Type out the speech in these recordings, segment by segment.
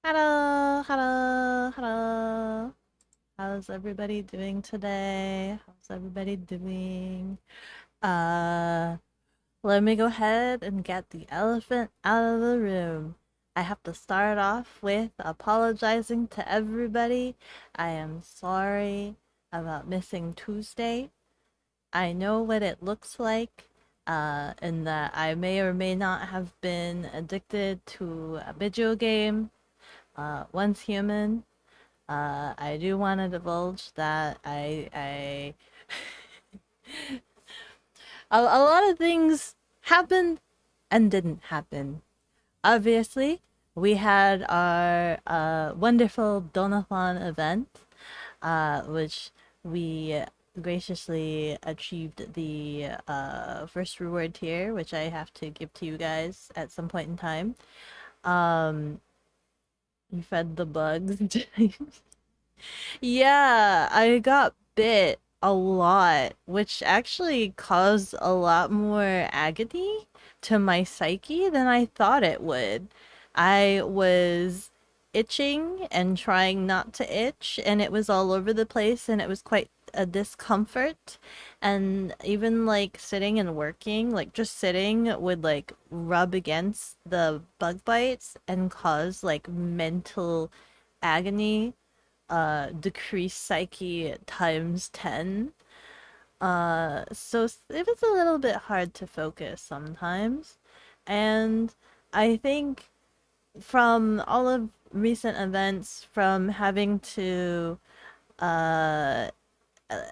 Hello, hello, hello. How's everybody doing today? How's everybody doing? Uh, Let me go ahead and get the elephant out of the room. I have to start off with apologizing to everybody. I am sorry about missing Tuesday. I know what it looks like, and that I may or may not have been addicted to a video game once human. I do want to divulge that a lot of things happened and didn't happen. Obviously, we had our wonderful Donathon event, which we graciously achieved the first reward tier, which I have to give to you guys at some point in time. Um, you fed the bugs. Yeah, I got bit a lot, which actually caused a lot more agony to my psyche than I thought it would. I was itching and trying not to itch, and it was all over the place, and it was quite a discomfort. And even like sitting and working, like just sitting would like rub against the bug bites and cause like mental agony, decrease psyche times 10. It was a little bit hard to focus sometimes. And I think from all of recent events, from uh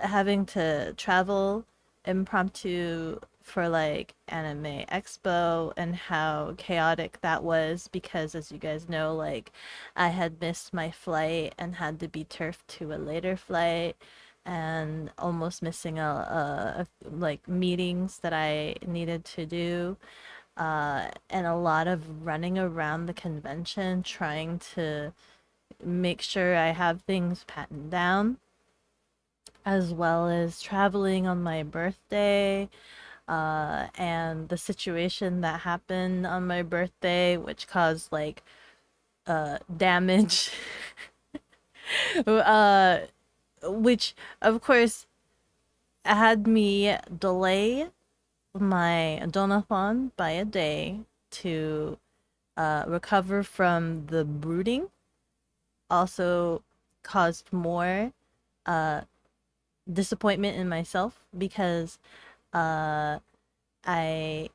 having to travel impromptu for like anime expo, and how chaotic that was because, as you guys know, like I had missed my flight and had to be turfed to a later flight, and almost missing like meetings that I needed to do, and a lot of running around the convention trying to make sure I have things patted down, as well as traveling on my birthday, and the situation that happened on my birthday, which caused like damage, uh, which of course had me delay my donathon by a day to recover from the brooding. Also caused more uh, disappointment in myself because uh, I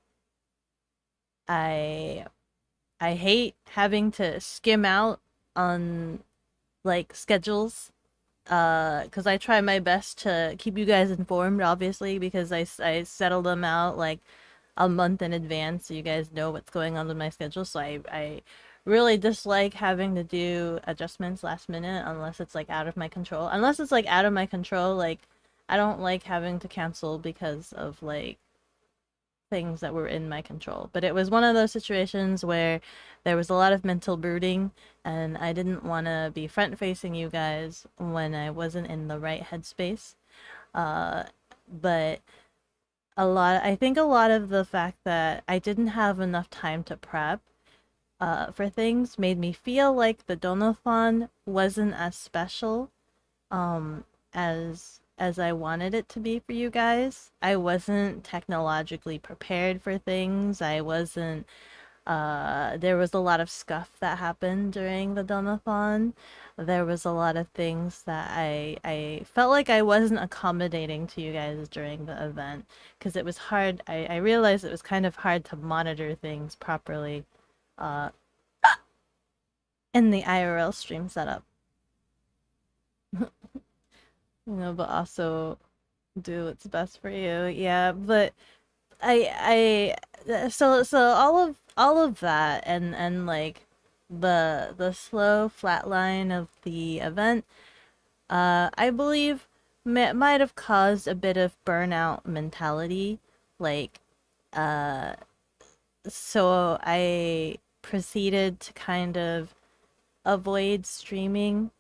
I I hate having to skim out on like schedules, because I try my best to keep you guys informed, obviously, because I settle them out like a month in advance so you guys know what's going on with my schedule. So I really dislike having to do adjustments last minute unless it's like out of my control. Unless it's like out of my control, like I don't like having to cancel because of like things that were in my control. But it was one of those situations where there was a lot of mental brooding, and I didn't want to be front facing you guys when I wasn't in the right headspace. Uh, but I think a lot of the fact that I didn't have enough time to prep for things made me feel like the donathon wasn't as special um as I wanted it to be for you guys. I wasn't technologically prepared for things. I wasn't There was a lot of scuff that happened during the donathon. There was a lot of things that I felt like I wasn't accommodating to you guys during the event, because it was hard. I realized it was kind of hard to monitor things properly uh in the IRL stream setup. But also do what's best for you. Yeah, but so all of that, and like the slow flat line of the event, I believe might have caused a bit of burnout mentality. Like, uh, so I proceeded to kind of avoid streaming,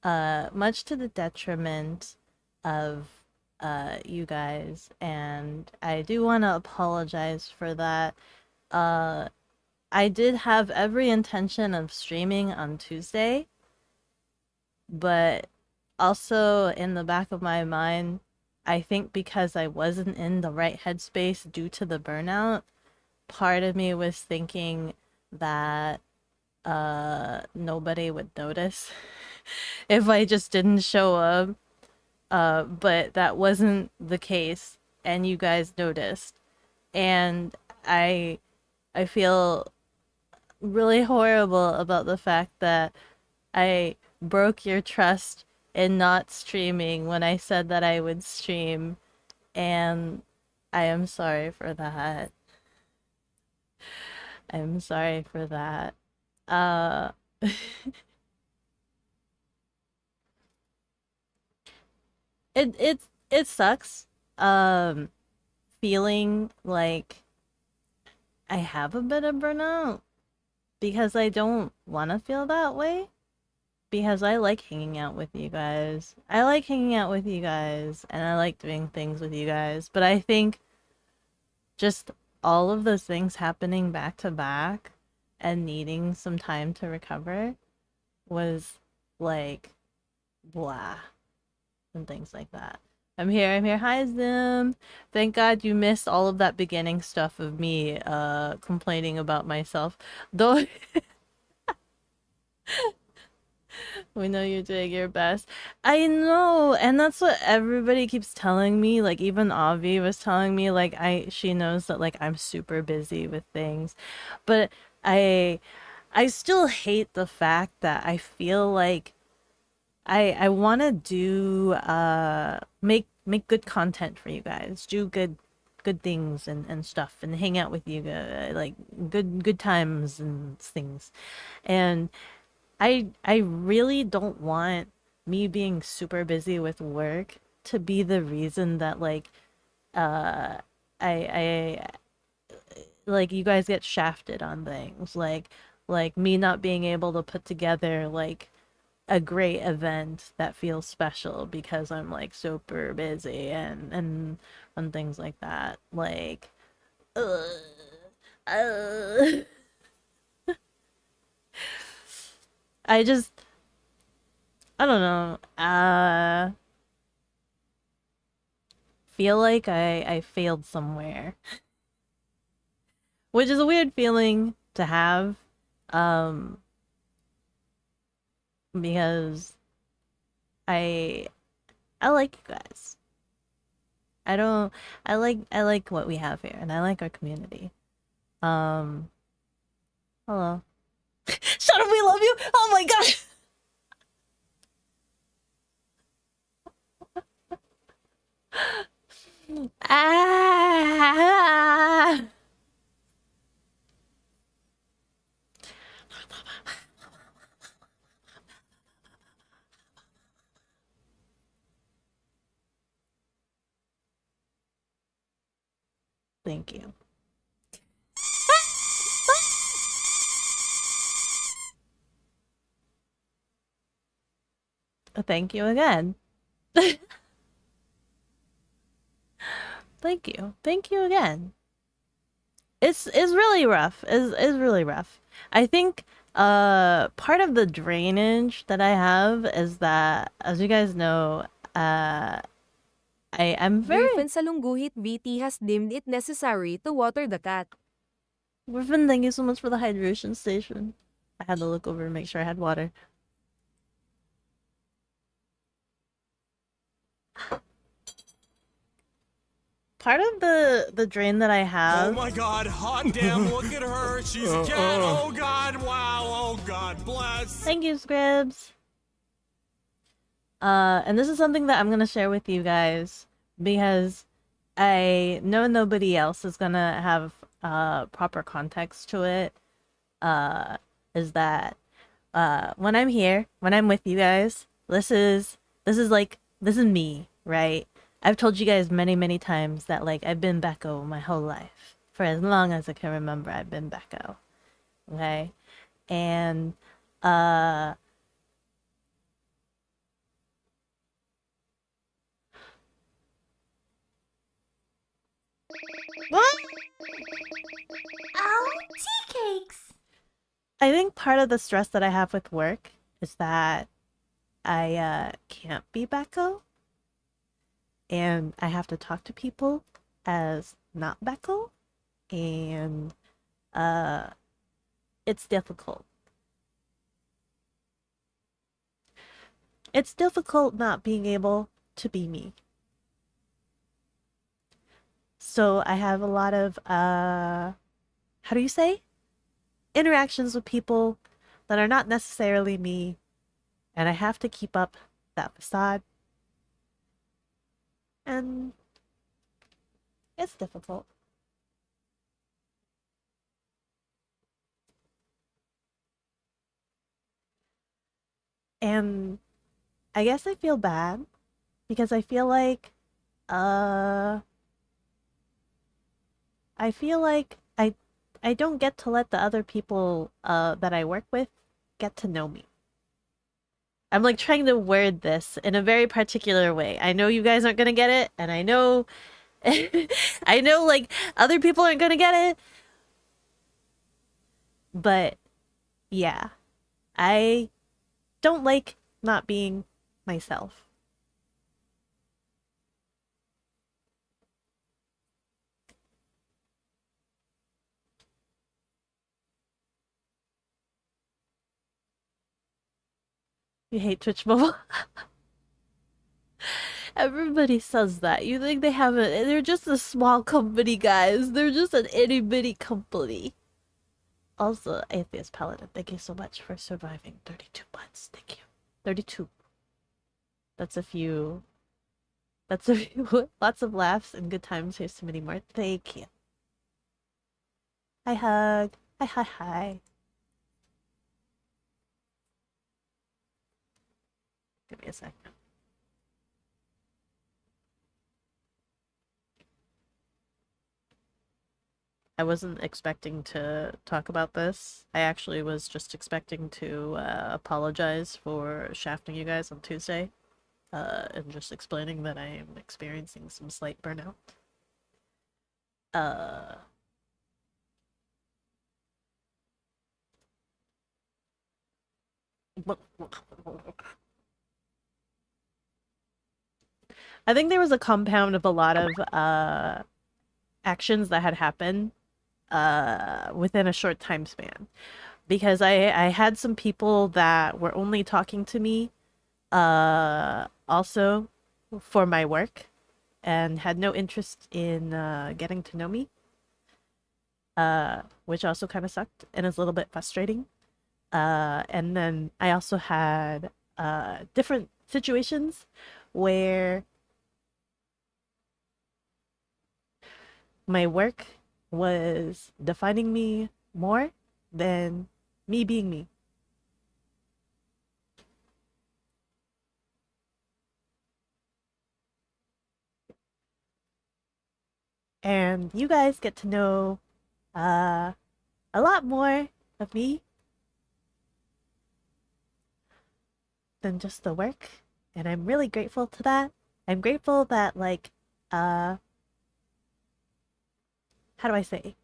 much to the detriment of you guys, and I do want to apologize for that. Uh, I did have every intention of streaming on Tuesday, but also in the back of my mind, I think because I wasn't in the right headspace due to the burnout, part of me was thinking that nobody would notice if I just didn't show up. But that wasn't the case, and you guys noticed. And I I feel really horrible about the fact that I broke your trust in not streaming when I said that I would stream, and I am sorry for that. I'm sorry for that. Uh it sucks. Um Feeling like I have a bit of burnout because I don't want to feel that way because I like hanging out with you guys. I like hanging out with you guys and I like doing things with you guys, but I think just all of those things happening back to back and needing some time to recover was like blah and things like that. I'm here, I'm here. Hi Zim. Thank God you missed all of that beginning stuff of me complaining about myself. Though we know you're doing your best. I know, and that's what everybody keeps telling me. Like even Avi was telling me like she knows that like I'm super busy with things. But I I still hate the fact that I feel like I want to do make good content for you guys. Do good things and stuff and hang out with you like good times and things. And I really don't want me being super busy with work to be the reason that like uh I like you guys get shafted on things like me not being able to put together like a great event that feels special because I'm like super busy and things like that. Like uh, uh, I just I don't know. Feel like I failed somewhere, which is a weird feeling to have, um, because I I like you guys. I don't I like what we have here, and I like our community. Um, Hello. Shut up, we love you. Oh my god. Ah. Thank you. Thank you again. Thank you. Thank you again. It's really rough. Is really rough. I think part of the drainage that I have is that as you guys know, I'm very Griffin Salungguhit VT has deemed it necessary to water the cat. Griffin, thank you so much for the hydration station. I had to look over and make sure I had water. Part of the drain that I have. Oh my god, hot damn, look at her. She's a cat. Oh god, wow. Oh god, bless. Thank you, Scribs. And this is something that I'm gonna share with you guys because I know nobody else is gonna have proper context to it. Is that when I'm here, when I'm with you guys, this is me, right? I've told you guys many times that like I've been Beko my whole life. For as long as I can remember, I've been Beko. Okay? And what? Oh, tea cakes! part of the stress that I have with work is that I can't be Beko and I have to talk to people as not Beko and uh it's difficult. It's difficult not being able to be me. So I have a lot of how do you say? Interactions with people that are not necessarily me, and I have to keep up that facade. And it's difficult. And I guess I feel bad because uh I feel like I don't get to let the other people that I work with get to know me. I'm like trying to word this in a very particular way. I know you guys aren't gonna get it, and I know I know like other people aren't gonna get it, but yeah, I don't like not being myself. You hate Twitch Mobile? Everybody says that. You think they have a, they're just a small company, guys. They're just an itty bitty company. Also, Atheist Paladin, thank you so much for surviving 32 months. Thank you. 32. That's a few. That's a few. Lots of laughs and good times. Here's so many more. Thank you. Hi, Hug. Hi, hi, hi. Give me a second. I wasn't expecting to talk about this. I actually was just expecting to apologize for shafting you guys on Tuesday and just explaining that I am experiencing some slight burnout. Uh, I think there was a compound of a lot of actions that had happened within a short time span. Because I had some people that were only talking to me also for my work and had no interest in getting to know me, which also kind of sucked and is a little bit frustrating. And then I also had different situations where my work was defining me more than me being me. And you guys get to know uh, a lot more of me than just the work. And I'm really grateful to that. I'm grateful that, like, how do I say?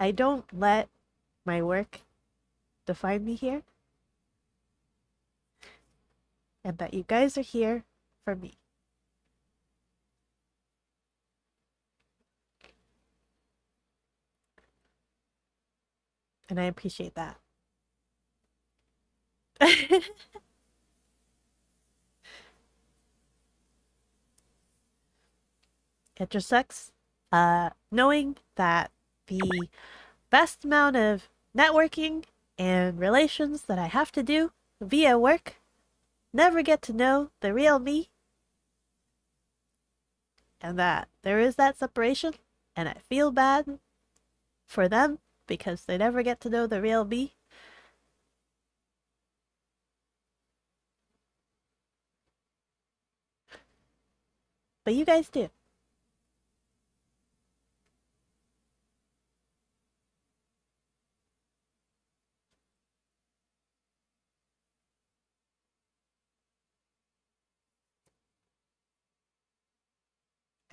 I don't let my work define me here, and that you guys are here for me. And I appreciate that. It just sucks knowing that the vast amount of networking and relations that I have to do via work never get to know the real me, and that there is that separation, and I feel bad for them because they never get to know the real me. But you guys do.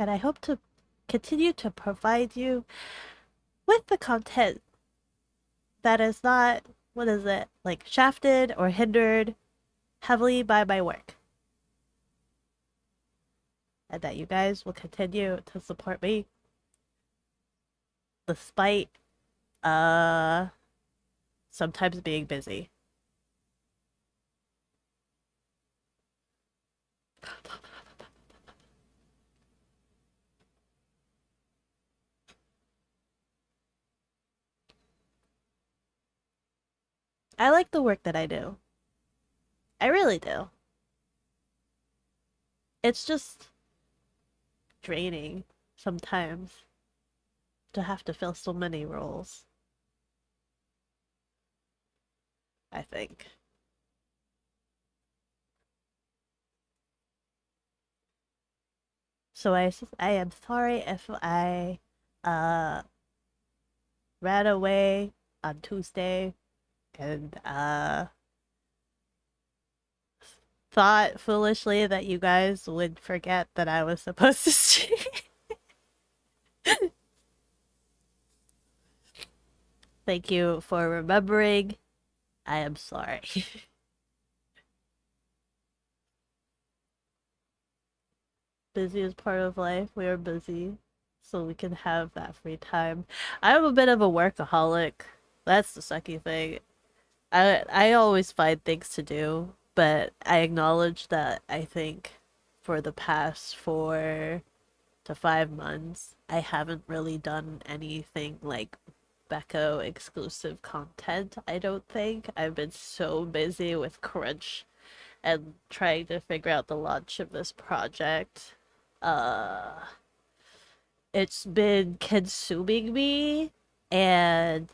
And I hope to continue to provide you with the content that is not, what is it, like shafted or hindered heavily by my work. And that you guys will continue to support me despite sometimes being busy. I like the work that I do. I really do. It's just draining sometimes to have to fill so many roles, I think. So I am sorry if I uh ran away on Tuesday and thought foolishly that you guys would forget that I was supposed to stream. Thank you for remembering. I am sorry. Busy is part of life. We are busy, so we can have that free time. I'm a bit of a workaholic. That's the sucky thing. I always find things to do, but I acknowledge that I think for the past 4 to 5 months, I haven't really done anything like Beko exclusive content, I don't think. I've been so busy with Crunch and trying to figure out the launch of this project. Uh, it's been consuming me, and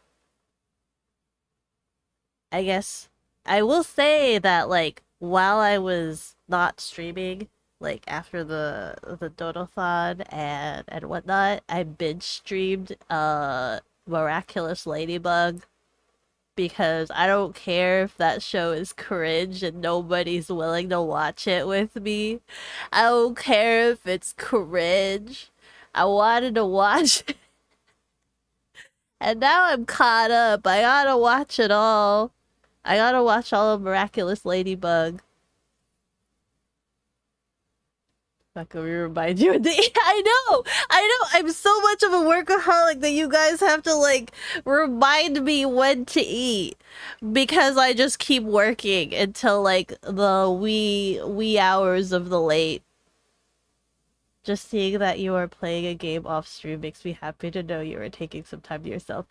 I guess I will say that like while I was not streaming, like after the Dodothon and whatnot, I binge streamed Miraculous Ladybug because I don't care if that show is cringe and nobody's willing to watch it with me. I don't care if it's cringe. I wanted to watch it, and now I'm caught up. I gotta watch it all. I gotta watch all of Miraculous Ladybug. Not gonna remind you of the I know, I'm so much of a workaholic that you guys have to like remind me when to eat because I just keep working until like the wee hours of the late. Just seeing that you are playing a game off stream makes me happy to know you are taking some time to yourself.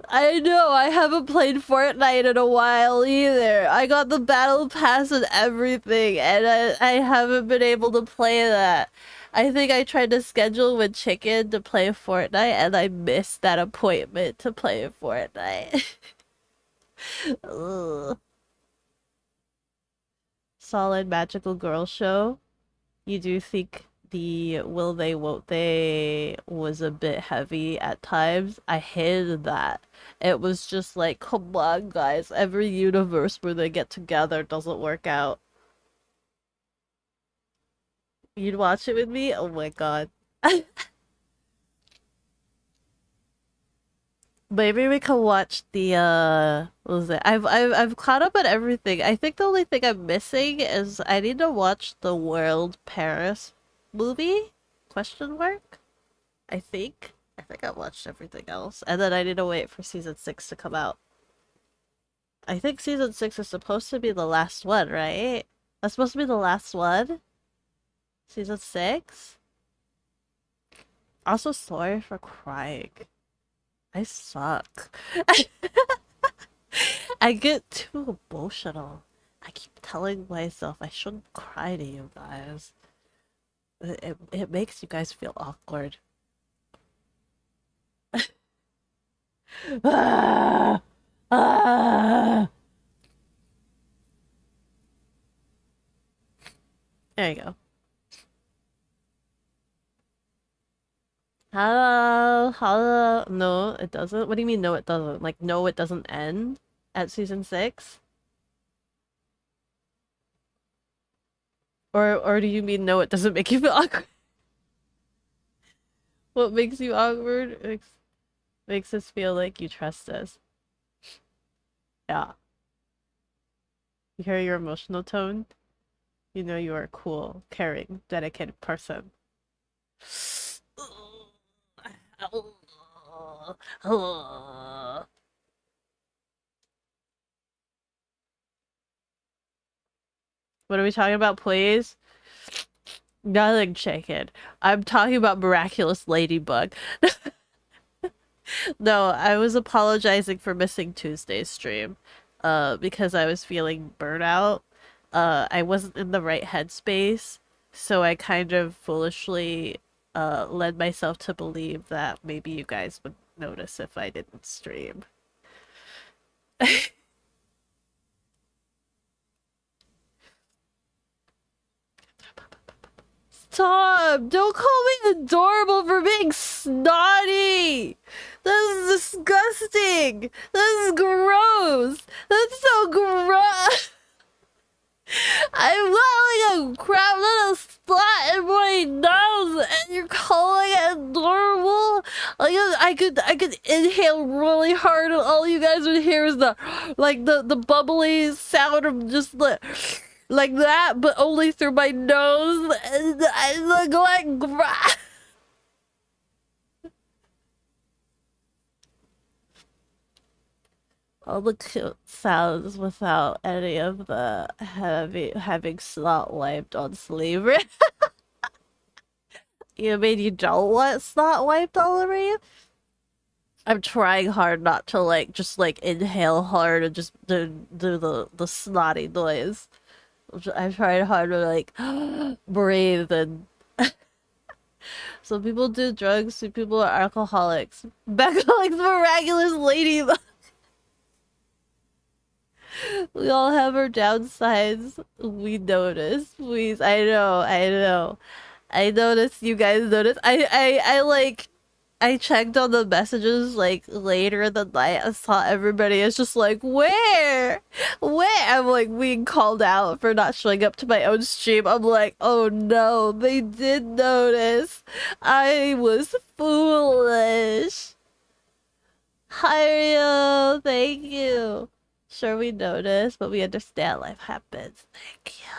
I know, I haven't played Fortnite in a while either. I got the battle pass and everything, and I haven't been able to play that. I think I tried to schedule with Chicken to play Fortnite, and I missed that appointment to play Fortnite. Ugh. Solid magical girl show. You do think the will they won't they was a bit heavy at times. I hated that. It was just like, come on guys, every universe where they get together doesn't work out. You'd watch it with me? Oh my god. Maybe we can watch the what was it? I've caught up on everything. I think the only thing I'm missing is I need to watch the World Paris movie? Question mark? I think. I think I watched everything else. And then I need to wait for season 6 to come out. I think season 6 is supposed to be the last one, right? That's supposed to be the last one? Season 6? Also, sorry for crying. I suck. I get too emotional. I keep telling myself I shouldn't cry to you guys. It makes you guys feel awkward. Ah! Ah! There you go. Hello? No, it doesn't. What do you mean, no, it doesn't? Like, no, it doesn't end at season 6? Or do you mean no, it doesn't make you feel awkward? What makes you awkward? Makes us feel like you trust us. Yeah. You hear your emotional tone? You know you are a cool, caring, dedicated person. What are we talking about, please? Nothing, chicken. I'm talking about miraculous ladybug. No, I was apologizing for missing Tuesday's stream, because I was feeling burnout. I wasn't in the right headspace, so I kind of foolishly, led myself to believe that maybe you guys would notice if I didn't stream. Stop! Don't call me adorable for being snotty! This is disgusting! This is gross! That's so gross! I've got like a crap little spot in my nose, and you're calling it adorable? Like I could inhale really hard, and all you guys would hear is the bubbly sound of just like that, but only through my nose, and I look like grass. All the cute sounds without any of the having snot wiped on sleeve. You mean you don't want snot wiped all over you? I'm trying hard not to just inhale hard and just do the snotty noise. I'm trying hard to breathe, and some people do drugs, some people are alcoholics. Becca likes miraculous lady. We all have our downsides. We notice. I know. I noticed you guys noticed. I checked on the messages later in the night. I saw everybody is just like, where? Where? I'm like being called out for not showing up to my own stream. I'm like, oh no, they did notice. I was foolish. Hario, thank you. Sure, we noticed, but we understand life happens. Thank you.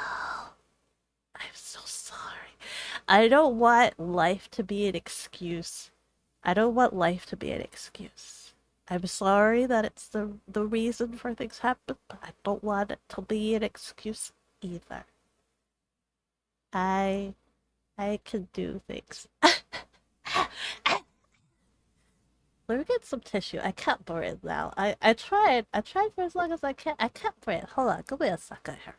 I'm so sorry. I don't want life to be an excuse. I don't want life to be an excuse. I'm sorry that it's the reason for things happen, but I don't want it to be an excuse either. I can do things. Let me get some tissue. I can't breathe now. I tried. I tried for as long as I can. I can't breathe. Hold on. Give me a second here.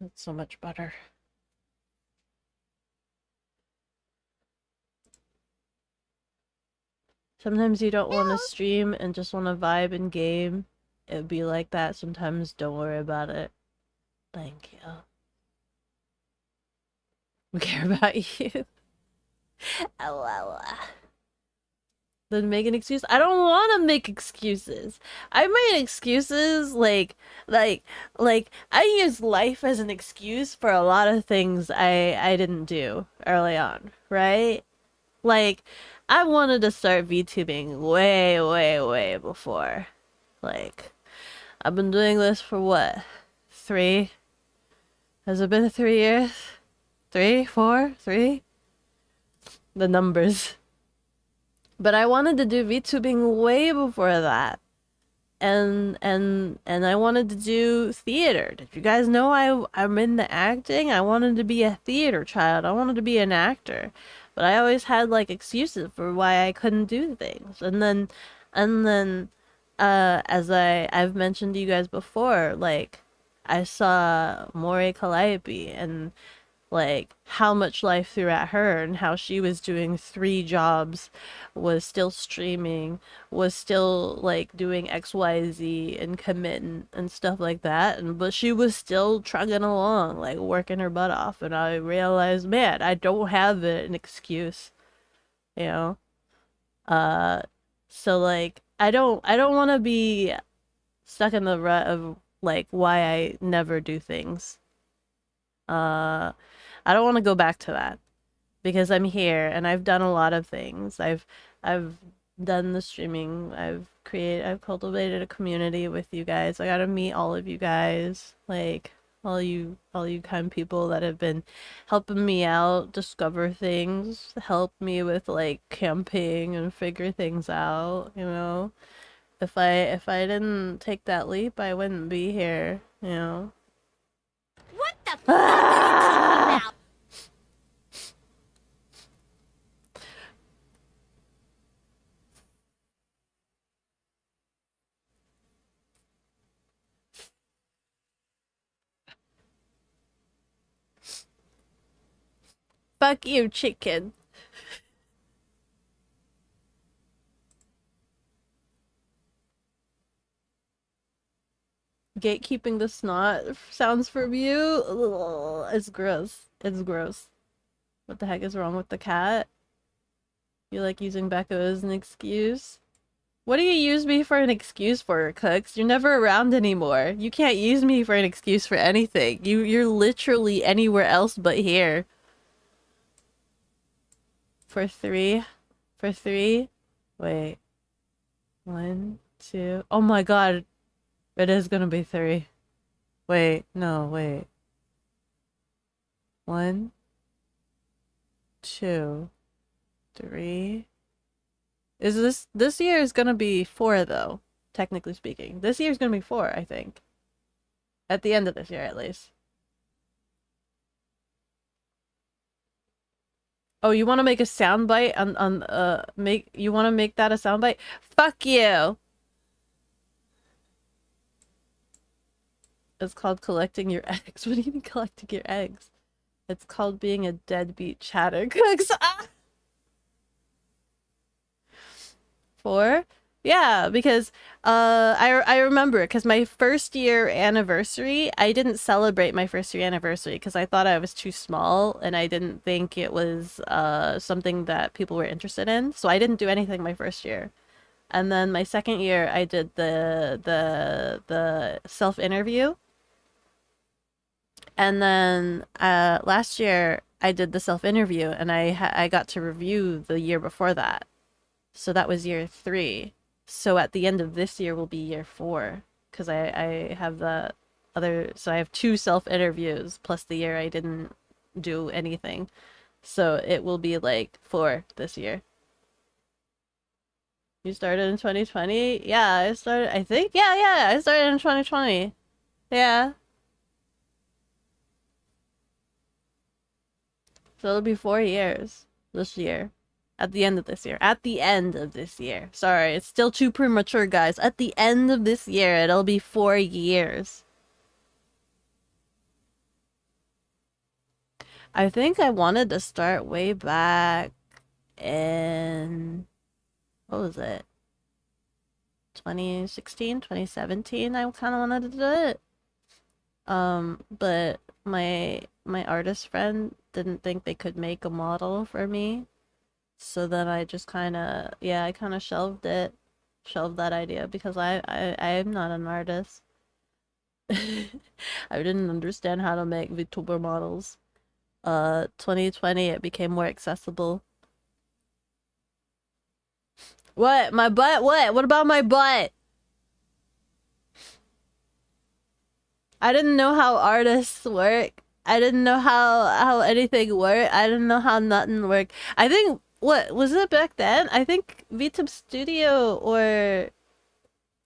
That's so much better. Sometimes you don't want to stream and just want to vibe in game. It'd be like that. Sometimes don't worry about it. Thank you. We care about you. LOL. Then make an excuse. I don't want to make excuses. I made excuses like I use life as an excuse for a lot of things I didn't do early on, right? Like I wanted to start VTubing way before. Like I've been doing this for what? 3? Has it been 3 years? 3, 4, 3? The numbers. But I wanted to do VTubing way before that. And I wanted to do theater. Did you guys know I'm into acting? I wanted to be a theater child. I wanted to be an actor. But I always had like excuses for why I couldn't do things. And then as I've mentioned to you guys before, like I saw More Calliope and like how much life threw at her and how she was doing 3 jobs, was still streaming, was still like doing XYZ and committing and stuff like that, and but she was still trugging along, like working her butt off, and I realized, man, I don't have an excuse, you know. uh so like I don't want to be stuck in the rut of like why I never do things. uh I don't want to go back to that because I'm here and I've done a lot of things. I've done the streaming. I've cultivated a community with you guys. I got to meet all of you guys, like all you kind people that have been helping me out, discover things, help me with like camping and figure things out, you know. If I didn't take that leap, I wouldn't be here, you know. What the fuck are you talking about? Fuck you, chicken. Gatekeeping the snot sounds from you. Ugh, it's gross. It's gross. What the heck is wrong with the cat? You like using Beko as an excuse? What do you use me for an excuse for, Cooks? You're never around anymore. You can't use me for an excuse for anything. You're literally anywhere else but here. For 3? For 3? Wait. 1, 2. Oh my god. It is gonna be 3. Wait. No, wait. 1, 2, 3. Is this year is gonna be 4 though, technically speaking. This year's gonna be 4, I think. At the end of this year, at least. Oh, you want to make a soundbite on make you want to make that a soundbite? Fuck you. It's called collecting your eggs. What do you mean collecting your eggs? It's called being a deadbeat chatter cooks. 4? Yeah, because I remember because my first year anniversary, I didn't celebrate my first year anniversary because I thought I was too small and I didn't think it was something that people were interested in. So I didn't do anything my first year. And then my second year I did the self-interview. And then last year I did the self-interview and I got to review the year before that. So that was year 3. So at the end of this year will be year 4 because I have the other, so I have 2 self-interviews plus the year I didn't do anything. So it will be like 4 this year. You started in 2020? Yeah, I started, I think. Yeah, I started in 2020. Yeah. So it'll be 4 years this year. At the end of this year. At the end of this year. Sorry, it's still too premature, guys. At the end of this year, it'll be 4 years. I think I wanted to start way back in... What was it? 2016, 2017, I kind of wanted to do it. But my artist friend didn't think they could make a model for me. So then I just kind of, yeah, I kind of shelved that idea because I am not an artist. I didn't understand how to make Vtuber models. 2020 it became more accessible. What? My butt? What? What about my butt? I didn't know how artists work. I didn't know how anything worked. I didn't know how nothing worked. I think what was it back then? I think VTube Studio or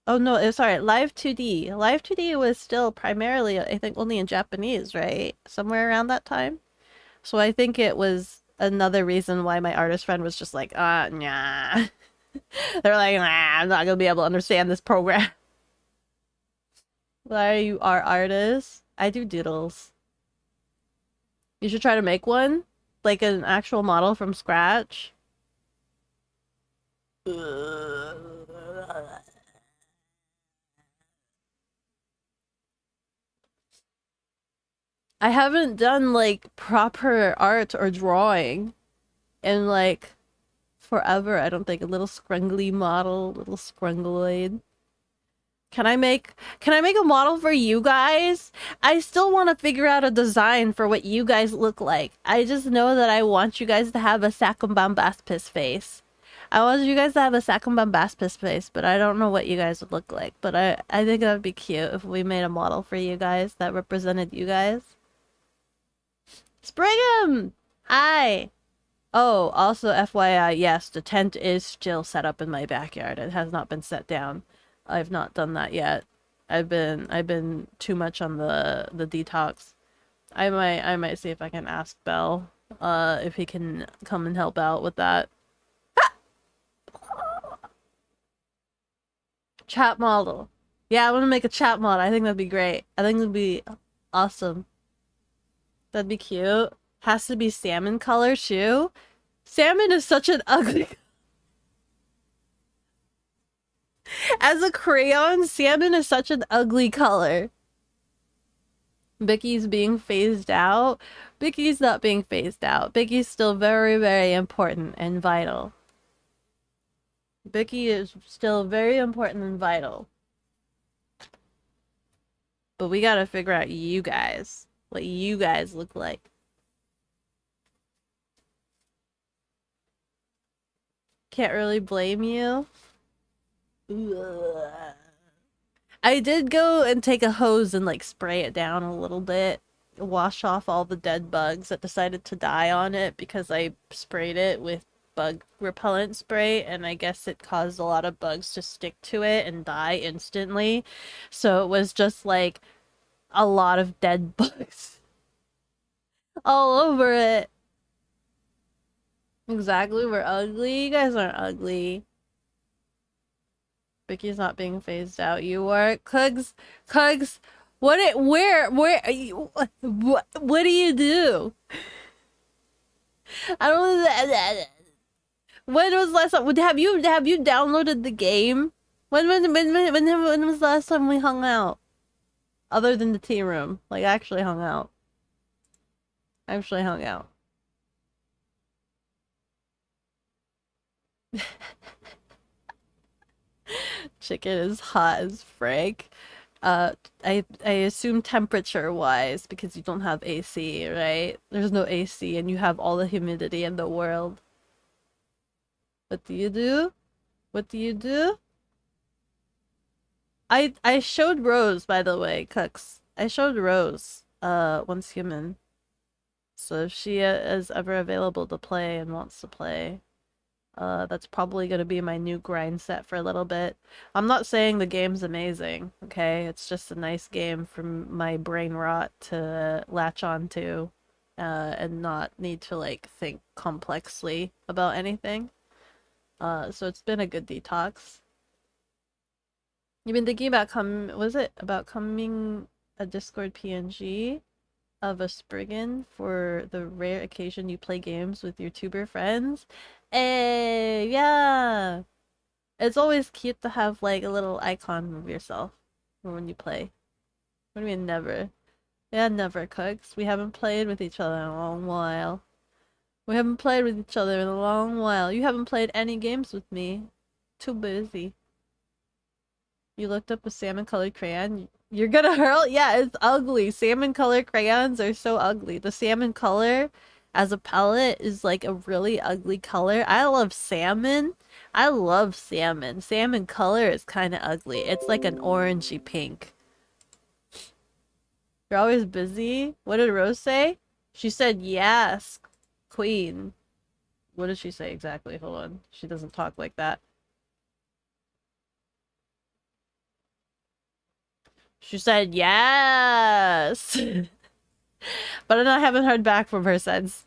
oh no, sorry, Live 2D. Live 2D was still primarily, I think, only in Japanese, right? Somewhere around that time. So I think it was another reason why my artist friend was just like, nah. They're like, nah, I'm not gonna be able to understand this program. Why are you our artist? I do doodles. You should try to make one, like an actual model from scratch. I haven't done like proper art or drawing in like forever. I don't think a little scrungly model, little scrungloid. Can I make a model for you guys? I still want to figure out a design for what you guys look like. I just know that I want you guys to have a Sakumbombastis face. I want you guys to have a Sakumbombastis face, but I don't know what you guys would look like. But I think that would be cute if we made a model for you guys that represented you guys. Springham! Hi! Oh, also FYI, yes, the tent is still set up in my backyard. It has not been set down. I've not done that yet. I've been too much on the detox. I might see if I can ask Bell if he can come and help out with that. Chat model. Yeah, I want to make a chat model. I think that'd be great. I think it'd be awesome. That'd be cute. Has to be salmon color too. Salmon is such an ugly. As a crayon, salmon is such an ugly color. Bicky's being phased out. Bicky's not being phased out. Bicky's still very, very important and vital. Bicky is still very important and vital. But we gotta figure out you guys. What you guys look like. Can't really blame you. Ugh. I did go and take a hose and like spray it down a little bit. Wash off all the dead bugs that decided to die on it because I sprayed it with bug repellent spray and I guess it caused a lot of bugs to stick to it and die instantly. So it was just like a lot of dead bugs all over it. Exactly, we're ugly. You guys aren't ugly. Vicky's not being phased out. You are. Cugs, where are you, what do you do? I don't. When was the last time? Have you downloaded the game? When was the last time we hung out? Other than the tea room, like actually hung out. Actually hung out. Chicken is hot as frick. I assume temperature wise because you don't have AC, right? There's no AC and you have all the humidity in the world. What do you do? What do you do? I showed Rose, by the way, Cooks. I showed Rose, once human. So if she is ever available to play and wants to play, that's probably gonna be my new grind set for a little bit. I'm not saying the game's amazing, okay? It's just a nice game for my brain rot to latch on to, and not need to like think complexly about anything. So it's been a good detox. You've been thinking about was it about coming a Discord PNG of a Spriggan for the rare occasion you play games with your tuber friends? Hey, yeah. It's always cute to have like a little icon of yourself when you play. What do you mean never? Yeah, never, Cooks. We haven't played with each other in a long while. We haven't played with each other in a long while. You haven't played any games with me. Too busy. You looked up a salmon-colored crayon? You're gonna hurl? Yeah, it's ugly. Salmon-colored crayons are so ugly. The salmon color as a palette is like a really ugly color. I love salmon. I love salmon. Salmon color is kind of ugly. It's like an orangey pink. You're always busy? What did Rose say? She said yes, queen. What did she say exactly? Hold on. She doesn't talk like that. She said yes. But then I haven't heard back from her since.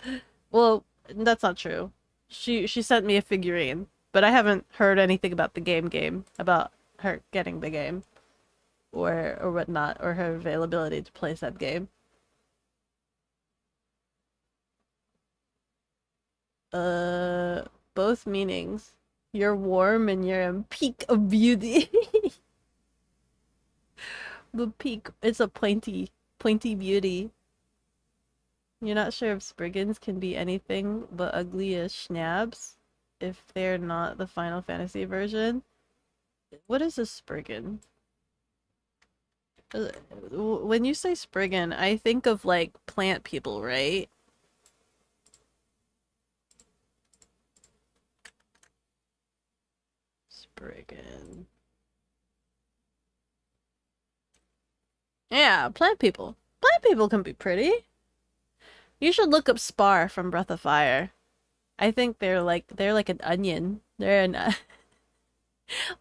Well, that's not true. She sent me a figurine, but I haven't heard anything about the game about her getting the game or whatnot, or her availability to play said game. Uh, both meanings. You're warm and you're in peak of beauty. The peak. It's a pointy beauty. You're not sure if Spriggans can be anything but ugly as schnabs if they're not the Final Fantasy version. What is a Spriggan? When you say Spriggan, I think of like plant people, right? Spriggan. Yeah, plant people. Plant people can be pretty. You should look up Spar from Breath of Fire. I think they're like an onion. They're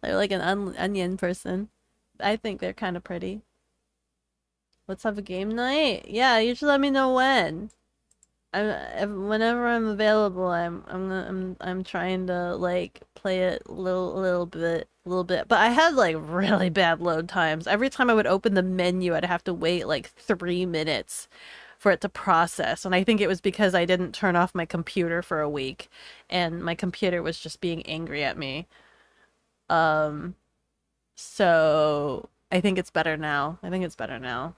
like an onion person. I think they're kind of pretty. Let's have a game night. Yeah, you should let me know when. Whenever I'm available, I'm trying to like play it a little bit. But I had like really bad load times. Every time I would open the menu, I'd have to wait like 3 minutes for it to process. And I think it was because I didn't turn off my computer for a week, and my computer was just being angry at me. Um, so I think it's better now. I think it's better now.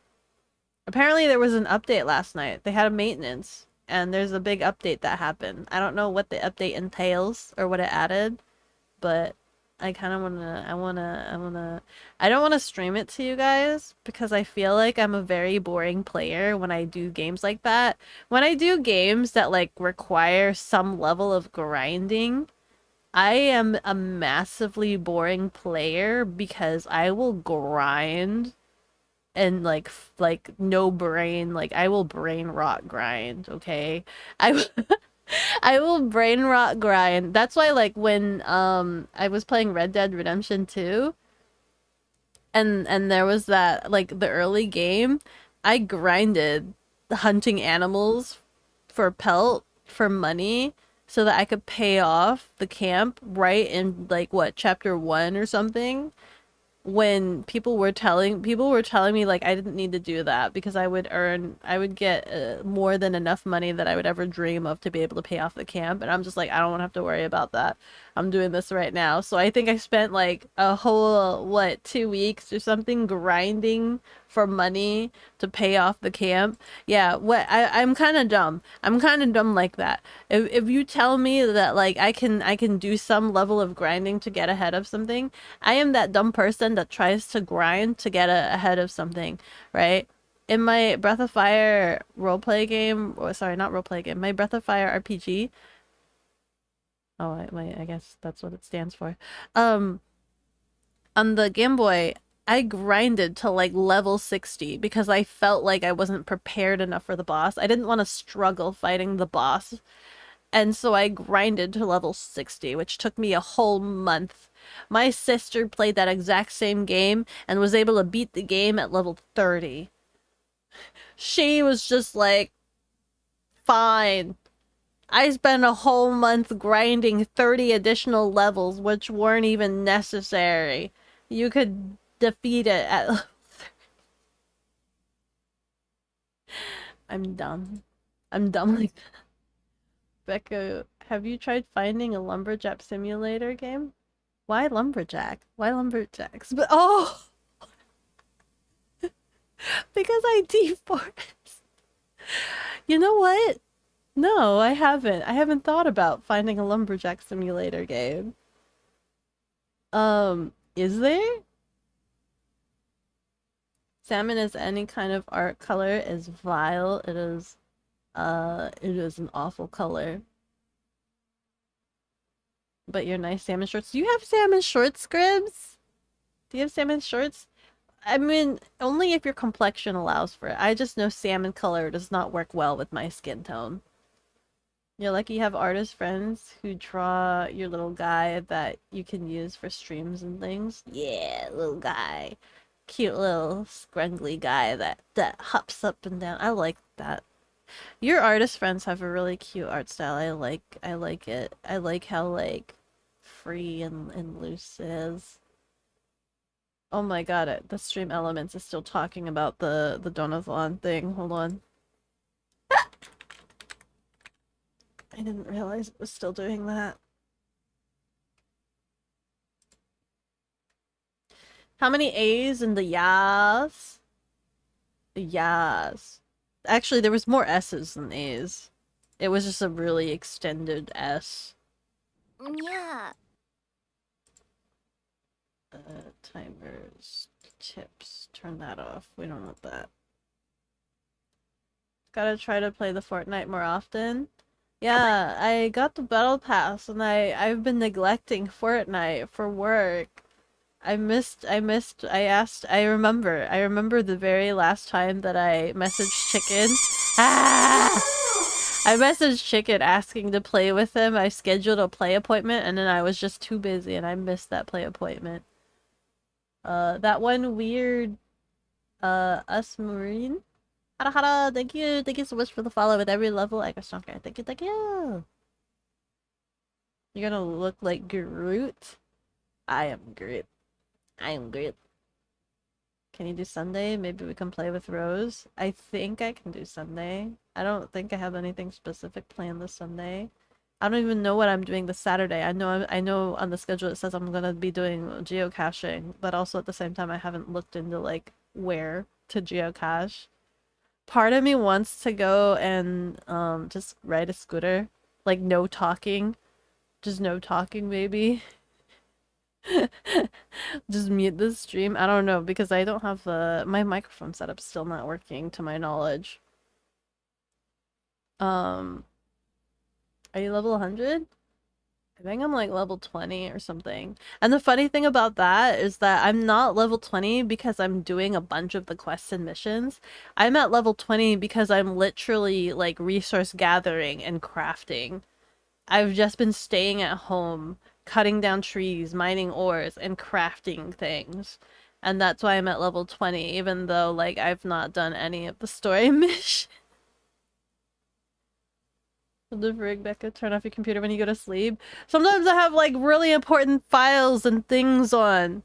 Apparently there was an update last night. They had a maintenance, and there's a big update that happened. I don't know what the update entails or what it added, but I kind of I don't want to stream it to you guys because I feel like I'm a very boring player when I do games like that. When I do games that like require some level of grinding, I am a massively boring player because I will grind and like no brain, like I will brain rot grind, okay? I I will brain rot grind. That's why like when I was playing Red Dead Redemption 2 and there was that like the early game, I grinded hunting animals for pelt for money so that I could pay off the camp right in like what chapter 1 or something, when people were telling me like I didn't need to do that because I would get more than enough money that I would ever dream of to be able to pay off the camp, and I'm just like, I don't want to have to worry about that. I'm doing this right now. So I think I spent like a whole what 2 weeks or something grinding for money to pay off the camp. Yeah, I'm kind of dumb. I'm kind of dumb like that. If you tell me that like I can do some level of grinding to get ahead of something, I am that dumb person that tries to grind to get ahead of something, right? In my Breath of Fire roleplay game, or sorry, not roleplay game, my Breath of Fire RPG. Oh, I guess that's what it stands for. Um, on the Game Boy, I grinded to like level 60 because I felt like I wasn't prepared enough for the boss. I didn't want to struggle fighting the boss. And so I grinded to level 60, which took me a whole month. My sister played that exact same game and was able to beat the game at level 30. She was just like, fine. I spent a whole month grinding 30 additional levels, which weren't even necessary. You could defeat it at... I'm dumb. I'm dumb like that. Beko, have you tried finding a lumberjack simulator game? Why lumberjack? Why lumberjacks? But oh, because I deforest. You know what? No, I haven't. I haven't thought about finding a lumberjack simulator game. Is there? Salmon as any kind of art color is vile. It is an awful color. But you're nice salmon shorts. Do you have salmon shorts, Scribs? Do you have salmon shorts? I mean, only if your complexion allows for it. I just know salmon color does not work well with my skin tone. You're lucky you have artist friends who draw your little guy that you can use for streams and things. Yeah, little guy. Cute little scrungly guy that hops up and down. I like that. Your artist friends have a really cute art style. I like it. I like how like free and loose it is. Oh my god, the stream elements is still talking about the Donathon thing. Hold on. I didn't realize it was still doing that. How many A's in the yas? The yas. Actually, there was more S's than A's. It was just a really extended S. Yeah. Timers, tips, turn that off. We don't want that. Gotta try to play the Fortnite more often. Yeah, I got the battle pass and I've been neglecting Fortnite for work. I remember the very last time that I messaged Chicken. Ah! I messaged Chicken asking to play with him. I scheduled a play appointment and then I was just too busy and I missed that play appointment. That one weird, us Marine. Hara hara, thank you so much for the follow with every level. I got stronger. Thank you. You're gonna look like Groot. I am Groot. I am Groot. Can you do Sunday? Maybe we can play with Rose. I think I can do Sunday. I don't think I have anything specific planned this Sunday. I don't even know what I'm doing this Saturday. I know on the schedule it says I'm gonna be doing geocaching, but also at the same time I haven't looked into like where to geocache. Part of me wants to go and just ride a scooter. Like no talking. Just no talking maybe. Just mute the stream. I don't know because I don't have my microphone setup's still not working to my knowledge. Are you level 100? I think I'm like level 20 or something. And the funny thing about that is that I'm not level 20 because I'm doing a bunch of the quests and missions. I'm at level 20 because I'm literally like resource gathering and crafting. I've just been staying at home, cutting down trees, mining ores, and crafting things. And that's why I'm at level 20, even though like I've not done any of the story missions. The frig, Becca, turn off your computer when you go to sleep. Sometimes I have like really important files and things on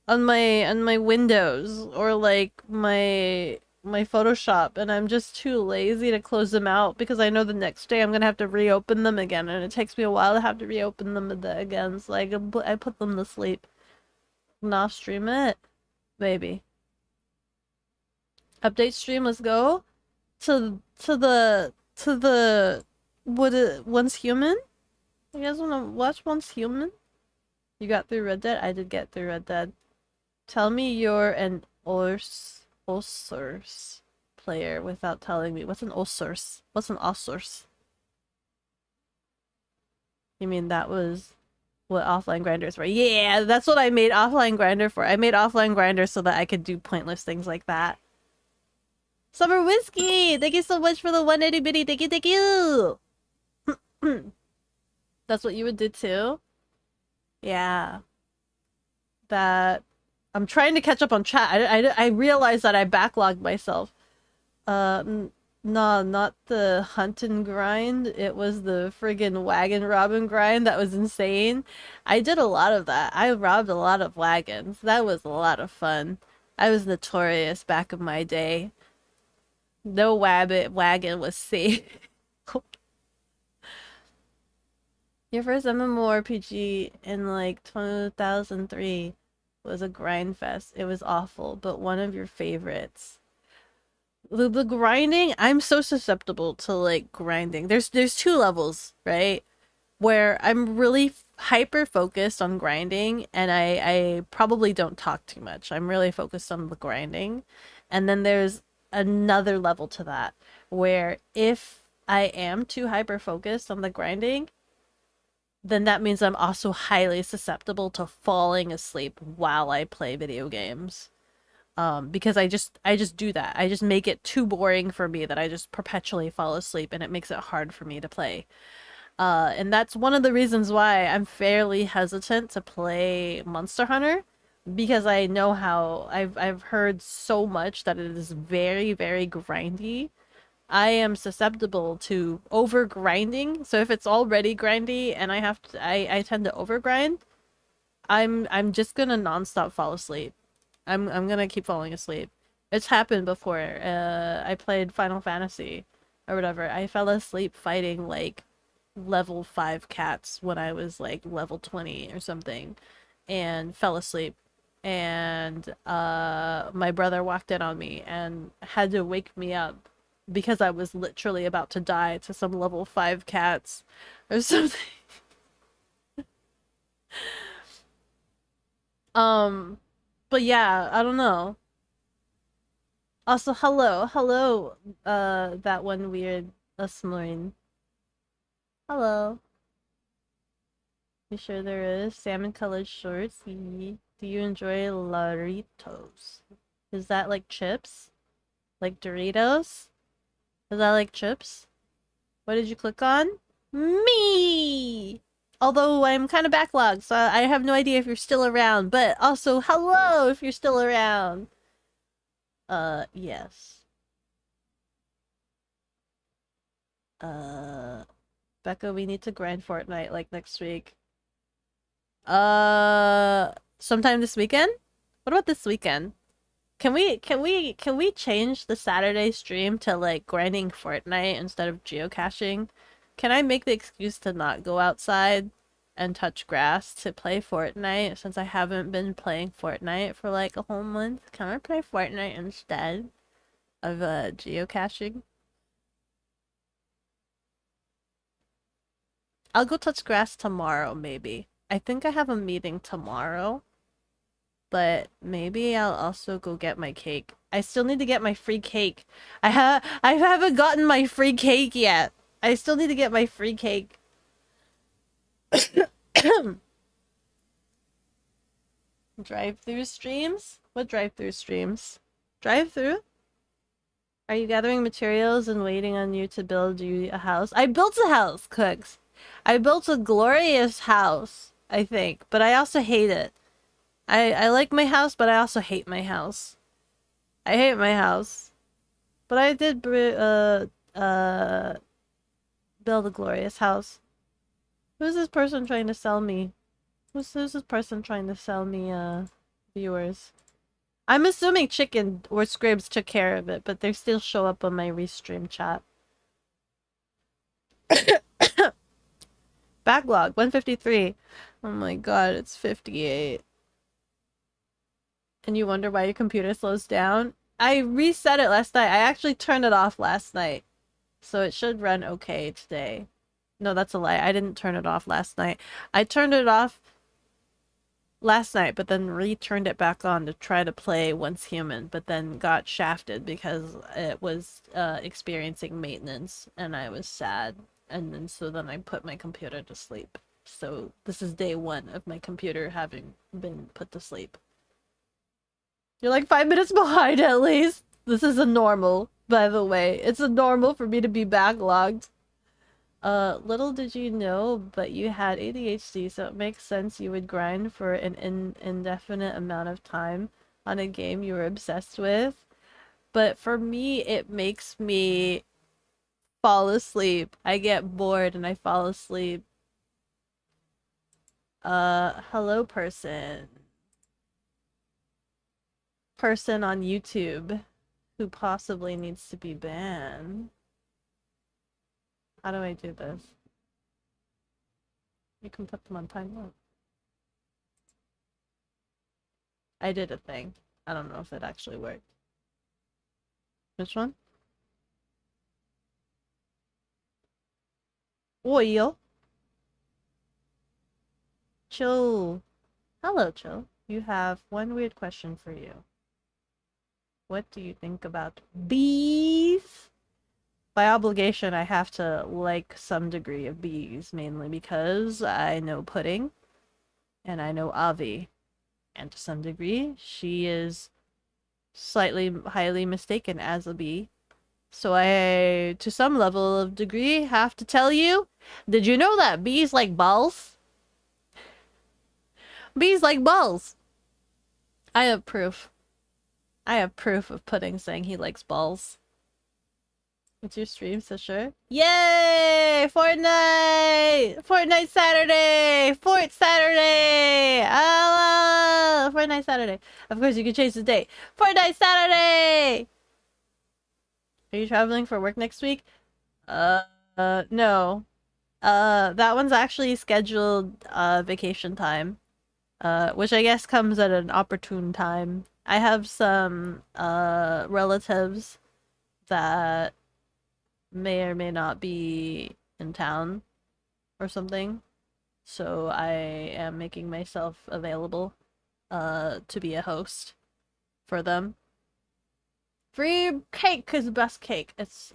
my Windows or like my Photoshop, and I'm just too lazy to close them out because I know the next day I'm gonna have to reopen them again, and it takes me a while to have to reopen them again. So like I put them to sleep. Not stream it, maybe. Update stream. Let's go to the Once Human? You guys wanna watch Once Human? You got through Red Dead? I did get through Red Dead. Tell me you're an Osurs player without telling me. What's an Osurs? What's an Osurs? You mean that was what offline grinders were? Yeah, that's what I made offline grinder for. I made offline grinder so that I could do pointless things like that. Summer Whiskey! Thank you so much for the 180 bitty. Thank you! That's what you would do too? Yeah. That... I'm trying to catch up on chat. I realized that I backlogged myself. No, not the hunt and grind. It was the friggin' wagon robbing grind. That was insane. I did a lot of that. I robbed a lot of wagons. That was a lot of fun. I was notorious back in my day. No wagon was safe. Your first MMORPG in like 2003 was a grind fest. It was awful, but one of your favorites. The grinding, I'm so susceptible to like grinding. There's two levels, right? Where I'm really hyper focused on grinding and I probably don't talk too much. I'm really focused on the grinding. And then there's another level to that where if I am too hyper focused on the grinding, then that means I'm also highly susceptible to falling asleep while I play video games. Because I just do that. I just make it too boring for me that I just perpetually fall asleep, and it makes it hard for me to play. And that's one of the reasons why I'm fairly hesitant to play Monster Hunter, because I know how I've heard so much that it is very, very grindy. I am susceptible to over grinding, so if it's already grindy and I tend to over grind, I'm just gonna nonstop fall asleep. I'm gonna keep falling asleep. It's happened before. I played Final Fantasy or whatever. I fell asleep fighting like level 5 cats when I was like level 20 or something, and fell asleep. And my brother walked in on me and had to wake me up because I was literally about to die to some level 5 cats or something. Um, but yeah, I don't know. Also, hello, that one weird Usmarine. Hello. You sure there is? Salmon-colored shorts. Do you enjoy Laritos? Is that like chips? Like Doritos? Is that like chips? What did you click on? Me! Although I'm kind of backlogged, so I have no idea if you're still around, but also hello if you're still around. Yes. Beko, we need to grind Fortnite like next week. Sometime this weekend? What about this weekend? Can we change the Saturday stream to like grinding Fortnite instead of geocaching? Can I make the excuse to not go outside and touch grass to play Fortnite since I haven't been playing Fortnite for like a whole month? Can I play Fortnite instead of geocaching? I'll go touch grass tomorrow, maybe. I think I have a meeting tomorrow, but maybe I'll also go get my cake. I still need to get my free cake. I haven't gotten my free cake yet. I still need to get my free cake. Drive-through streams? What drive-through streams? Drive-through? Are you gathering materials and waiting on you to build you a house? I built a house, Cooks. I built a glorious house, I think, but I also hate it. I like my house, but I also hate my house. I hate my house. But I did build a glorious house. Who's this person trying to sell me? Who's this person trying to sell me viewers? I'm assuming Chicken or Scribs took care of it, but they still show up on my restream chat. Backlog 153. Oh my god, it's 58. And you wonder why your computer slows down? I reset it last night. I actually turned it off last night. So it should run okay today. No, that's a lie. I didn't turn it off last night. I turned it off last night, but then returned it back on to try to play Once Human, but then got shafted because it was experiencing maintenance and I was sad. And then so then I put my computer to sleep. So this is day 1 of my computer having been put to sleep. You're like 5 minutes behind at least. This is a normal, by the way. It's a normal for me to be backlogged. Little did you know, but you had ADHD, so it makes sense you would grind for an indefinite amount of time on a game you were obsessed with. But for me, it makes me fall asleep. I get bored and I fall asleep. Hello person. Person on YouTube who possibly needs to be banned. How do I do this? You can put them on time mode. I did a thing. I don't know if it actually worked. Which one? Oil. Chill. Hello, Chill. You have one weird question for you. What do you think about bees? By obligation, I have to like some degree of bees, mainly because I know Pudding and I know Avi. And to some degree, she is slightly highly mistaken as a bee. So I, to some level of degree, have to tell you, did you know that bees like balls? Bees like balls. I have proof. I have proof of Pudding saying he likes balls. What's your stream, sister? Yay! Fortnite! Fortnite Saturday! Fort Saturday! Ah, Fortnite Saturday. Of course, you can change the date. Fortnite Saturday! Are you traveling for work next week? No. That one's actually scheduled, vacation time. Which I guess comes at an opportune time. I have some, relatives that may or may not be in town or something. So I am making myself available to be a host for them. Free cake is the best cake. It's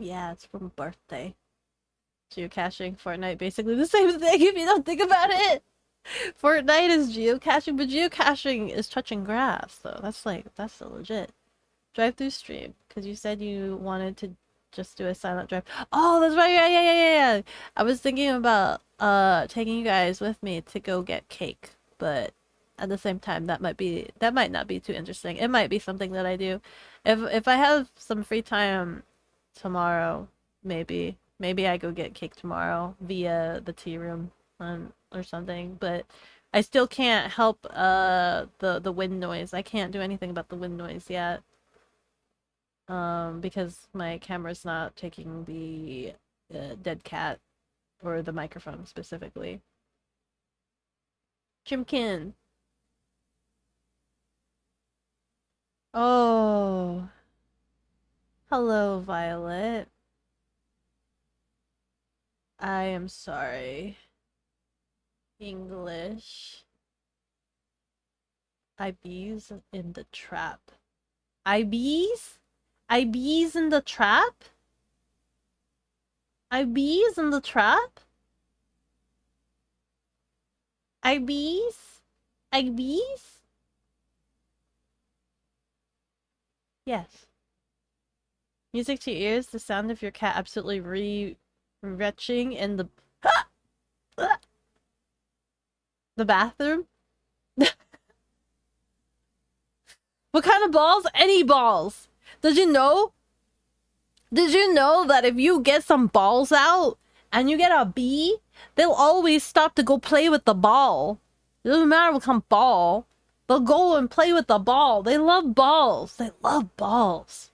from a birthday. Geocaching, Fortnite, basically the same thing if you don't think about it. Fortnite is geocaching, but geocaching is touching grass, though. That's the legit drive-through stream. Because you said you wanted to just do a silent drive. Oh, that's right. Yeah. I was thinking about taking you guys with me to go get cake, but at the same time, that might not be too interesting. It might be something that I do if I have some free time tomorrow. Maybe I go get cake tomorrow via the tea room or something. But I still can't help the wind noise. I can't do anything about the wind noise yet. Because my camera's not taking the dead cat or the microphone specifically. Chimkin. Oh. Hello, Violet. I am sorry. English. IBs in the trap. IBs? IBs in the trap? IBs in the trap? IBs? IBs? Yes. Music to your ears, the sound of your cat absolutely retching in the the bathroom. What kind of balls? Any balls. Did you know? Did you know that if you get some balls out and you get a bee, they'll always stop to go play with the ball. It doesn't matter what kind of ball. They'll go and play with the ball. They love balls. They love balls.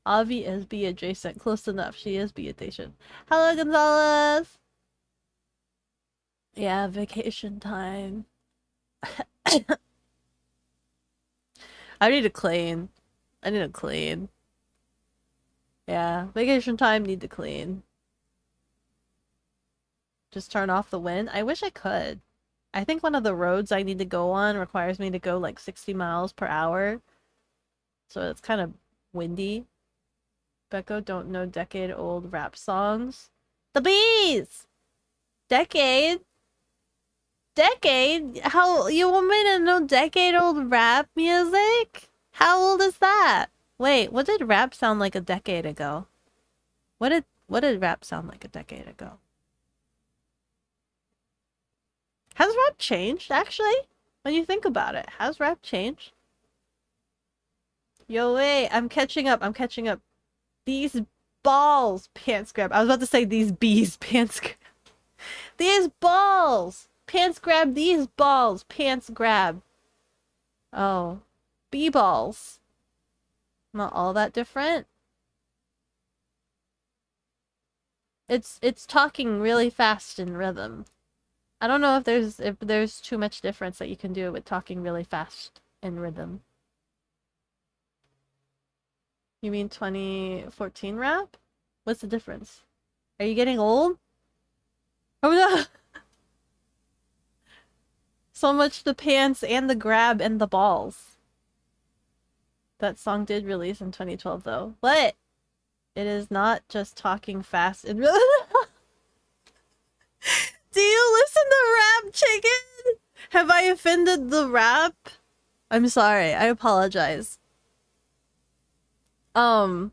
Avi is B adjacent. Close enough. She is B adjacent. Hello, Gonzalez. Yeah, vacation time. I need to clean. I need to clean. Yeah, vacation time, need to clean. Just turn off the wind? I wish I could. I think one of the roads I need to go on requires me to go like 60 miles per hour. So it's kind of windy. Beko don't know decade-old rap songs. The Bees! Decade? Decade? How you want me to know decade-old rap music? How old is that? Wait, what did rap sound like a decade ago? What did rap sound like a decade ago? Has rap changed, actually? When you think about it, has rap changed? Yo, wait, I'm catching up. These balls, pants grab. I was about to say these bees, pants grab. These balls! Pants grab these balls, pants grab. Oh. Bee balls. Not all that different. It's talking really fast in rhythm. I don't know if there's too much difference that you can do with talking really fast in rhythm. You mean 2014 rap? What's the difference? Are you getting old? Oh no! So much the pants and the grab and the balls. That song did release in 2012 though. What? It is not just talking fast and really. Do you listen to Rap Chicken? Have I offended the rap? I'm sorry. I apologize. Um,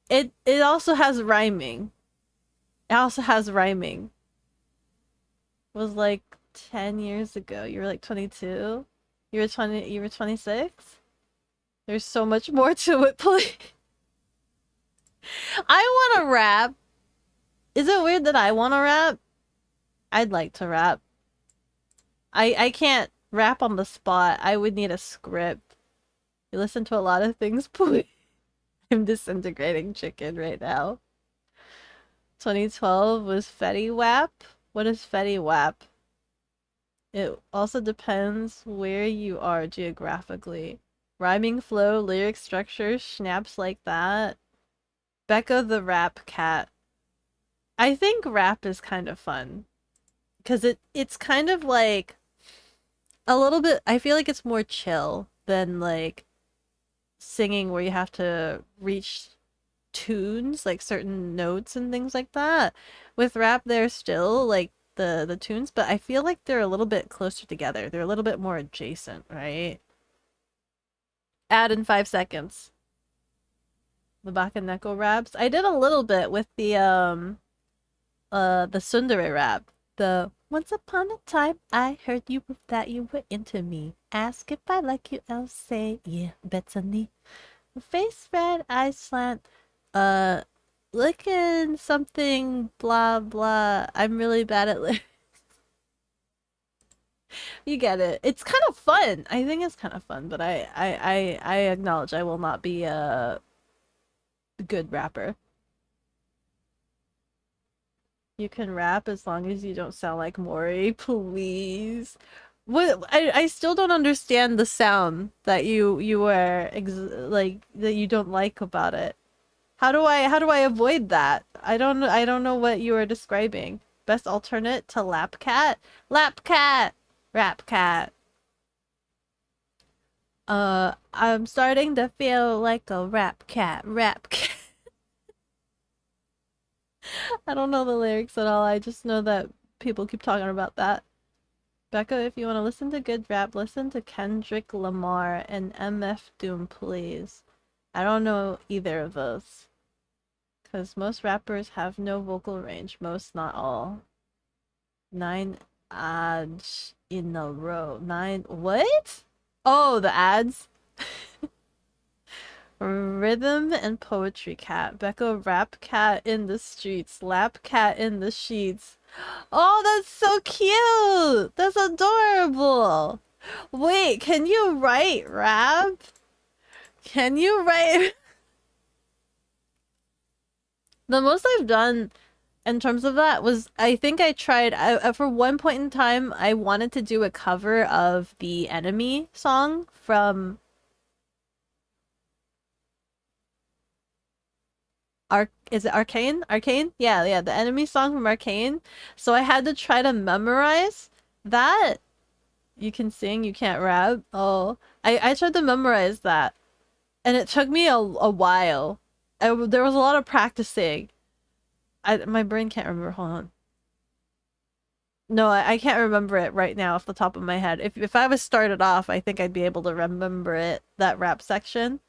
it also has rhyming. It also has rhyming. It was like 10 years ago. You were like 22. You were 26. There's so much more to it, please. I want to rap. Is it weird that I want to rap? I'd like to rap. I can't rap on the spot. I would need a script. You listen to a lot of things, please. I'm disintegrating chicken right now. 2012 was Fetty Wap. What is Fetty Wap? It also depends where you are geographically. Rhyming flow, lyric structure, snaps like that. Beko the Rap Cat. I think rap is kind of fun. Because it's kind of like a little bit, I feel like it's more chill than like singing where you have to reach tunes, like certain notes and things like that. With rap, they're still like the tunes, but I feel like they're a little bit closer together. They're a little bit more adjacent, right? Add in 5 seconds. The Bakaneko raps. I did a little bit with the Sundere rap. The once upon a time I heard you that you were into me. Ask if I like you, I'll say yeah, Betsy. Face red, eyes slant. Uh, looking something blah blah. I'm really bad at you get it. It's kind of fun. I think it's kind of fun, but I acknowledge I will not be a good rapper. You can rap as long as you don't sound like Maury, please. What I still don't understand the sound that you were like that you don't like about it. How do I avoid that? I don't know what you are describing. Best alternate to lap cat? Lap cat. Rap cat. I'm starting to feel like a rap cat. Rap cat. I don't know the lyrics at all. I just know that people keep talking about that. Becca, if you want to listen to good rap, listen to Kendrick Lamar and MF Doom, please. I don't know either of those. Because most rappers have no vocal range. Most, not all. 9 ads in a row. 9. What? Oh, the ads? Rhythm and poetry cat. Becca rap cat in the streets. Lap cat in the sheets. Oh, that's so cute! That's adorable! Wait, can you write rap? Can you write? The most I've done in terms of that was I think I tried for one point in time I wanted to do a cover of the Enemy song from is it Arcane? Arcane? Yeah, yeah, the Enemy song from Arcane. So I had to try to memorize that. You can sing, you can't rap. Oh, I tried to memorize that, and it took me a while. There was a lot of practicing. My brain can't remember. Hold on. No, I can't remember it right now off the top of my head. If I was started off, I think I'd be able to remember it, that rap section.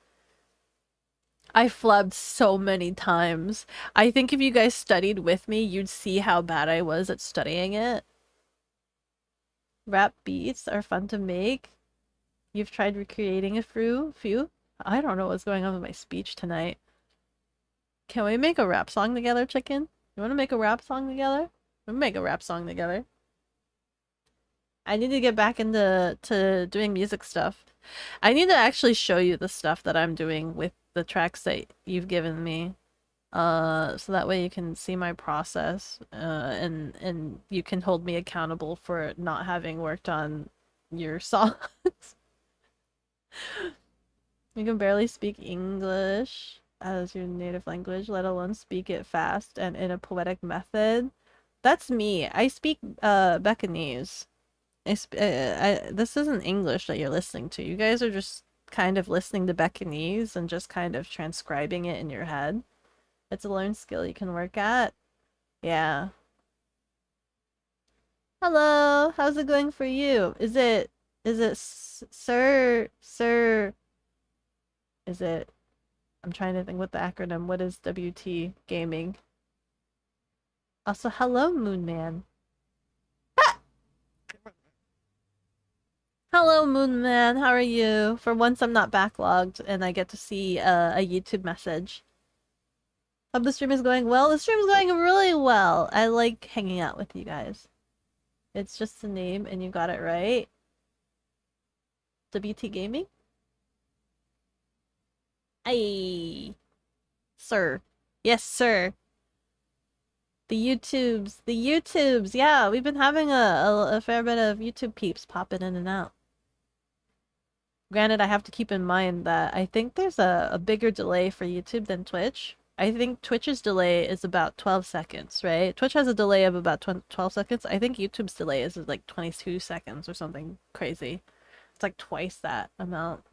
I flubbed so many times. I think if you guys studied with me, you'd see how bad I was at studying it. Rap beats are fun to make. You've tried recreating a few? I don't know what's going on with my speech tonight. Can we make a rap song together, chicken? You want to make a rap song together? We make a rap song together. I need to get back into doing music stuff. I need to actually show you the stuff that I'm doing with the tracks that you've given me. So that way you can see my process, and you can hold me accountable for not having worked on your songs. You can barely speak English as your native language, let alone speak it fast and in a poetic method. That's me. I speak Bekanese. This isn't English that you're listening to. You guys are just kind of listening to Bekanese and just kind of transcribing it in your head. It's a learned skill you can work at. Yeah. Hello, how's it going for you? Sir, is it, I'm trying to think what the acronym, what is WT gaming? Also, hello, Moon Man. Hello, Moon Man, how are you? For once, I'm not backlogged and I get to see a YouTube message. Hope the stream is going well. The stream is going really well. I like hanging out with you guys. It's just a name and you got it right. WT Gaming? Aye. Sir. Yes, sir. The YouTubes. Yeah, we've been having a fair bit of YouTube peeps popping in and out. Granted, I have to keep in mind that I think there's a bigger delay for YouTube than Twitch. I think Twitch's delay is about 12 seconds, right? Twitch has a delay of about 12 seconds. I think YouTube's delay is like 22 seconds or something crazy. It's like twice that amount.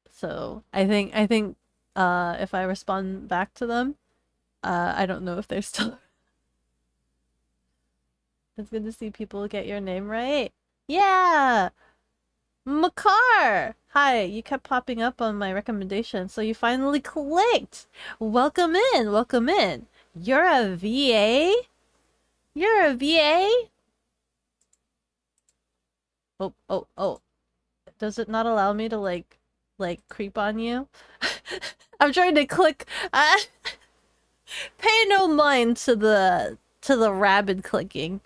So I think if I respond back to them, I don't know if they're still it's good to see people get your name right. Yeah! Makar! Hi, you kept popping up on my recommendation, so you finally clicked! Welcome in, welcome in. You're a VA? You're a VA? Oh, oh, oh. Does it not allow me to like creep on you? I'm trying to click. Pay no mind to the rabid clicking.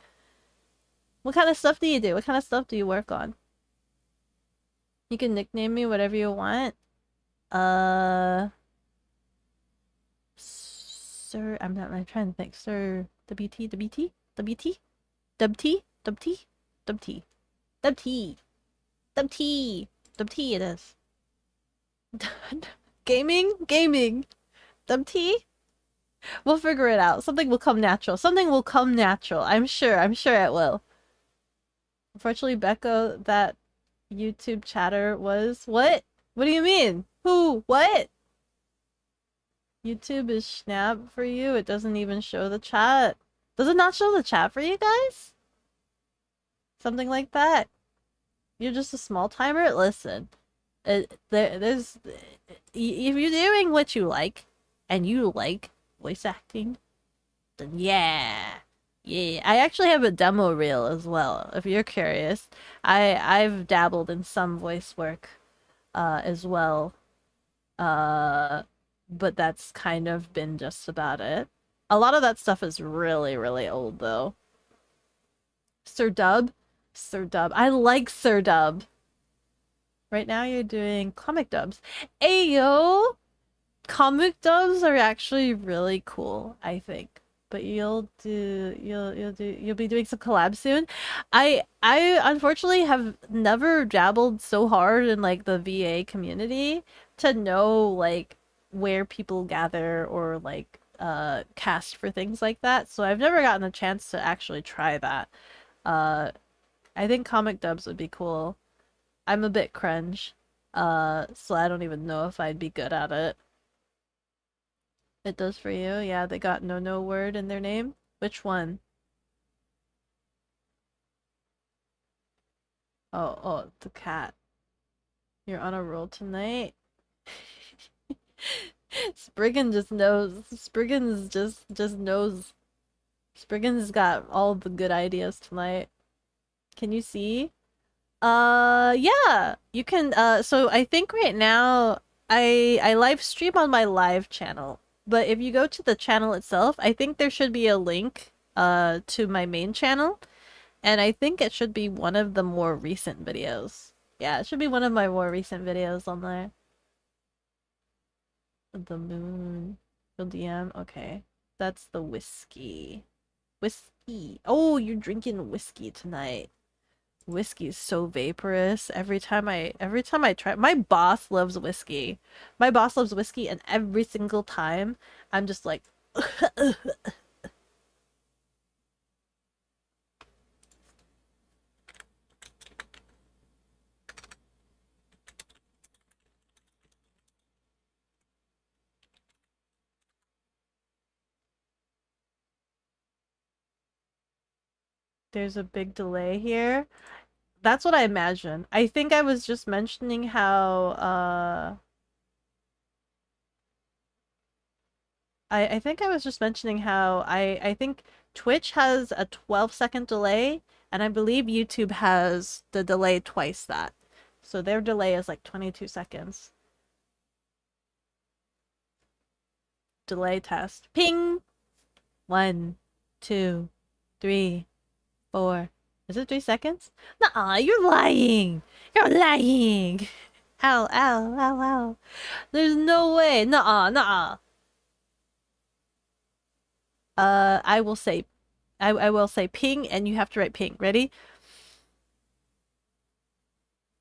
What kind of stuff do you do? What kind of stuff do you work on? You can nickname me whatever you want. Sir, I'm trying to think. Sir, WT, WT, WT, WT, WT, WT, WT, WT, WT. It is. Gaming, WT. We'll figure it out. Something will come natural. Something will come natural. I'm sure. I'm sure it will. Unfortunately, Beko, that YouTube chatter was what? What do you mean? Who? What? YouTube is snap for you. It doesn't even show the chat. Does it not show the chat for you guys? Something like that. You're just a small timer. Listen, there's if you're doing what you like, and you like voice acting, then yeah. Yeah, I actually have a demo reel as well, if you're curious. I've dabbled in some voice work as well. Uh but that's kind of been just about it. A lot of that stuff is really, really old though. Sir Dub? Sir Dub. I like Sir Dub. Right now you're doing comic dubs. Ayo! Comic dubs are actually really cool, I think. But you'll be doing some collabs soon. I unfortunately have never dabbled so hard in like the VA community to know like where people gather or like cast for things like that. So I've never gotten a chance to actually try that. Uh I think comic dubs would be cool. I'm a bit cringe. So I don't even know if I'd be good at it. It does for you? Yeah, they got no word in their name? Which one? Oh, the cat. You're on a roll tonight? Spriggan just knows. Spriggan's just knows. Spriggan's got all the good ideas tonight. Can you see? Yeah. You can so I think right now I live stream on my live channel. But if you go to the channel itself, I think there should be a link to my main channel. And I think it should be one of the more recent videos. Yeah, it should be one of my more recent videos on there. The moon. The DM. Okay. That's the whiskey. Whiskey. Oh, you're drinking whiskey tonight. Whiskey is so vaporous. Every time I try, my boss loves whiskey. My boss loves whiskey, and every single time I'm just like there's a big delay here. That's what I imagine. I think I was just mentioning how I think I was just mentioning how I think Twitch has a 12-second delay, and I believe YouTube has the delay twice that. So their delay is like 22 seconds. Delay test. Ping! 1, 2, 3, 4. Is it 3 seconds? Nuh-uh, you're lying! You're lying! Ow, ow, ow, ow. There's no way. Nuh-uh, nuh-uh. I will say I will say ping, and you have to write ping. Ready?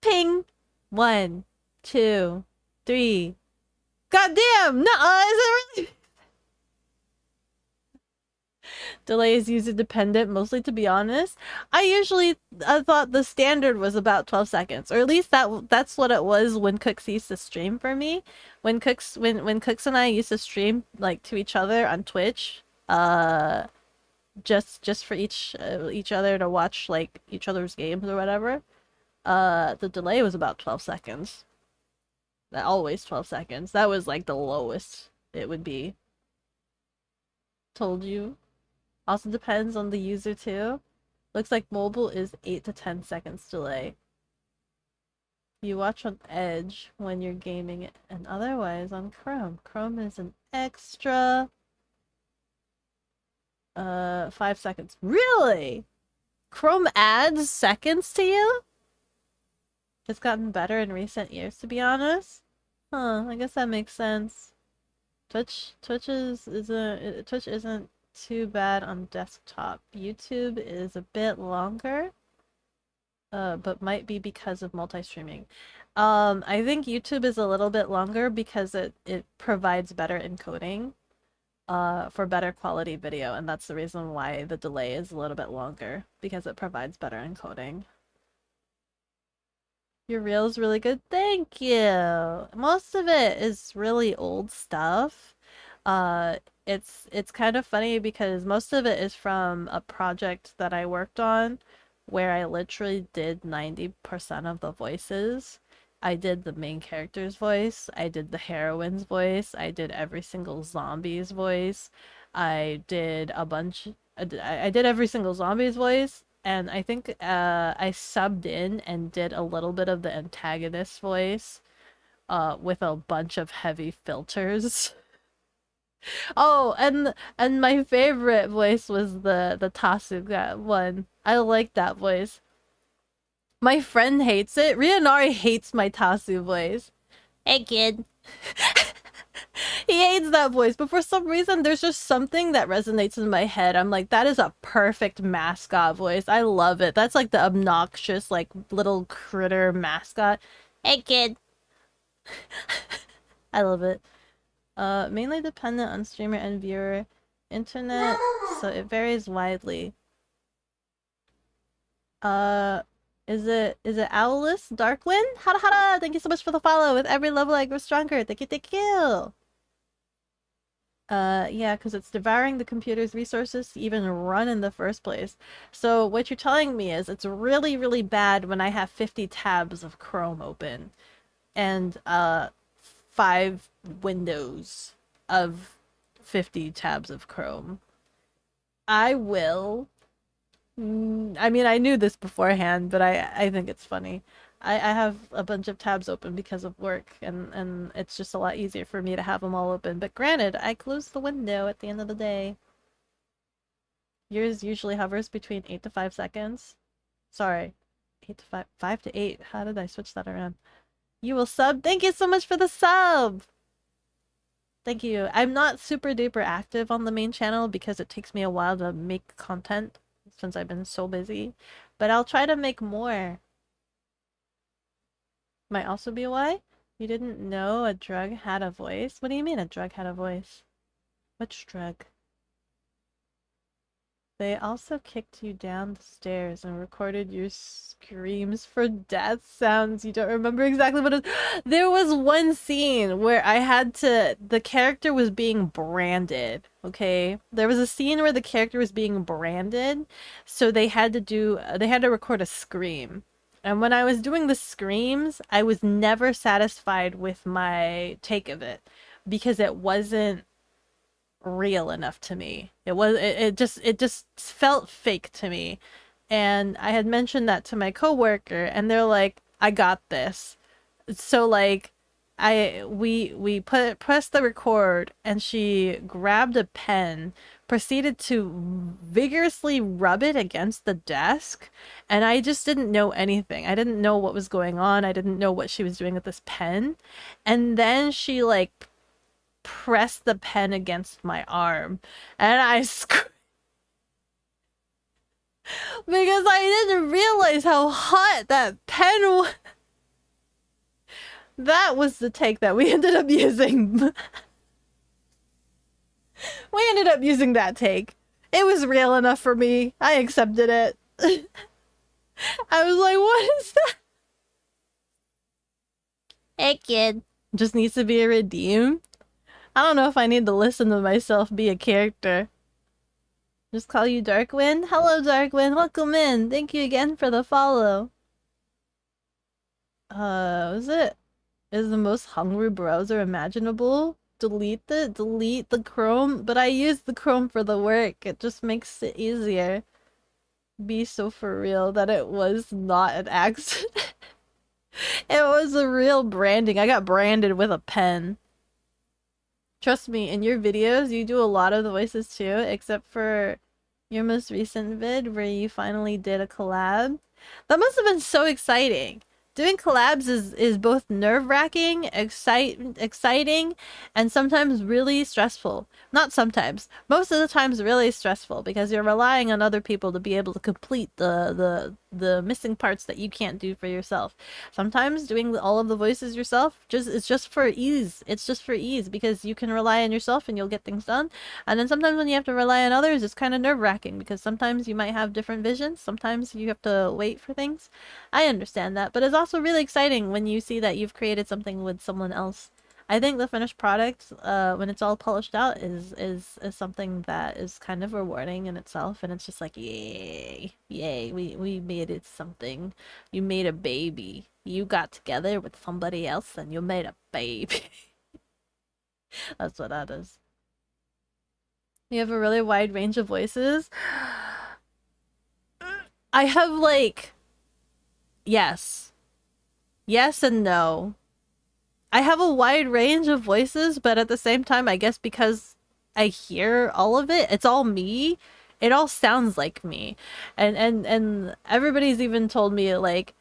Ping! 1, 2, 3. God damn! Nuh-uh, is it really? Delay is user dependent, mostly, to be honest. I thought the standard was about 12 seconds, or at least that's what it was when Cooks used to stream for me. When Cooks and I used to stream like to each other on Twitch, just for each other to watch like each other's games or whatever. The delay was about 12 seconds. Always 12 seconds. That was like the lowest it would be. Told you. Also depends on the user too. Looks like mobile is 8 to 10 seconds delay. You watch on Edge when you're gaming and otherwise on Chrome. Chrome is an extra 5 seconds. Really? Chrome adds seconds to you? It's gotten better in recent years, to be honest. Huh, I guess that makes sense. Twitch isn't too bad on desktop. YouTube is a bit longer, but might be because of multi-streaming. I think YouTube is a little bit longer because it provides better encoding, for better quality video, and that's the reason why the delay is a little bit longer, because it provides better encoding. Your reel's really good. Thank you. Most of it is really old stuff. Uh, it's kind of funny because most of it is from a project that I worked on where I literally did 90% of the voices. I did the main character's voice, I did the heroine's voice, I did every single zombie's voice. I did a bunch I did every single zombie's voice, and I think I subbed in and did a little bit of the antagonist voice with a bunch of heavy filters. Oh, and my favorite voice was the Tasuga one. I like that voice. My friend hates it. Rionari hates my Tasu voice. Hey kid. He hates that voice, but for some reason there's just something that resonates in my head. I'm like, that is a perfect mascot voice. I love it. That's like the obnoxious, like, little critter mascot. Hey kid. I love it. Mainly dependent on streamer and viewer internet, so it varies widely. Is it Owlus Darkwind? Hada hada! Thank you so much for the follow. With every level I grow stronger. Thank you, thank you! Yeah, because it's devouring the computer's resources to even run in the first place. So what you're telling me is it's really, really bad when I have 50 tabs of Chrome open. And, 5 windows of 50 tabs of Chrome. I will... I mean, I knew this beforehand, but I think it's funny. I have a bunch of tabs open because of work, and it's just a lot easier for me to have them all open. But granted, I close the window at the end of the day. Yours usually hovers between 8 to 5 seconds. Sorry, 8 to 5, 5 to 8. How did I switch that around? You will sub. Thank you so much for the sub. Thank you. I'm not super duper active on the main channel because it takes me a while to make content since I've been so busy, but I'll try to make more. Might also be why you didn't know a drug had a voice. What do you mean a drug had a voice? Which drug? They also kicked you down the stairs and recorded your screams for death sounds. You don't remember exactly what it. There was one scene where I had to. The character was being branded. Okay, there was a scene where the character was being branded, so they had to do. They had to record a scream. And when I was doing the screams, I was never satisfied with my take of it because it wasn't real enough to me. It just felt fake to me. And I had mentioned that to my coworker and they're like, "I got this." So like we pressed the record and she grabbed a pen, proceeded to vigorously rub it against the desk, and I just didn't know anything. I didn't know what was going on. I didn't know what she was doing with this pen. And then she like press the pen against my arm and I because I didn't realize how hot that pen was. That was the take that we ended up using. We ended up using that take. It was real enough for me. I accepted it. I was like, what is that? Hey kid. Just needs to be redeemed. I don't know if I need to listen to myself be a character. Just call you Darkwind? Hello, Darkwind. Welcome in. Thank you again for the follow. Was it? Is the most hungry browser imaginable? Delete the Chrome. But I use the Chrome for the work. It just makes it easier. Be so for real that it was not an accident. It was a real branding. I got branded with a pen. Trust me, in your videos, you do a lot of the voices too, except for your most recent vid where you finally did a collab. That must have been so exciting. Doing collabs is both nerve-wracking, exciting, and sometimes really stressful. Not sometimes. Most of the times really stressful because you're relying on other people to be able to complete the missing parts that you can't do for yourself. Sometimes doing all of the voices yourself it's just for ease. It's just for ease because you can rely on yourself and you'll get things done. And then sometimes when you have to rely on others, it's kind of nerve-wracking because sometimes you might have different visions. Sometimes you have to wait for things. I understand that, but it's also really exciting when you see that you've created something with someone else. I think the finished product, when it's all polished out, is something that is kind of rewarding in itself, and it's just like, yay, yay, we made it something. You made a baby. You got together with somebody else, and you made a baby. That's what that is. You have a really wide range of voices. I have like, yes. Yes and no. I have a wide range of voices, but at the same time, I guess because I hear all of it, it's all me. It all sounds like me. And everybody's even told me like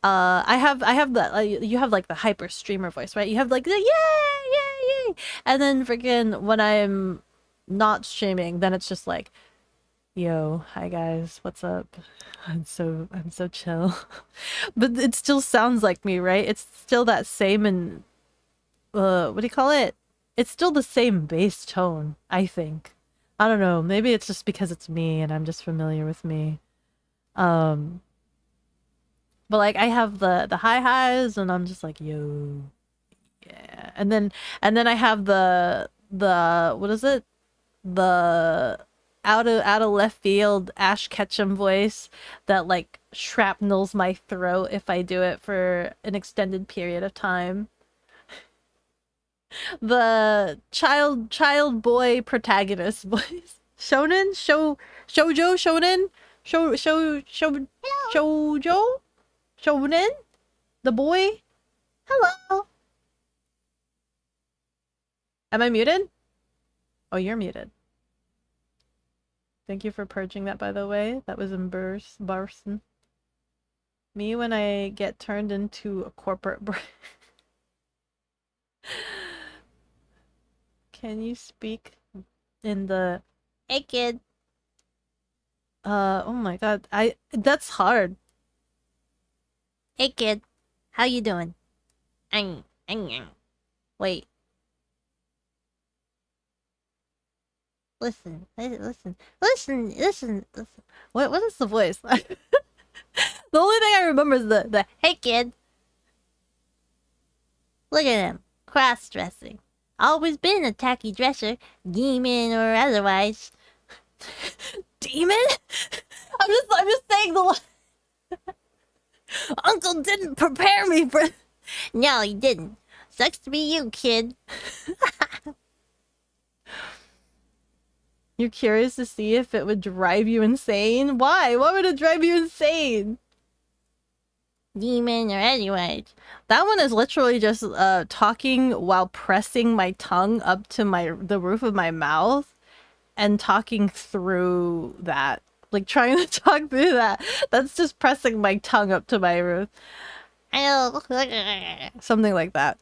I have the you have like the hyper streamer voice, right? You have like the yay, yay, yay. And then freaking when I'm not streaming, then it's just like, yo, hi guys, what's up? I'm so chill. But it still sounds like me, right? It's still that same and what do you call it? It's still the same bass tone, I think. I don't know, maybe it's just because it's me and I'm just familiar with me. Um but like I have the high highs and I'm just like, yo, yeah. And then I have the what is it? The out of left field Ash Ketchum voice that like shrapnels my throat if I do it for an extended period of time. The child boy protagonist voice. Shonen? Shoujo shonen? Shoujo? Shonen? The boy? Hello. Am I muted? Oh, you're muted. Thank you for purging that, by the way. That was embarrassing. Me when I get turned into a corporate brain. Can you speak in the hey kid? Oh my god. That's hard. Hey kid. How you doing? Ang, ang, ang. Wait. Listen, listen, listen, listen, listen. What is the voice? The only thing I remember is the hey kid. Look at him, cross-dressing. Always been a tacky dresser, demon or otherwise. Demon? I'm just saying the line. Uncle didn't prepare me for. No, he didn't. Sucks to be you, kid. You're curious to see if it would drive you insane? Why? Why would it drive you insane? Demon or anyways. That one is literally just talking while pressing my tongue up to the roof of my mouth and talking through that. Like trying to talk through that. That's just pressing my tongue up to my roof. Something like that.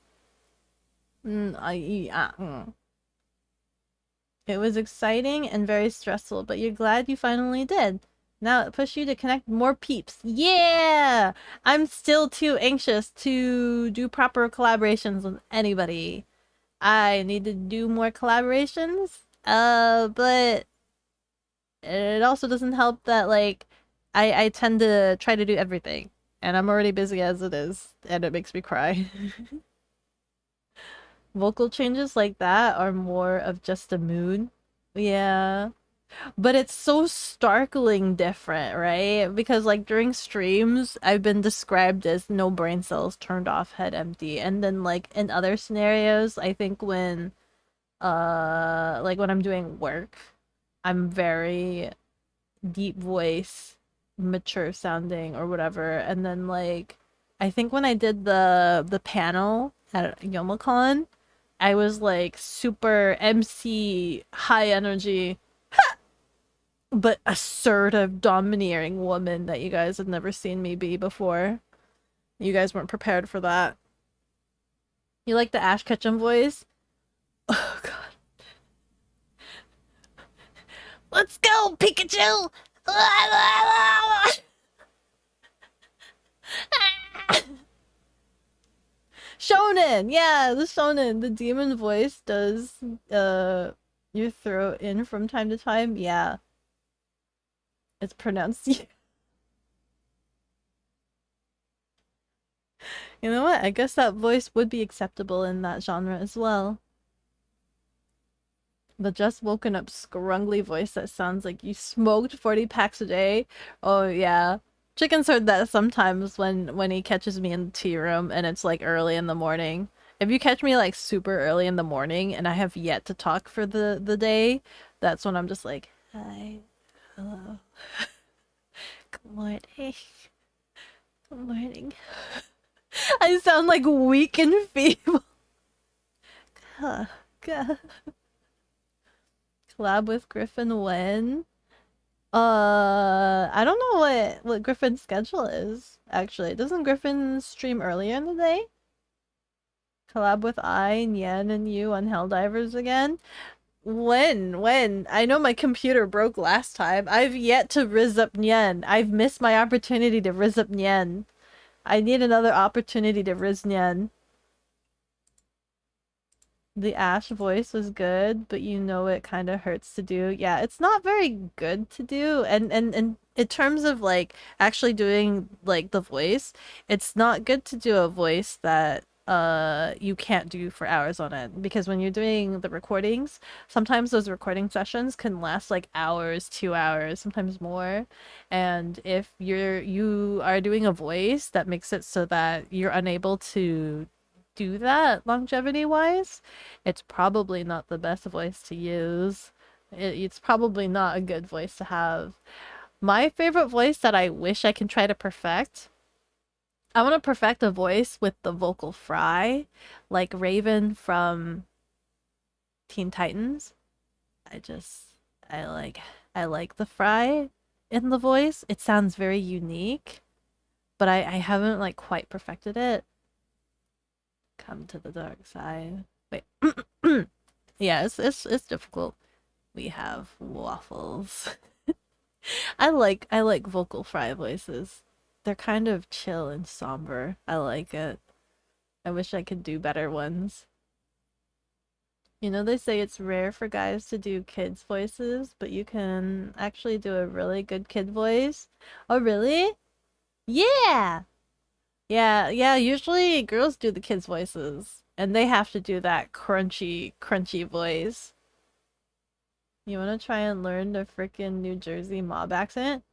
It was exciting and very stressful, but you're glad you finally did. Now it pushed you to connect more peeps. Yeah! I'm still too anxious to do proper collaborations with anybody. I need to do more collaborations. But it also doesn't help that, like, I tend to try to do everything. And I'm already busy as it is, and it makes me cry. Vocal changes like that are more of just a mood. Yeah. But it's so starkling different, right? Because like during streams, I've been described as no brain cells, turned off, head empty. And then like in other scenarios, I think when like when I'm doing work, I'm very deep voice, mature sounding or whatever. And then like I think when I did the panel at YomoCon, I was like super MC high energy but assertive, domineering woman that you guys had never seen me be before. You guys weren't prepared for that. You like the Ash Ketchum voice? Oh god. Let's go, Pikachu! Shonen! Yeah, the shonen. The demon voice does your throat in from time to time. Yeah. It's pronounced. You know what? I guess that voice would be acceptable in that genre as well. The just woken up scrungly voice that sounds like you smoked 40 packs a day. Oh yeah. Chicken's heard that sometimes when he catches me in the tea room and it's like early in the morning. If you catch me like super early in the morning and I have yet to talk for the day, that's when I'm just like, hi, hello, good morning, good morning. I sound like weak and feeble. God. Collab with Griffin when? I don't know what Griffin's schedule is, actually. Doesn't Griffin stream earlier in the day? Collab with I, Nyen, and you on Helldivers again? When? I know my computer broke last time. I've yet to riz up Nyen. I've missed my opportunity to riz up Nyen. I need another opportunity to riz Nyen. The Ash voice was good, but you know it kind of hurts to do. Yeah, it's not very good to do. And in terms of like actually doing like the voice, it's not good to do a voice that you can't do for hours on end, because when you're doing the recordings, sometimes those recording sessions can last like hours, 2 hours, sometimes more. And if you are doing a voice that makes it so that you're unable to do that longevity wise, it's probably not the best voice to use. It's probably not a good voice to have. My favorite voice that I wish I can try to perfect, I want to perfect a voice with the vocal fry, like Raven from Teen Titans. I like the fry in the voice. It sounds very unique, but I haven't like quite perfected it. Come to the dark side. Wait. Yeah, it's difficult. We have waffles. I like vocal fry voices. They're kind of chill and somber. I like it. I wish I could do better ones. You know, they say it's rare for guys to do kids' voices, but you can actually do a really good kid voice. Oh, really? Yeah! Yeah, usually girls do the kids' voices, and they have to do that crunchy voice. You wanna try and learn the frickin' New Jersey mob accent?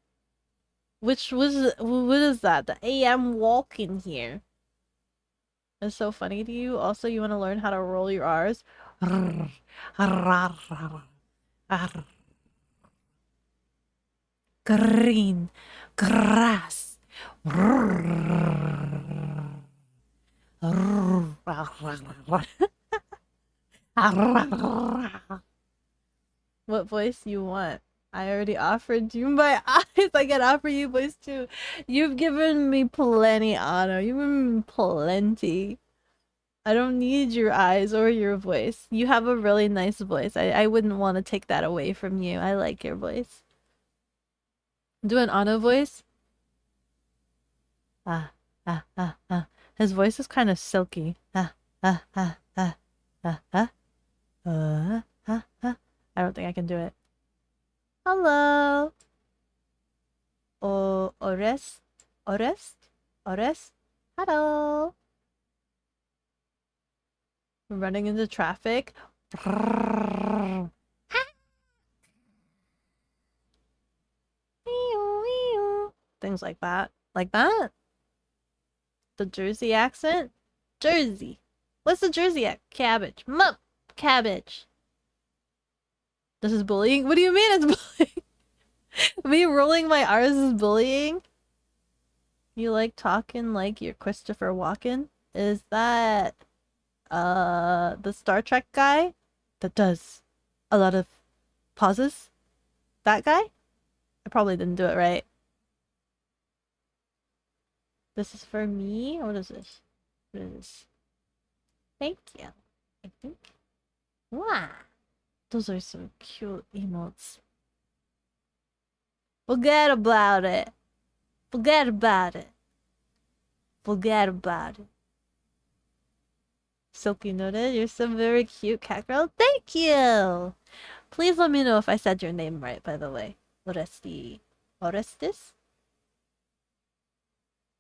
What is that? The AM walking here. It's so funny to you. Also, you wanna learn how to roll your R's? Green grass. What voice you want? I already offered you my eyes. I can offer you voice too. You've given me plenty, Anna. You've given me plenty. I don't need your eyes or your voice. You have a really nice voice. I wouldn't want to take that away from you. I like your voice. Do an Anna voice. Ah, ah, ah, ah. His voice is kind of silky. Ah, ah, ah, ah, ah, ah. I don't think I can do it. Hello. Oh, Orest? Orest? Orest? Hello. We're running into traffic. Things like that. Like that? The Jersey accent? Jersey. What's the Jersey accent? Cabbage. Mup. Cabbage. This is bullying? What do you mean it's bullying? Me rolling my R's is bullying? You like talking like you're Christopher Walken? Is that the Star Trek guy that does a lot of pauses? That guy? I probably didn't do it right. This is for me? What is this? What is this? Thank you. I think. Wow. Those are some cute emotes. Forget about it. Forget about it. Forget about it. Silky noted, you're so very cute, cat girl. Thank you! Please let me know if I said your name right, by the way. Oresti. Orestis?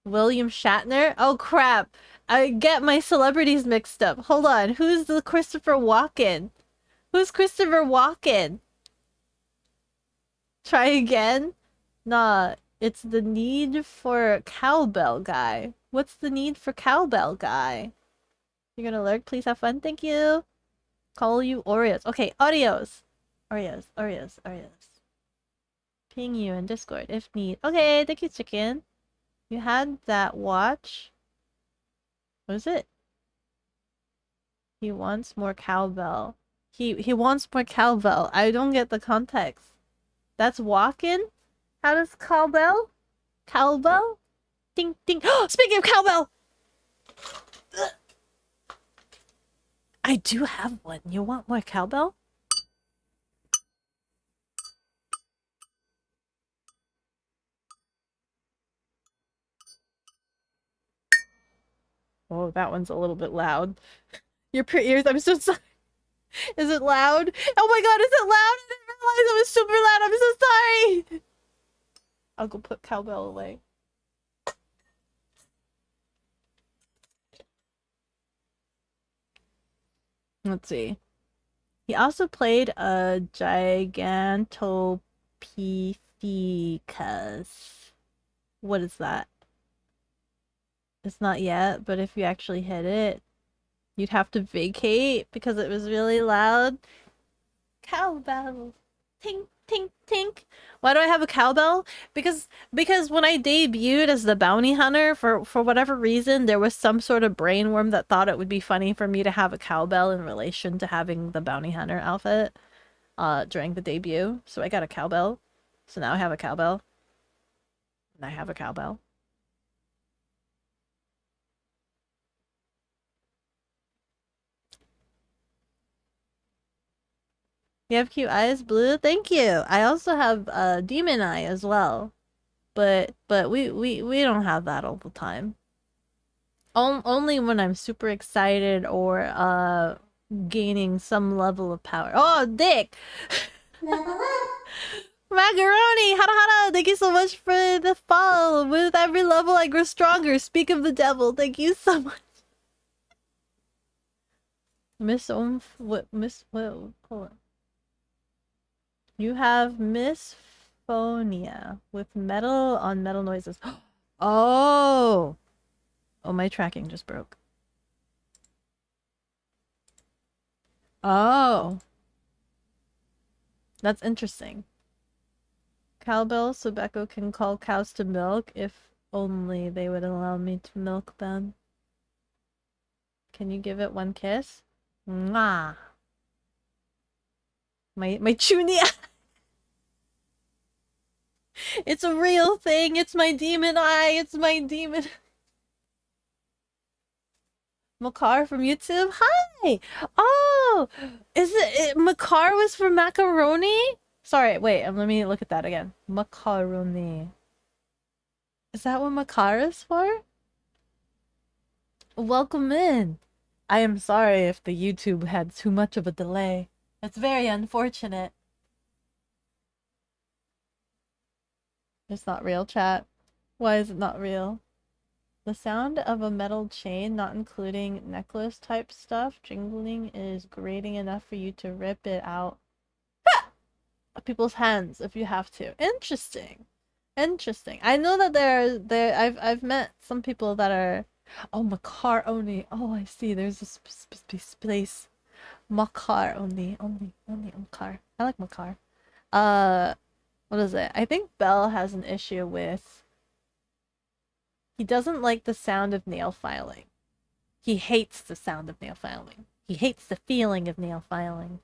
William Shatner? Oh crap. I get my celebrities mixed up. Hold on. Who's the Christopher Walken? Who's Christopher Walken? Try again? Nah, it's the need for cowbell guy. What's the need for cowbell guy? You're gonna lurk? Please have fun. Thank you. Call you Oreos. Okay, Oreos. Oreos. Ping you in Discord if need. Okay, thank you, chicken. You had that watch. What is it? He wants more cowbell. He wants more cowbell. I don't get the context. That's walking? How does cowbell? Cowbell? Ding ding. Speaking of cowbell! I do have one. You want more cowbell? Oh, that one's a little bit loud. Your ears, I'm so sorry. Is it loud? Oh my god, is it loud? I didn't realize it was super loud. I'm so sorry. I'll go put cowbell away. Let's see. He also played a Gigantopithecus. What is that? It's not yet, but if you actually hit it, you'd have to vacate because it was really loud. Cowbell. Tink, tink, tink. Why do I have a cowbell? Because when I debuted as the bounty hunter, for whatever reason, there was some sort of brainworm that thought it would be funny for me to have a cowbell in relation to having the bounty hunter outfit during the debut. So I got a cowbell. So now I have a cowbell. And I have a cowbell. You have cute eyes, blue. Thank you. I also have demon eye as well, but we don't have that all the time. Only when I'm super excited or gaining some level of power. Oh, Dick! Macaroni! Hada hada! Thank you so much for the follow. With every level, I grow stronger. Speak of the devil. Thank you so much. Miss what? Miss what? Hold on. You have misphonia with metal on metal noises. Oh! Oh, my tracking just broke. Oh. That's interesting. Cowbell, so Beko can call cows to milk if only they would allow me to milk them. Can you give it one kiss? Mwah. My chunia. It's a real thing. It's my demon eye. It's my demon. Makar from YouTube. Hi. Oh, is it Makar was for macaroni? Sorry, wait. Let me look at that again. Macaroni. Is that what Makar is for? Welcome in. I am sorry if the YouTube had too much of a delay. It's very unfortunate. It's not real, chat. Why is it not real? The sound of a metal chain, not including necklace type stuff, jingling is grating enough for you to rip it out of people's hands if you have to. Interesting. Interesting. I know that I've met some people that are Makar only. Oh, I see. There's a space. Makar only. Only Makar. I like Makar. What is it? I think Bell has an issue with he doesn't like the sound of nail filing. He hates the sound of nail filing. He hates the feeling of nail filing.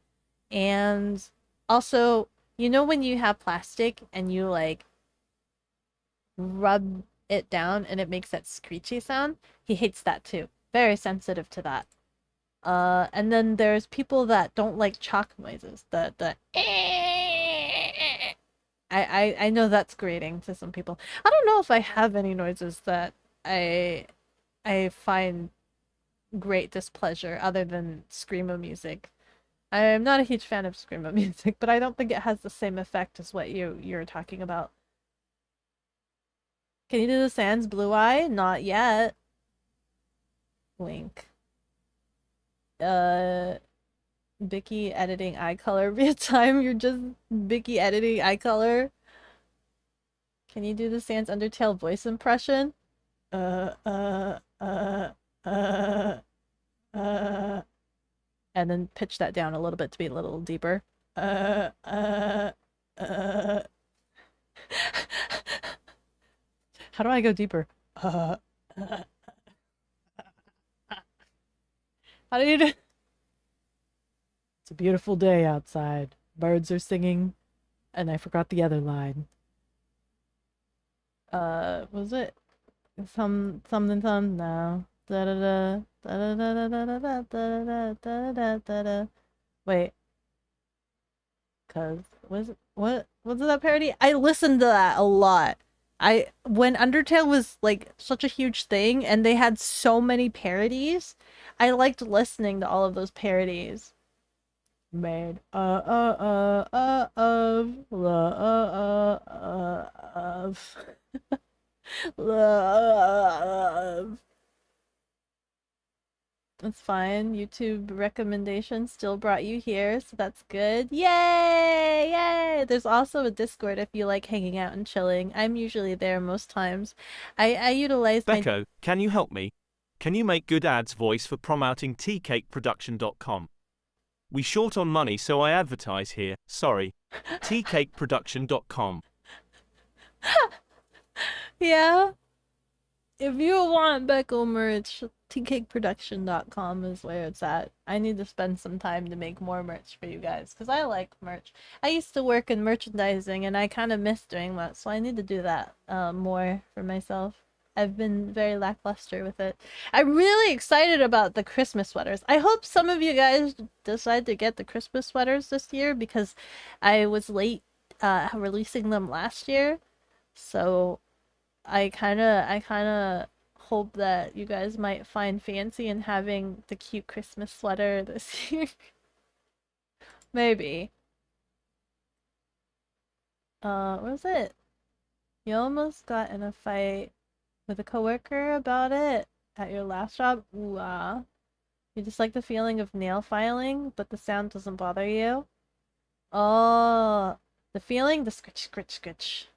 And also, you know when you have plastic and you like rub it down and it makes that screechy sound? He hates that too. Very sensitive to that. And then there's people that don't like chalk noises. The I know that's grating to some people. I don't know if I have any noises that I find great displeasure other than screamo music. I am not a huge fan of screamo music, but I don't think it has the same effect as what you're talking about. Can you do the Sans Blue Eye? Not yet. Wink. Bicky editing eye color via time. You're just Bicky editing eye color. Can you do the Sans Undertale voice impression? And then pitch that down a little bit to be a little deeper. How do I go deeper? How do you do? It's a beautiful day outside. Birds are singing. And I forgot the other line. Was it something no. Da da da da da da da da da da da da da. Wait. Cause was it was it that parody? I listened to that a lot. When Undertale was like such a huge thing and they had so many parodies, I liked listening to all of those parodies. Made of love. Love. That's fine. YouTube recommendation still brought you here, so that's good. Yay! Yay! There's also a Discord if you like hanging out and chilling. I'm usually there most times. I utilize my... Beko, can you help me? Can you make good ads voice for promoting tcakeproduction.com? We short on money, so I advertise here. Sorry. tcakeproduction.com. Yeah. If you want Beko merch, tcakeproduction.com is where it's at. I need to spend some time to make more merch for you guys, because I like merch. I used to work in merchandising, and I kind of miss doing that, so I need to do that more for myself. I've been very lackluster with it. I'm really excited about the Christmas sweaters. I hope some of you guys decide to get the Christmas sweaters this year, because I was late releasing them last year. So I kind of hope that you guys might find fancy in having the cute Christmas sweater this year. Maybe. What was it? You almost got in a fight with a coworker about it at your last job? Ooh, you just like the feeling of nail filing, but the sound doesn't bother you? Oh, the feeling? The scritch, scritch, scritch.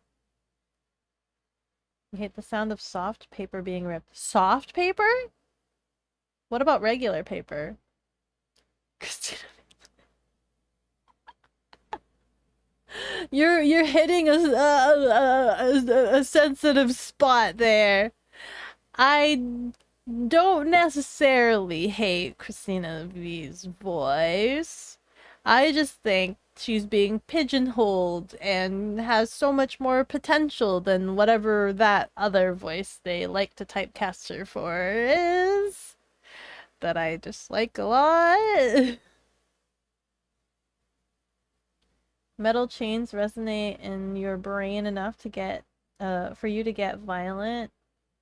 You hate the sound of soft paper being ripped. Soft paper? What about regular paper? Christina. You're hitting a sensitive spot there. I don't necessarily hate Christina V's voice. I just think she's being pigeonholed and has so much more potential than whatever that other voice they like to typecast her for is. That I dislike a lot. Metal chains resonate in your brain enough to get for you to get violent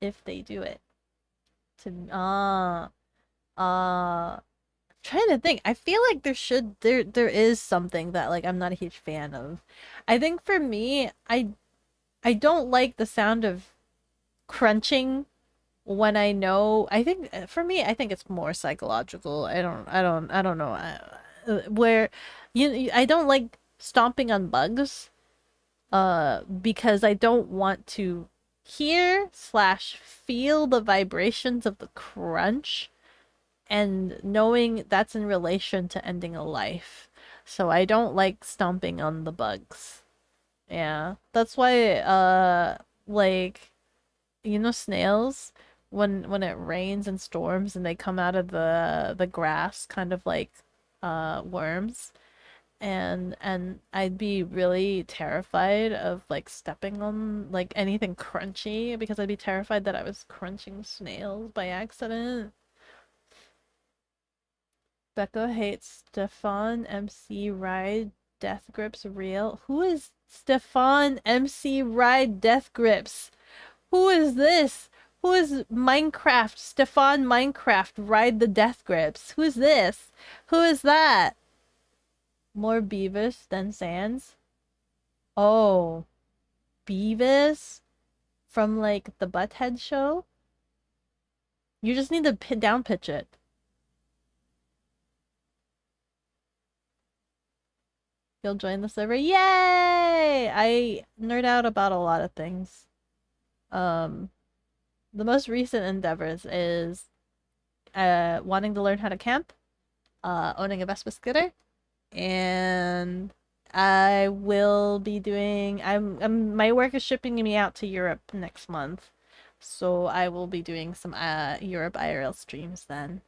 if they do it. To trying to think. I feel like there is something that like I'm not a huge fan of. I think for me, I don't like the sound of crunching when I know. I think for me, I think it's more psychological. I don't know. Where I don't like stomping on bugs because I don't want to hear slash feel the vibrations of the crunch and knowing that's in relation to ending a life. So I don't like stomping on the bugs. Yeah. That's why like snails when it rains and storms and they come out of the grass kind of like worms and I'd be really terrified of like stepping on like anything crunchy because I'd be terrified that I was crunching snails by accident. Beko hates Stefan MC Ride Death Grips real. Who is Stefan MC Ride Death Grips? Who is this? Who is Minecraft? Stefan Minecraft Ride the Death Grips. Who is this? Who is that? More Beavis than Sans? Oh, Beavis from like the Butthead show? You just need to down pitch it. You'll join the server. Yay! I nerd out about a lot of things. The most recent endeavors is wanting to learn how to camp, owning a Vespa scooter, and I will be doing my work is shipping me out to Europe next month. So I will be doing some Europe IRL streams then.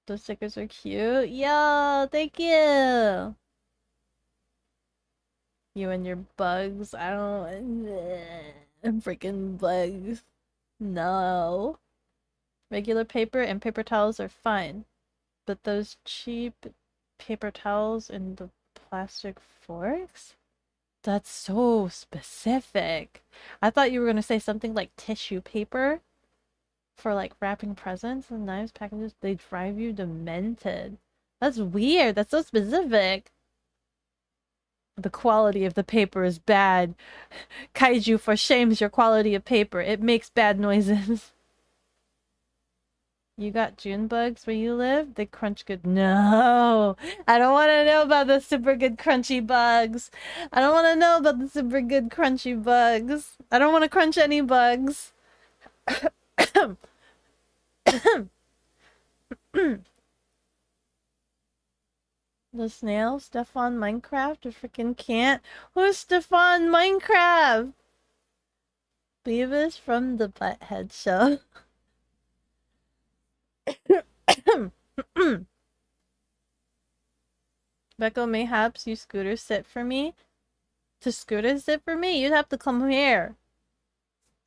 Those stickers are cute. Yo, thank you. You and your bugs. I don't freaking bugs. No. Regular paper and paper towels are fine. But those cheap paper towels and the plastic forks? That's so specific. I thought you were gonna say something like tissue paper for like wrapping presents and knives, packages. They drive you demented. That's weird. That's so specific. The quality of the paper is bad. Kaiju for shames your quality of paper. It makes bad noises. You got June bugs where you live? They crunch good. No, I don't want to know about the super good crunchy bugs. I don't want to know about the super good crunchy bugs. I don't want to crunch any bugs. The snail? Stefan Minecraft? I freaking can't. Who's Stefan Minecraft? Beavis from the Butthead show. Beko, mayhaps you scooter sit for me? To scooter sit for me? You'd have to come here.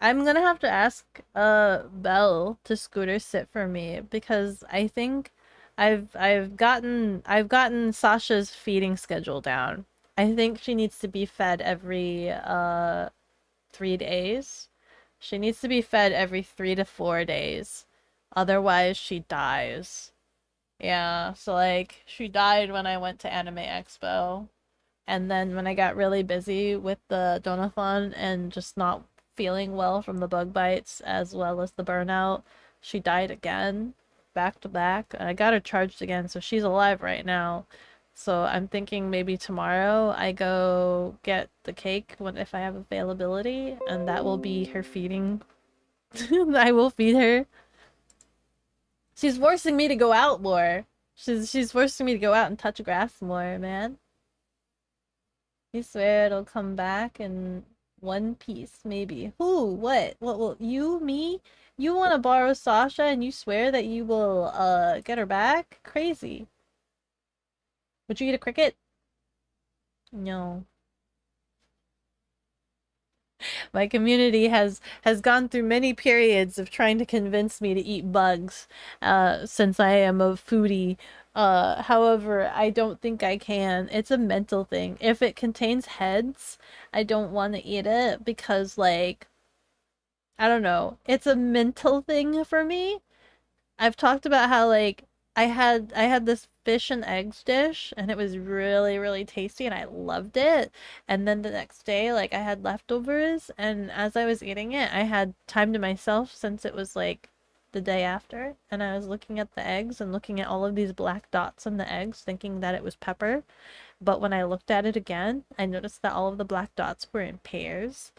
I'm gonna have to ask Belle to scooter sit for me because I think I've gotten Sasha's feeding schedule down. I think she needs to be fed every 3 days She needs to be fed every 3 to 4 days. Otherwise, she dies. Yeah, so like, she died when I went to Anime Expo. And then when I got really busy with the donathon and just not feeling well from the bug bites as well as the burnout, she died again, back to back. And I got her charged again, so she's alive right now. So I'm thinking maybe tomorrow I go get the cake when if I have availability, and that will be her feeding. I will feed her. She's forcing me to go out more. She's forcing me to go out and touch grass more, man. You swear it'll come back in one piece, maybe. Who? What? What will you? Me? You want to borrow Sasha and you swear that you will get her back? Crazy. Would you eat a cricket? No. My community has gone through many periods of trying to convince me to eat bugs, since I am a foodie. However, I don't think I can. It's a mental thing. If it contains heads, I don't want to eat it because, like, I don't know. It's a mental thing for me. I've talked about how like I had this fish and eggs dish and it was really really tasty and I loved it. And then the next day like I had leftovers and as I was eating it, I had time to myself since it was like the day after and I was looking at the eggs and looking at all of these black dots on the eggs thinking that it was pepper. But when I looked at it again, I noticed that all of the black dots were in pairs.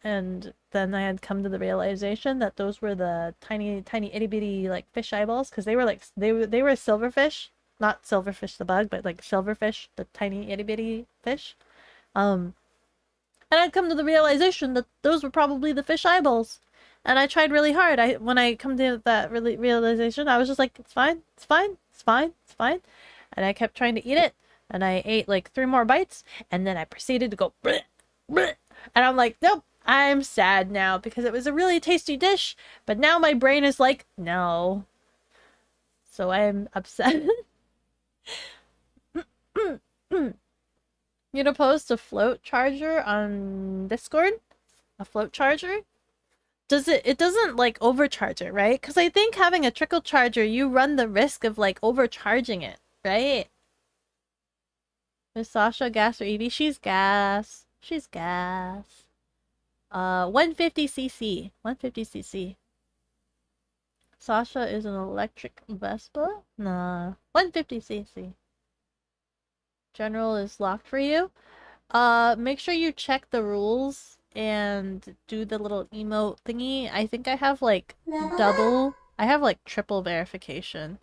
And then I had come to the realization that those were the tiny, tiny itty bitty like fish eyeballs because they were like they were silverfish, not silverfish the bug, but like silverfish, the tiny itty bitty fish. And I'd come to the realization that those were probably the fish eyeballs. And I tried really hard. When I come to that realization, I was just like, it's fine, it's fine, it's fine, it's fine. And I kept trying to eat it, and I ate like 3 more bites, and then I proceeded to go, bleh, bleh. And I'm like, nope. I'm sad now because it was a really tasty dish, but now my brain is like, no. So I'm upset. You'd post a float charger on Discord? A float charger? It doesn't like overcharge it, right? Because I think having a trickle charger, you run the risk of like overcharging it, right? Is Sasha gas or Evie? She's gas. She's gas. 150cc. 150cc. Sasha is an electric Vespa? Nah. 150cc. General is locked for you. Make sure you check the rules and do the little emote thingy. I think I have like I have like triple verification.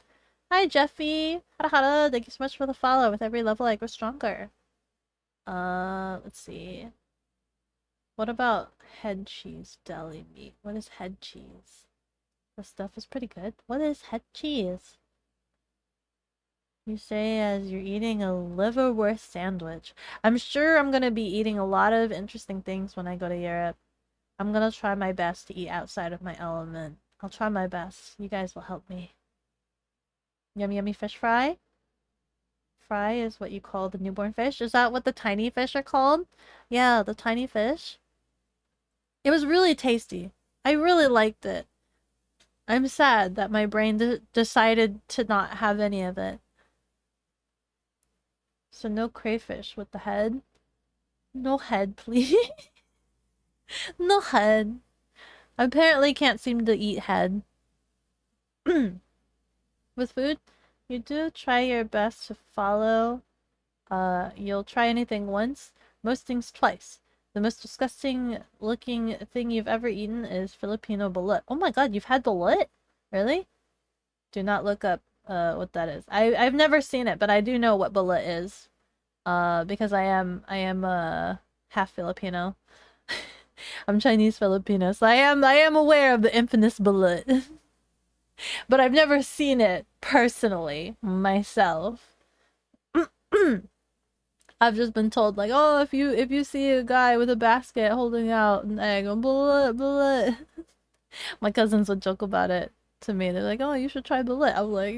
Hi Jeffy. Hara hara. Thank you so much for the follow. With every level I grow stronger. Let's see. What about head cheese deli meat? What is head cheese? The stuff is pretty good. What is head cheese? You say as you're eating a liverwurst sandwich. I'm sure I'm gonna be eating a lot of interesting things when I go to Europe. I'm gonna try my best to eat outside of my element. I'll try my best. You guys will help me. Yummy yummy fish fry? Fry is what you call the newborn fish? Is that what the tiny fish are called? Yeah, the tiny fish. It was really tasty. I really liked it. I'm sad that my brain decided to not have any of it. So no crayfish with the head. No head, please. No head. Apparently can't seem to eat head. With food, you do try your best to follow. You'll try anything once, most things twice. The most disgusting looking thing you've ever eaten is Filipino balut. Oh my god, you've had balut? Really? Do not look up what that is. I've never seen it, but I do know what balut is. Because I am half Filipino. I'm Chinese Filipino, so I am aware of the infamous balut. But I've never seen it personally myself. I've just been told like, oh, if you see a guy with a basket holding out an egg, bullet, bullet. My cousins would joke about it to me. They're like, oh, you should try bullet. I'm like,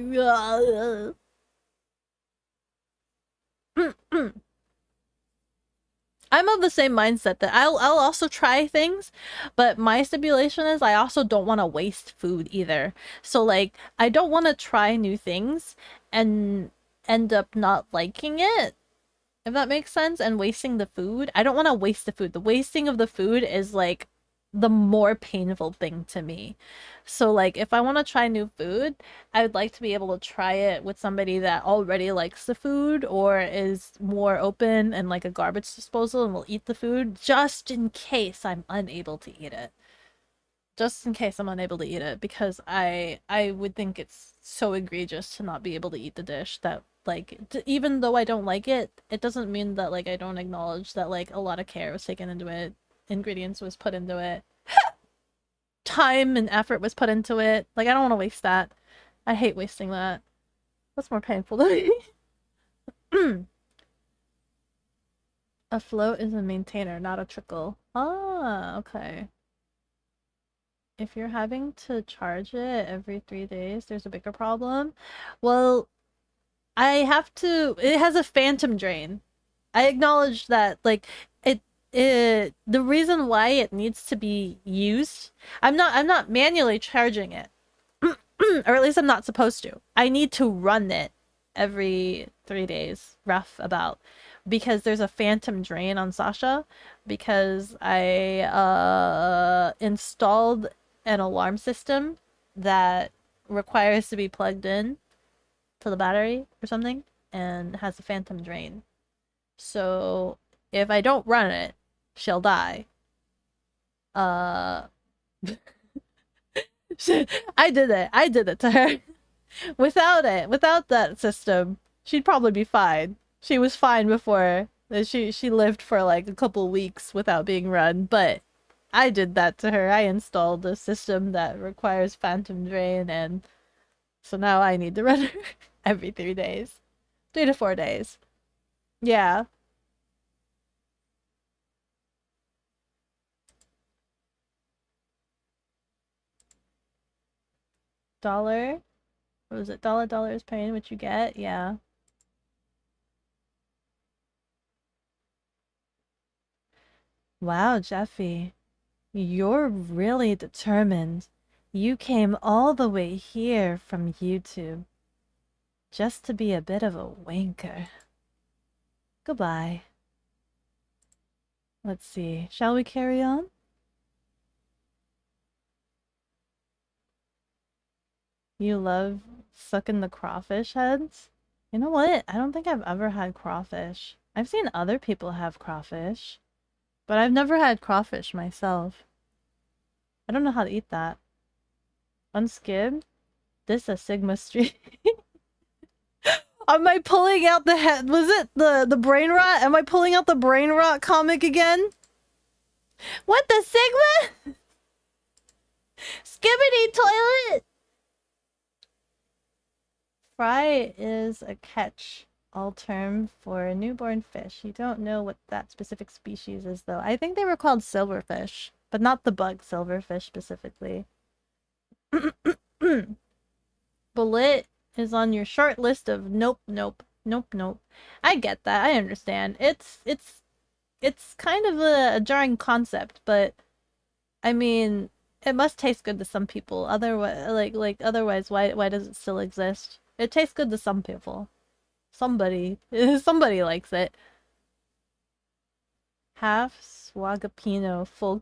I'm of the same mindset that I'll also try things, but my stipulation is I also don't want to waste food either. So like I don't want to try new things and end up not liking it, if that makes sense, and wasting the food. I don't want to waste the food. The wasting of the food is like the more painful thing to me. So like if I want to try new food, I would like to be able to try it with somebody that already likes the food or is more open and like a garbage disposal and will eat the food just in case I'm unable to eat it. Just in case I'm unable to eat it, because I would think it's so egregious to not be able to eat the dish that like even though I don't like it, it doesn't mean that like I don't acknowledge that like a lot of care was taken into it, ingredients was put into it, time and effort was put into it. Like I don't want to waste that. I hate wasting that. That's more painful to me. A float is a maintainer, not a trickle. Ah, okay. If you're having to charge it every 3 days, there's a bigger problem. Well, I have to. It has a phantom drain. I acknowledge that, like, the reason why it needs to be used. I'm not manually charging it, or at least I'm not supposed to. I need to run it every 3 days, rough about, because there's a phantom drain on Sasha, because I installed an alarm system that requires to be plugged in to the battery or something and has a phantom drain. So if I don't run it, she'll die. Uh I did it. I did it to her. Without that system, she'd probably be fine. She was fine before. She lived for like a couple weeks without being run, but I did that to her. I installed a system that requires phantom drain, and so now I need to run her every 3 days. 3 to 4 days. Yeah. Dollar. What was it? Dollar is paying what you get? Yeah. Wow, Jeffy. You're really determined. You came all the way here from YouTube just to be a bit of a wanker. Goodbye. Let's see. Shall we carry on? You love sucking the crawfish heads? You know what? I don't think I've ever had crawfish. I've seen other people have crawfish, but I've never had crawfish myself. I don't know how to eat that. Unskid? This a Sigma street. Am I pulling out the head? Was it the brain rot? Am I pulling out the brain rot comic again? What the Sigma? Skibbity toilet! Fry is a catch, all term for a newborn fish. You don't know what that specific species is, though. I think they were called silverfish, but not the bug silverfish specifically. Bullet is on your short list of nope. I get that. I understand. It's kind of a jarring concept, but I mean, it must taste good to some people. Otherwise, otherwise, why does it still exist? It tastes good to some people. Somebody likes it. Half swagapino, full.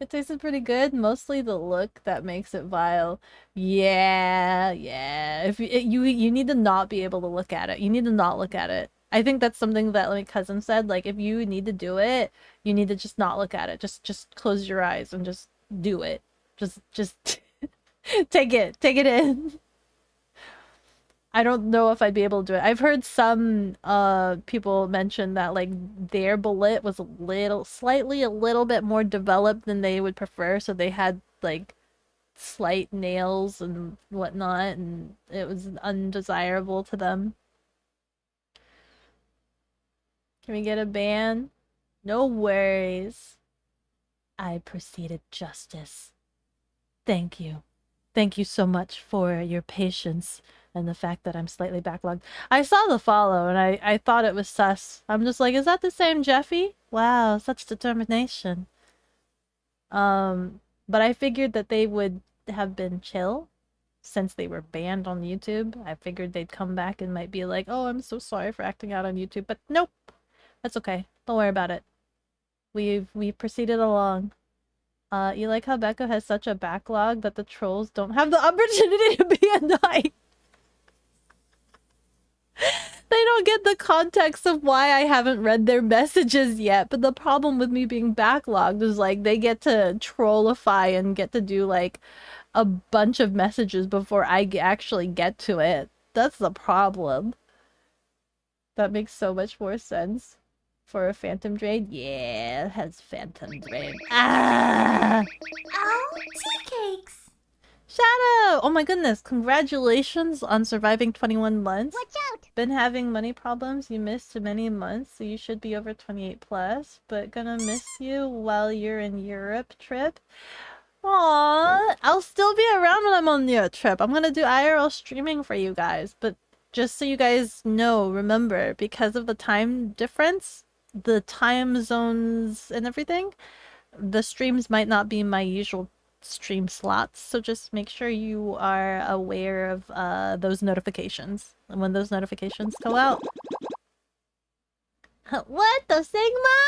It tasted pretty good. Mostly the look that makes it vile. Yeah. If you need to not be able to look at it. You need to not look at it. I think that's something that my cousin said. Like, if you need to do it, you need to just not look at it. Just close your eyes and just do it. Just take it in. I don't know if I'd be able to do it. I've heard some people mention that like their bullet was a little bit more developed than they would prefer, so they had like slight nails and whatnot, and it was undesirable to them. Can we get a ban? No worries. I proceeded justice. Thank you. Thank you so much for your patience and the fact that I'm slightly backlogged. I saw the follow and I thought it was sus. I'm just like, is that the same Jeffy? Wow, such determination. But I figured that they would have been chill since they were banned on YouTube. I figured they'd come back and might be like, oh, I'm so sorry for acting out on YouTube, but nope. That's okay. Don't worry about it. We've proceeded along. You like how Beko has such a backlog that the trolls don't have the opportunity to be annoying. They don't get the context of why I haven't read their messages yet, but the problem with me being backlogged is like they get to trollify and get to do like a bunch of messages before I actually get to it. That's the problem. That makes so much more sense. For a phantom drain? Yeah, it has phantom drain. Ah! Oh, tea cakes. Shadow! Oh my goodness, congratulations on surviving 21 months. Watch out. Been having money problems, you missed many months, so you should be over 28 plus, but gonna miss you while you're in Europe trip. Aww, I'll still be around when I'm on the trip. I'm gonna do IRL streaming for you guys, but just so you guys know, remember, because of the time difference, the time zones and everything, the streams might not be my usual stream slots, so just make sure you are aware of those notifications. And when those notifications go out... What? The Sigma?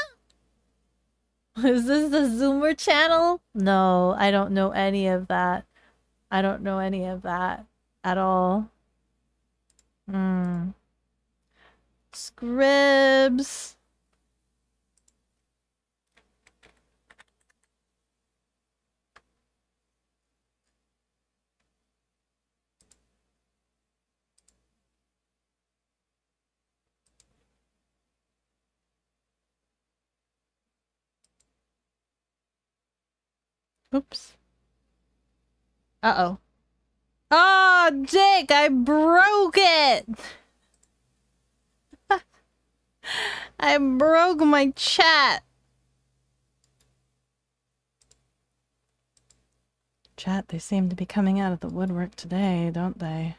Is this the Zoomer channel? No, I don't know any of that. I don't know any of that at all. Scribs. Oops. Uh-oh. Oh, Jake, I broke it! I broke my chat. Chat, they seem to be coming out of the woodwork today, don't they?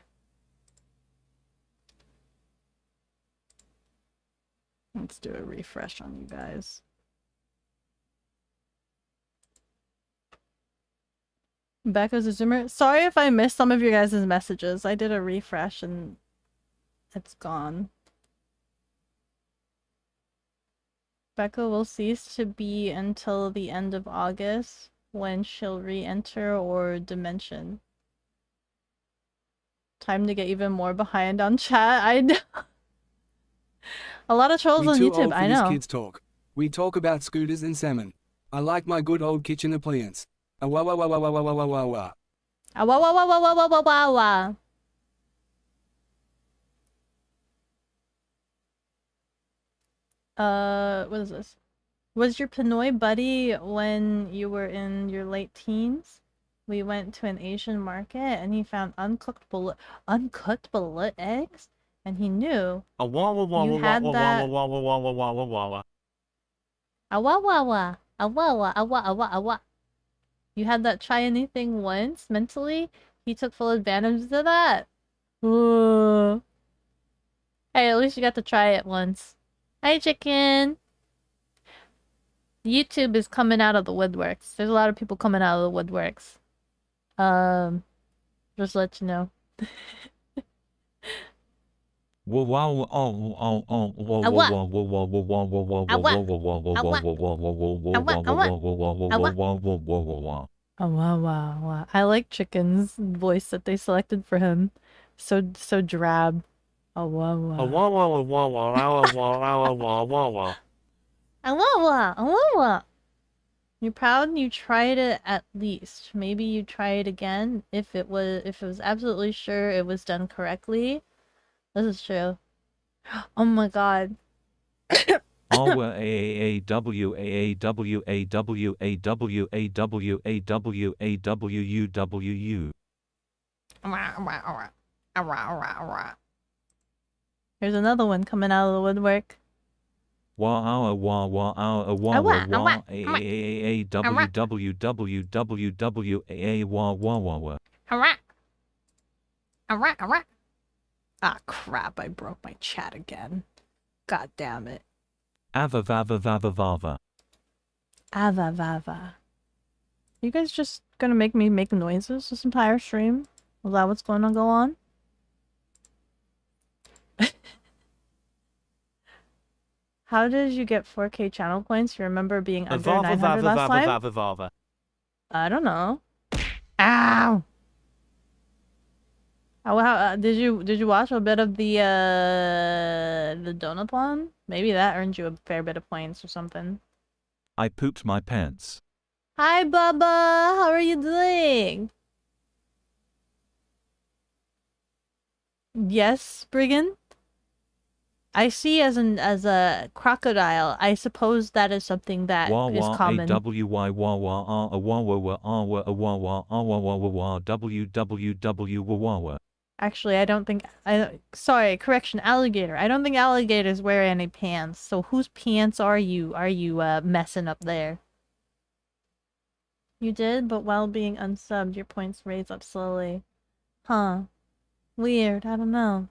Let's do a refresh on you guys. Becca's a Zoomer. Sorry if I missed some of your guys' messages. I did a refresh and it's gone. Becca will cease to be until the end of August when she'll re-enter or dimension. Time to get even more behind on chat. I know. A lot of trolls on YouTube, I know. Kids talk. We talk about scooters and salmon. I like my good old kitchen appliance. Ah wah wah wah wah wah wah wah wah wah. Ah wah wah wah wah wah wah wah wah. What is this? Was your Pinoy buddy when you were in your late teens? We went to an Asian market and he found uncooked bullet eggs, and he knew A wah wah wah you wah had wah that. wah wah wah wah wah wah wah wah. Ah wah wah wah. Ah wah wah ah wah ah wah ah wah. You had that try anything once mentally. He took full advantage of that. Ooh. Hey, at least you got to try it once. Hi, chicken. YouTube is coming out of the woodworks. There's a lot of people coming out of the woodworks. Just let you know. I like Chicken's voice that they selected for him. So drab. You're proud you tried it at least. Maybe you try it again if it was absolutely sure it was done correctly. This is true. Oh my god. Here's another one coming out of the woodwork. Ah, crap, I broke my chat again. God damn it. Ava vava vava vava. Ava vava. You guys just gonna make me make noises this entire stream? Is that what's going to go on? How did you get 4K channel points? You remember being under Vava 900 vava last vava time? vava vava. I don't know. Ow! Did you watch a bit of the Donathon? Maybe that earned you a fair bit of points or something. I pooped my pants. Hi, Bubba. How are you doing? Yes, Brigand. I see as a crocodile. I suppose that is something that Wah is wah common. AWY wah wah ah a wah wah wah ah wah a wah wah ah wah wah wah wah WWW wah wah wah. Actually, I don't think sorry, correction, alligator. I don't think alligators wear any pants. So whose pants are you messing up there? You did, but while being unsubbed, your points raise up slowly. Huh. Weird, I don't know.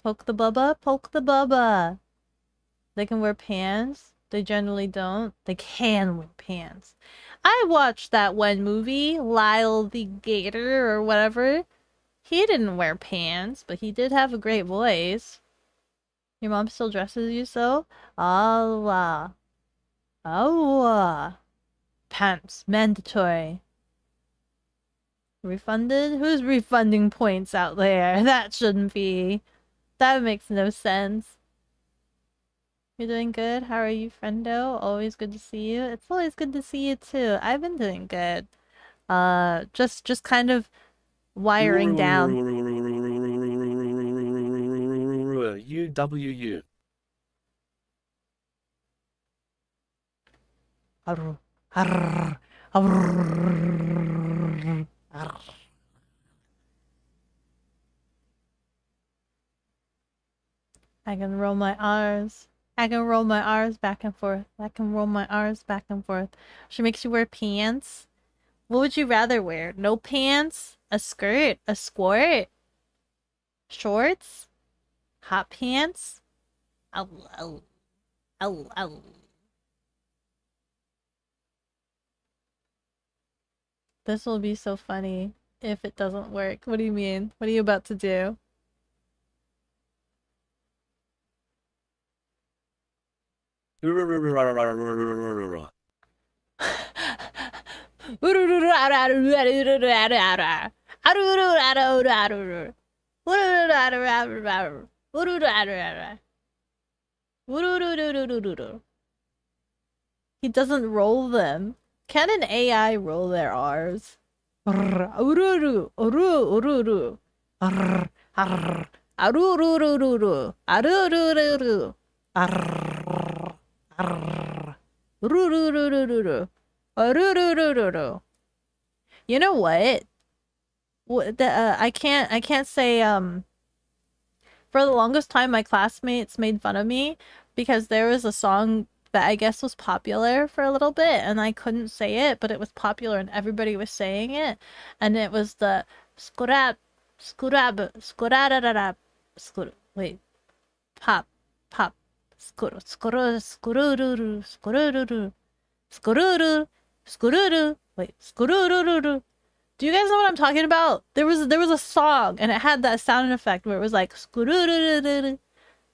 Poke the bubba? Poke the bubba! They can wear pants? They generally don't. They can wear pants. I watched that one movie, Lyle the Gator or whatever. He didn't wear pants, but he did have a great voice. Your mom still dresses you so? Allah. Allah. Pants. Mandatory. Refunded? Who's refunding points out there? That shouldn't be. That makes no sense. You're doing good? How are you, friendo? Always good to see you. It's always good to see you too. I've been doing good. Just kind of wiring down. UWU. Arr, arr, arr, arr. I can roll my R's. I can roll my R's back and forth. I can roll my R's back and forth. She makes you wear pants. What would you rather wear? No pants? A skirt? A squirt? Shorts? Hot pants? Ow, ow, ow, ow. This will be so funny if it doesn't work. What do you mean? What are you about to do? He doesn't roll them. Can an AI roll their R's? Aruru, uru, ururu. Arr, arr, arurururu, arurururu. Arr, arr, ururururu, arurururu. You know what? I can't say for the longest time my classmates made fun of me because there was a song that I guess was popular for a little bit and I couldn't say it, but it was popular and everybody was saying it, and it was the skurab skurab skurararab skur wait pop pop skur skuru skururu skururu skururu skururu wait skururu. Do you guys know what I'm talking about? There was a song and it had that sound effect where it was like skururu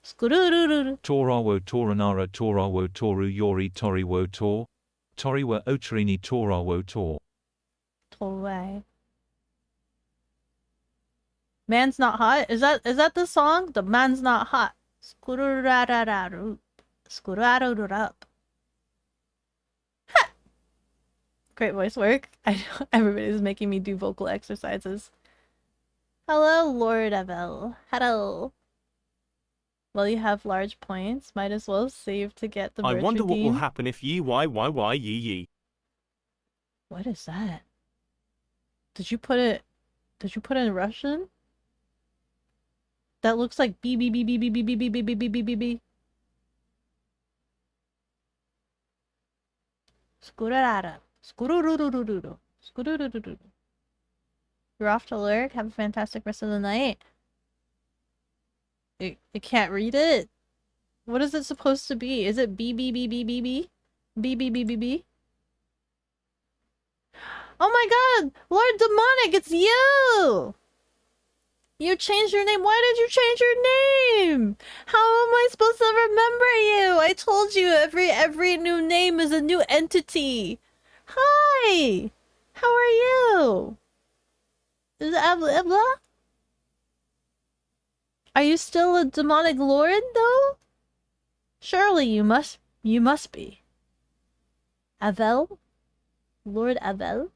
skururu. Torawo toranara torawo toru yori toriwo tor. Toriwa otarini torawo tor. Torai. Man's not hot? Is that the song? The man's not hot. Skururarararu. Skurararurup. Great voice work. I know everybody's making me do vocal exercises. Hello, Lord Evel. Hello. Well, you have large points. Might as well save to get the I merch wonder what will redeem. happen if ye. What is that? Did you put it in Russian? That looks like B B B B B B B B B B B B B B. Skurarara. Skurururururu. Skururururu. You're off to lurk. Have a fantastic rest of the night. I can't read it. What is it supposed to be? Is it B B B B B B? B B B B B? Oh my god! Lord Demonic, it's you! You changed your name. Why did you change your name? How am I supposed to remember you? I told you every new name is a new entity. Hi! How are you? Is it Abla? Are you still a demonic lord though? Surely you must be. Avel? Lord Avel?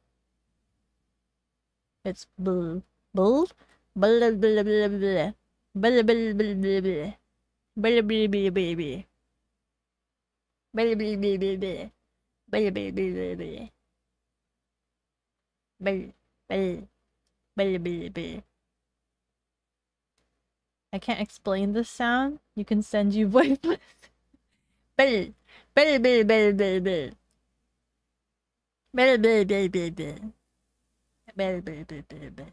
It's bull. Bull? Blah blah blah blah. Blah blah blah blah. Blah blah blah blah. Blah blah blah blah. Blah blah blah blah. Blah blah blah blah. I can't explain this sound. You can send you voice. Blah blah blah blah blah blah. Blah blah blah blah blah. Blah blah blah blah blah.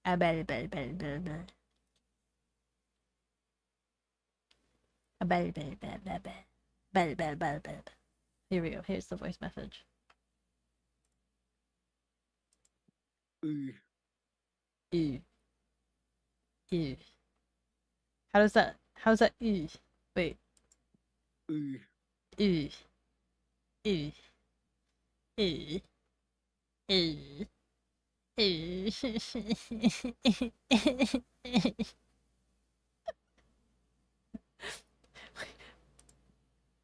Blah blah blah blah blah. Blah blah blah blah blah. Blah blah blah blah. Here we go. Here's the voice message. Ew. Ew. How's that? Ew? Wait. Ew. Ew. Ew. Ew. Ew.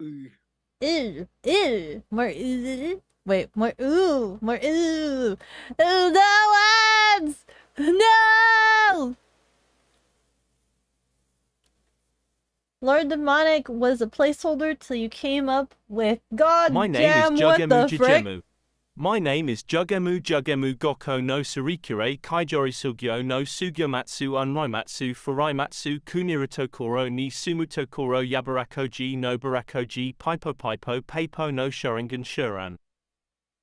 Ew. Ew. Ew. More ew. Wait, more ooh. More ooh. Ooh, no ads! No! Lord Demonic was a placeholder till you came up with God My name damn is what Jugemu the frick? Jujemu. My name is Jugemu Goko no Surikure Kaijori Sugyo no Sugyomatsu Unraimatsu Furaimatsu Kuniritokoro ni Sumutokoro Yabarakoji no Barakoji Paipo no Sharingan Shuran.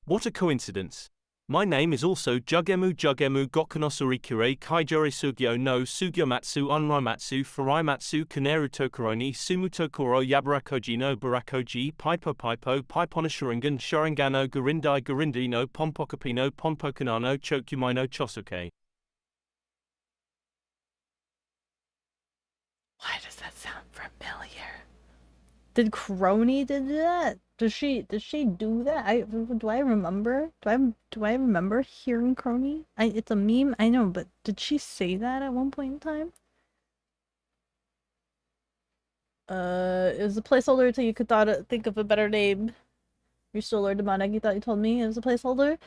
What a coincidence. My name is also Jugemu Gokonosurikure Kaijori Sugyo no Sugyomatsu Unraimatsu Furaimatsu Kaneru ni Sumutokoro Yabarakoji no Barakoji Paipo Paiponashuringan Sharingano Garindai no Pompokapi no Ponpokanano Chokumai no Chosuke. Why does that sound familiar? Did Crony did that? Does she do that? Do I remember? Do I remember hearing Crony? It's a meme, I know, but did she say that at one point in time? It was a placeholder until you could think of a better name. You're still Lord Demonic, you thought you told me it was a placeholder?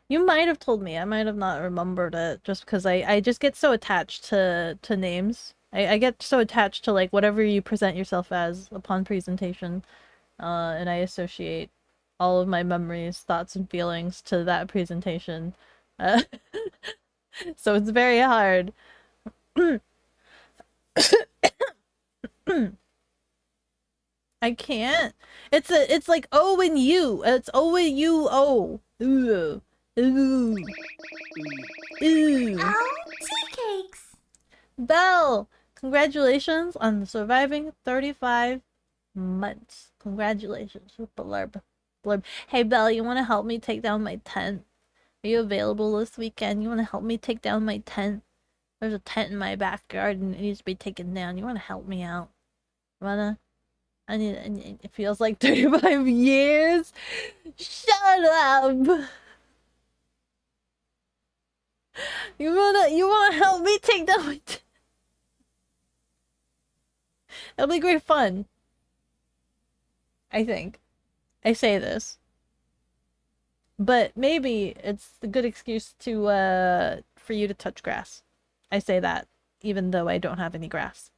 You might have told me, I might have not remembered it, just because I just get so attached to names. I get so attached to like whatever you present yourself as upon presentation. And I associate all of my memories, thoughts, and feelings to that presentation. So it's very hard. I can't. It's like O and U. It's O and U O. Ooh. Ooh. Ooh. Oh, tea cakes. Belle, congratulations on surviving 35 months. Congratulations, blurb. Blurb. Hey Belle, you want to help me take down my tent? Are you available this weekend? You want to help me take down my tent? There's a tent in my backyard and it needs to be taken down. You want to help me out? Wanna? It feels like 35 years. Shut up. You wanna help me take down my tent? It'll be great fun. I think. I say this. But maybe it's a good excuse to for you to touch grass. I say that even though I don't have any grass.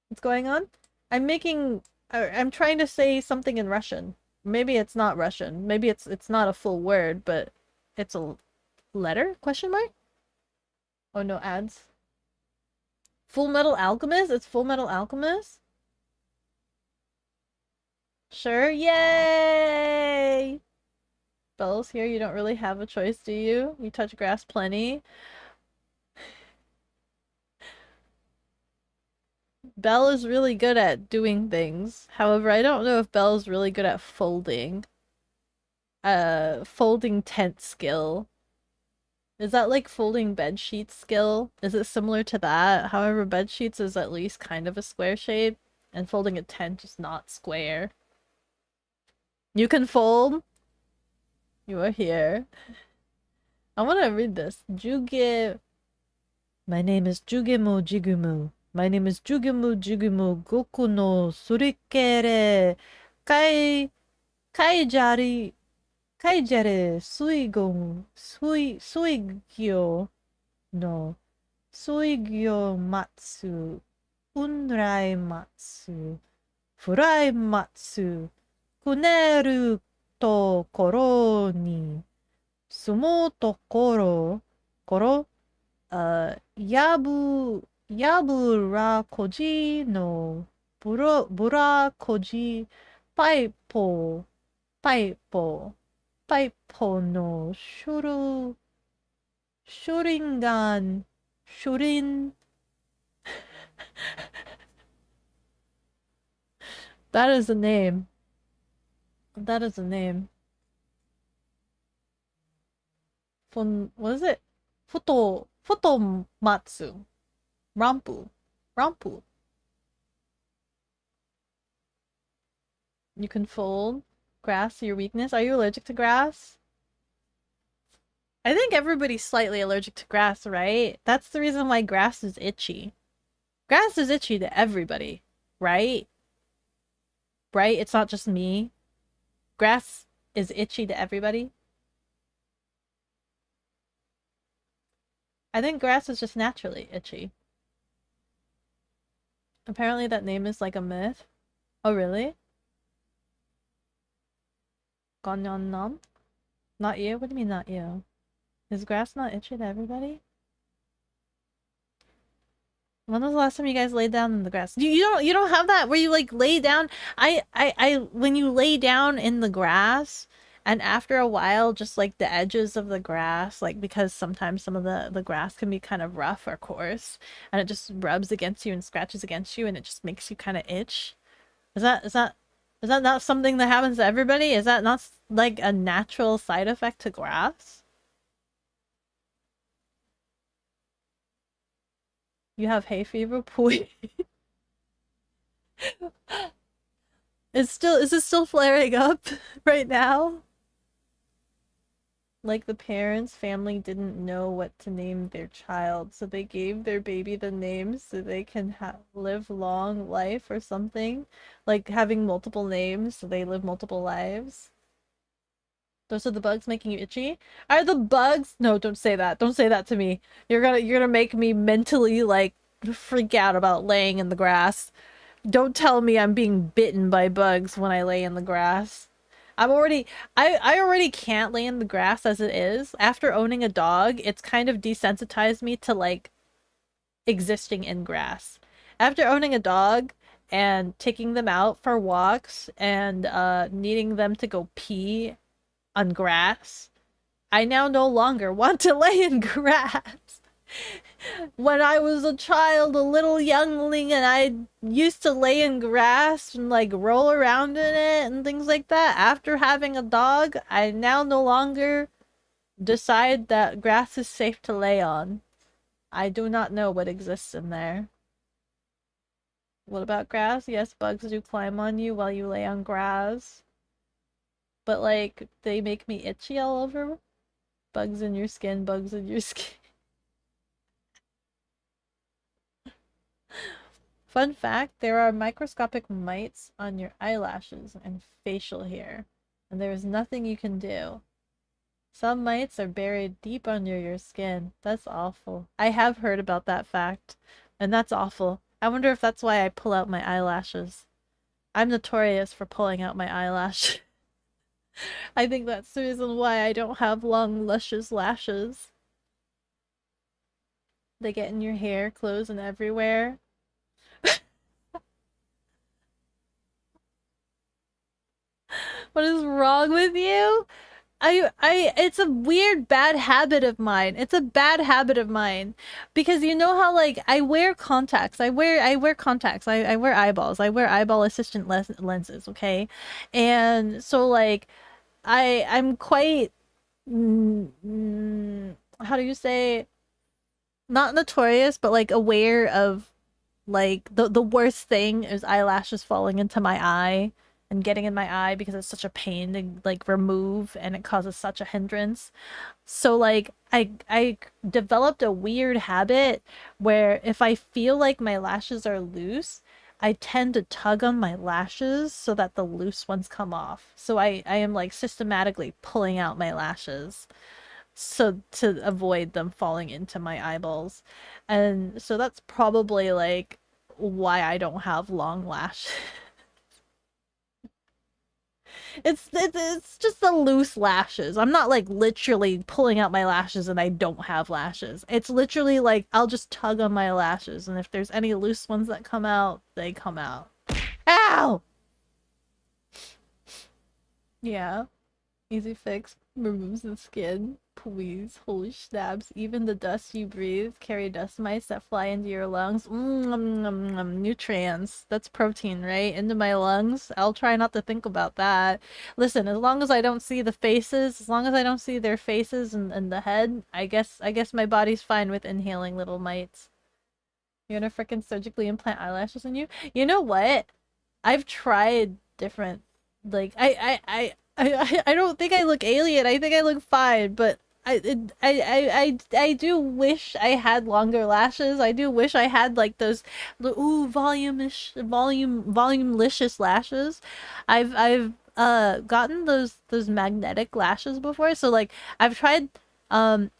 What's going on? I'm trying to say something in Russian. Maybe it's not Russian. Maybe it's not a full word, but it's a letter? Question mark? Oh no, ads. Full Metal Alchemist? It's Full Metal Alchemist? Sure, yay! Belle's here, you don't really have a choice, do you? You touch grass plenty. Belle is really good at doing things. However, I don't know if Belle is really good at folding. Folding tent skill. Is that like folding bed sheets skill? Is it similar to that? However, bed sheets is at least kind of a square shape, and folding a tent is not square. You can fold. You are here. I want to read this. Juge. My name is Jugemu Jigumu. My name is Jugemu Jigumu Goku no Surikere Kaijari Kaijare Suigyo no Suigyo Matsu Unrai Matsu Furai Matsu Kuneru to koro ni sumo to koro Yabura koji no bura koji paipo no shurin. That is a name. That is a name. What is it? Futomatsu. Rampu. You can fold grass to your weakness. Are you allergic to grass? I think everybody's slightly allergic to grass, right? That's the reason why grass is itchy. Grass is itchy to everybody, right? Right? It's not just me. Grass is itchy to everybody. I think grass is just naturally itchy. Apparently that name is like a myth. Oh, really? Gonyonnam? Not you? What do you mean not you? Is grass not itchy to everybody? When was the last time you guys laid down in the grass? You don't have that where you like lay down. When you lay down in the grass, and after a while, just like the edges of the grass, like because sometimes some of the grass can be kind of rough or coarse, and it just rubs against you and scratches against you, and it just makes you kind of itch. Is that not something that happens to everybody? Is that not like a natural side effect to grass? You have hay fever? Pui. Is it still flaring up right now? Like the parents' family didn't know what to name their child, so they gave their baby the name so they can live long life or something. Like having multiple names so they live multiple lives. Those are the bugs making you itchy? Are the bugs? No, don't say that. Don't say that to me. You're gonna make me mentally like freak out about laying in the grass. Don't tell me I'm being bitten by bugs when I lay in the grass. I already can't lay in the grass as it is. After owning a dog, it's kind of desensitized me to like existing in grass. After owning a dog and taking them out for walks and needing them to go pee on grass, I now no longer want to lay in grass. When I was a child, a little youngling, and I used to lay in grass and like roll around in it and things like that. After having a dog, I now no longer decide that grass is safe to lay on. I do not know what exists in there. What about grass? Yes, bugs do climb on you while you lay on grass. But like, they make me itchy all over. Bugs in your skin, bugs in your skin. Fun fact, there are microscopic mites on your eyelashes and facial hair, and there is nothing you can do. Some mites are buried deep under your skin. That's awful. I have heard about that fact, and that's awful. I wonder if that's why I pull out my eyelashes. I'm notorious for pulling out my eyelash. I think that's the reason why I don't have long, luscious lashes. They get in your hair, clothes, and everywhere. What is wrong with you? it's a weird bad habit of mine. It's a bad habit of mine because you know how like I wear contacts. I wear contacts. I wear eyeballs. I wear eyeball assistant lenses, okay? And so like I'm quite how do you say, not notorious, but like aware of like the worst thing is eyelashes falling into my eye and getting in my eye because it's such a pain to like remove and it causes such a hindrance. So like I developed a weird habit where if I feel like my lashes are loose, I tend to tug on my lashes so that the loose ones come off. So I am like systematically pulling out my lashes so to avoid them falling into my eyeballs. And so that's probably like why I don't have long lashes. It's just the loose lashes. I'm not like literally pulling out my lashes and I don't have lashes. It's literally like I'll just tug on my lashes and if there's any loose ones that come out, they come out. Ow! Yeah. Easy fix removes the skin. Please, holy snaps. Even the dust you breathe carry dust mites that fly into your lungs. Nutrients. That's protein, right? Into my lungs. I'll try not to think about that. Listen, as long as I don't see the faces, as long as I don't see their faces and the head, I guess my body's fine with inhaling little mites. You're gonna frickin' surgically implant eyelashes in you? You know what? I've tried different like I don't think I look alien. I think I look fine, but I do wish I had longer lashes. I do wish I had like those volumilicious lashes. I've gotten those magnetic lashes before. So like I've tried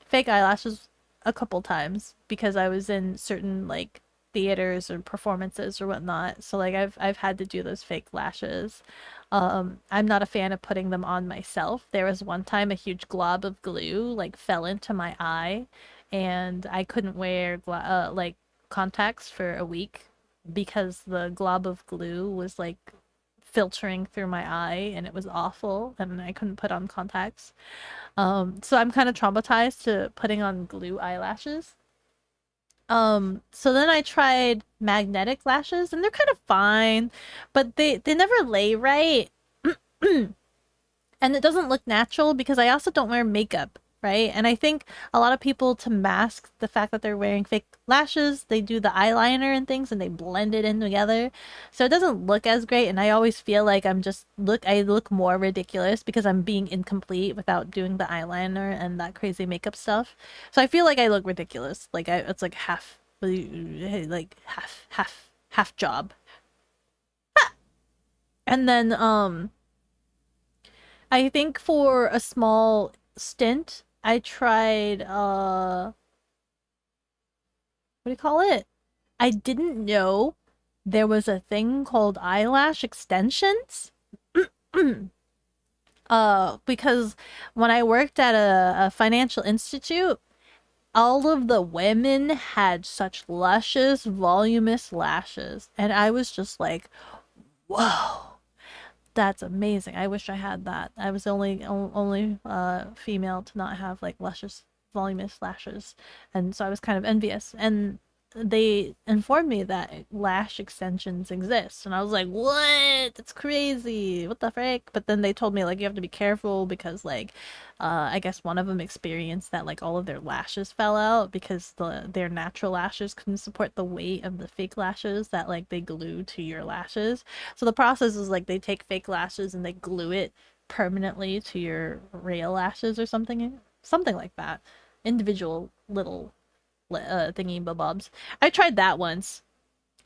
fake eyelashes a couple times because I was in certain like theaters or performances or whatnot. So like I've had to do those fake lashes. I'm not a fan of putting them on myself. There was one time a huge glob of glue like fell into my eye and I couldn't wear like contacts for a week because the glob of glue was like filtering through my eye and it was awful and I couldn't put on contacts. So I'm kind of traumatized to putting on glue eyelashes. So then I tried magnetic lashes and they're kind of fine, but they never lay right. And it doesn't look natural because I also don't wear makeup, right? And I think a lot of people, to mask the fact that they're wearing fake lashes, they do the eyeliner and things and they blend it in together. So it doesn't look as great and I always feel like I look more ridiculous because I'm being incomplete without doing the eyeliner and that crazy makeup stuff. So I feel like I look ridiculous. Like it's like half job. And then I think for a small stint, I tried what do you call it? I didn't know there was a thing called eyelash extensions. Because when I worked at a financial institute, all of the women had such luscious, voluminous lashes, and I was just like, whoa. That's amazing. I wish I had that. I was the only female to not have like luscious, voluminous lashes, and so I was kind of envious. And they informed me that lash extensions exist, and I was like, "What? That's crazy! What the frick?" But then they told me like you have to be careful because like, I guess one of them experienced that like all of their lashes fell out because their natural lashes couldn't support the weight of the fake lashes that like they glue to your lashes. So the process is like they take fake lashes and they glue it permanently to your real lashes or something like that. Individual little thingy bobs. I tried that once.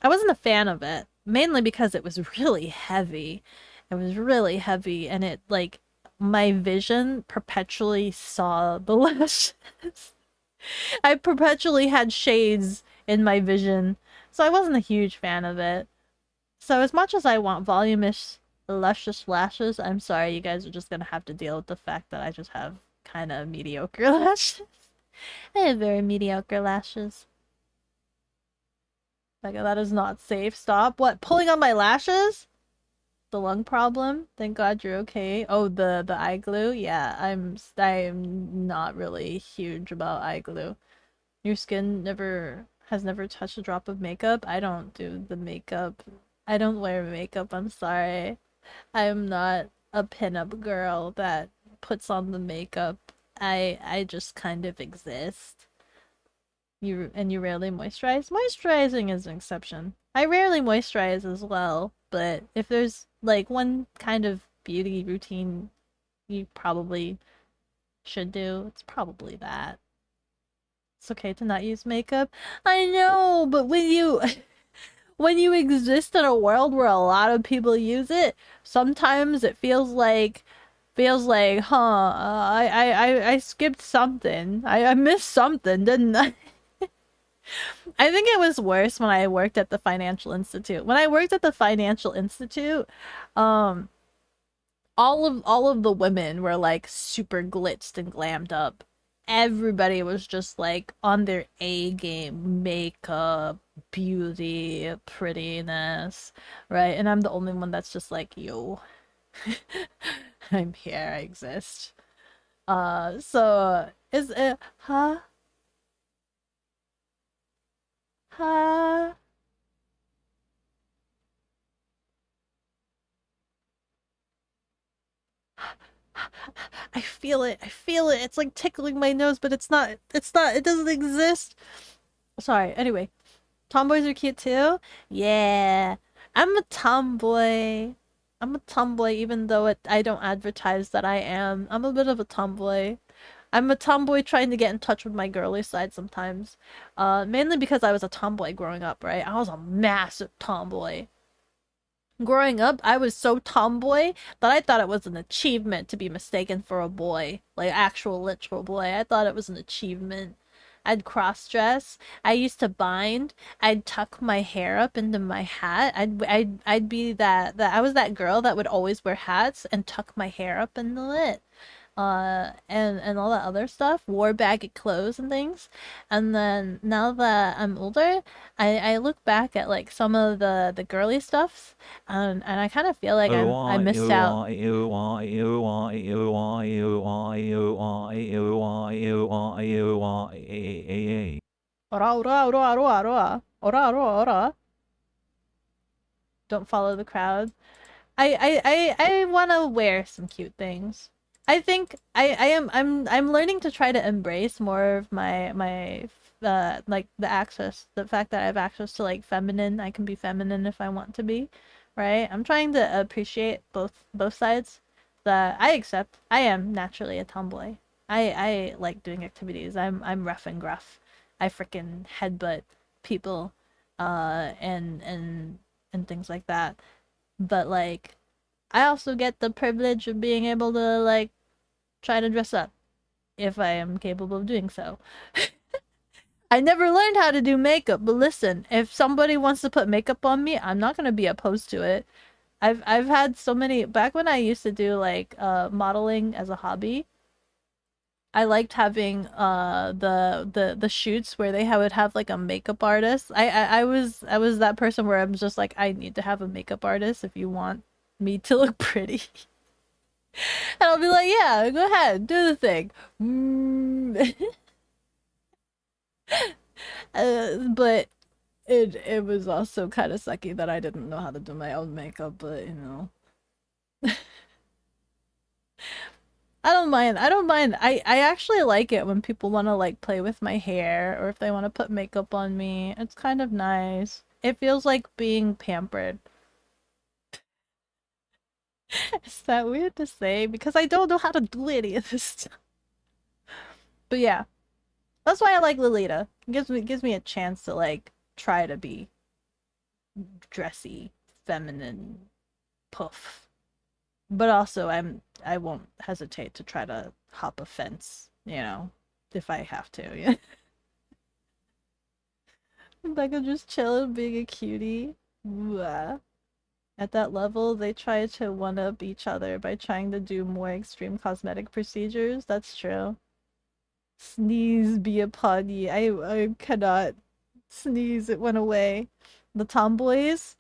I wasn't a fan of it, mainly because it was really heavy. It was really heavy, and it like my vision perpetually saw the lashes. I perpetually had shades in my vision, so I wasn't a huge fan of it. So as much as I want voluminous, luscious lashes, I'm sorry, you guys are just gonna have to deal with the fact that I just have kind of mediocre lashes. I have very mediocre lashes. Like, that is not safe. Stop. What? Pulling on my lashes? The lung problem? Thank God you're okay. Oh, the eye glue? Yeah, I'm not really huge about eye glue. Your skin has never touched a drop of makeup? I don't do the makeup. I don't wear makeup, I'm sorry. I'm not a pinup girl that puts on the makeup. I just kind of exist. You rarely moisturize? Moisturizing is an exception. I rarely moisturize as well, but if there's like one kind of beauty routine you probably should do, it's probably that. It's okay to not use makeup. I know, but when you when you exist in a world where a lot of people use it, sometimes it feels like, huh, I skipped something. I missed something, didn't I? I think it was worse when I worked at the financial institute. When I worked at the financial institute, um, all of the women were like super glitzed and glammed up. Everybody was just like on their A game, makeup, beauty, prettiness, right? And I'm the only one that's just like, yo, I'm here, I exist. So is it, huh? Huh? I feel it. I feel it. It's like tickling my nose, but it's not. It's not. It doesn't exist. Sorry. Anyway, tomboys are cute too. Yeah, I'm a tomboy. I'm a tomboy, even though I don't advertise that I am. I'm a bit of a tomboy. I'm a tomboy trying to get in touch with my girly side sometimes. Mainly because I was a tomboy growing up, right? I was a massive tomboy. Growing up, I was so tomboy that I thought it was an achievement to be mistaken for a boy, like actual literal boy. I thought it was an achievement. I'd cross dress. I used to bind. I'd tuck my hair up into my hat. I'd be that I was that girl that would always wear hats and tuck my hair up into it and all that other stuff, wore baggy clothes and things. And then now that I'm older, I look back at like some of the girly stuffs, and I kind of feel like I missed out. Ora ora ora ora ora ora ora ora. Don't follow the crowd. I want to wear some cute things. I think I'm learning to try to embrace more of my like the fact that I have access to like feminine. I can be feminine if I want to be, right? I'm trying to appreciate both sides. That I accept. I am naturally a tomboy. I like doing activities. I'm rough and gruff. I freaking headbutt people, and things like that. But like I also get the privilege of being able to like try to dress up if I am capable of doing so. I never learned how to do makeup, but listen, if somebody wants to put makeup on me, I'm not gonna be opposed to it. I've had so many back when I used to do like modeling as a hobby. I liked having the shoots where would have like a makeup artist. I was that person where I'm just like I need to have a makeup artist if you want me to look pretty. And I'll be like, yeah, go ahead, do the thing. But it was also kind of sucky that I didn't know how to do my own makeup, but you know. I don't mind. I don't mind. I actually like it when people want to like play with my hair or if they want to put makeup on me. It's kind of nice. It feels like being pampered. Is that weird to say? Because I don't know how to do any of this stuff. But yeah. That's why I like Lolita. It gives me a chance to like try to be dressy, feminine, puff. But also I won't hesitate to try to hop a fence, if I have to. Yeah. Becca just chilling being a cutie. Ooh. At that level, they try to one-up each other by trying to do more extreme cosmetic procedures. That's true. Sneeze be upon ye. I cannot sneeze. It went away. The tomboys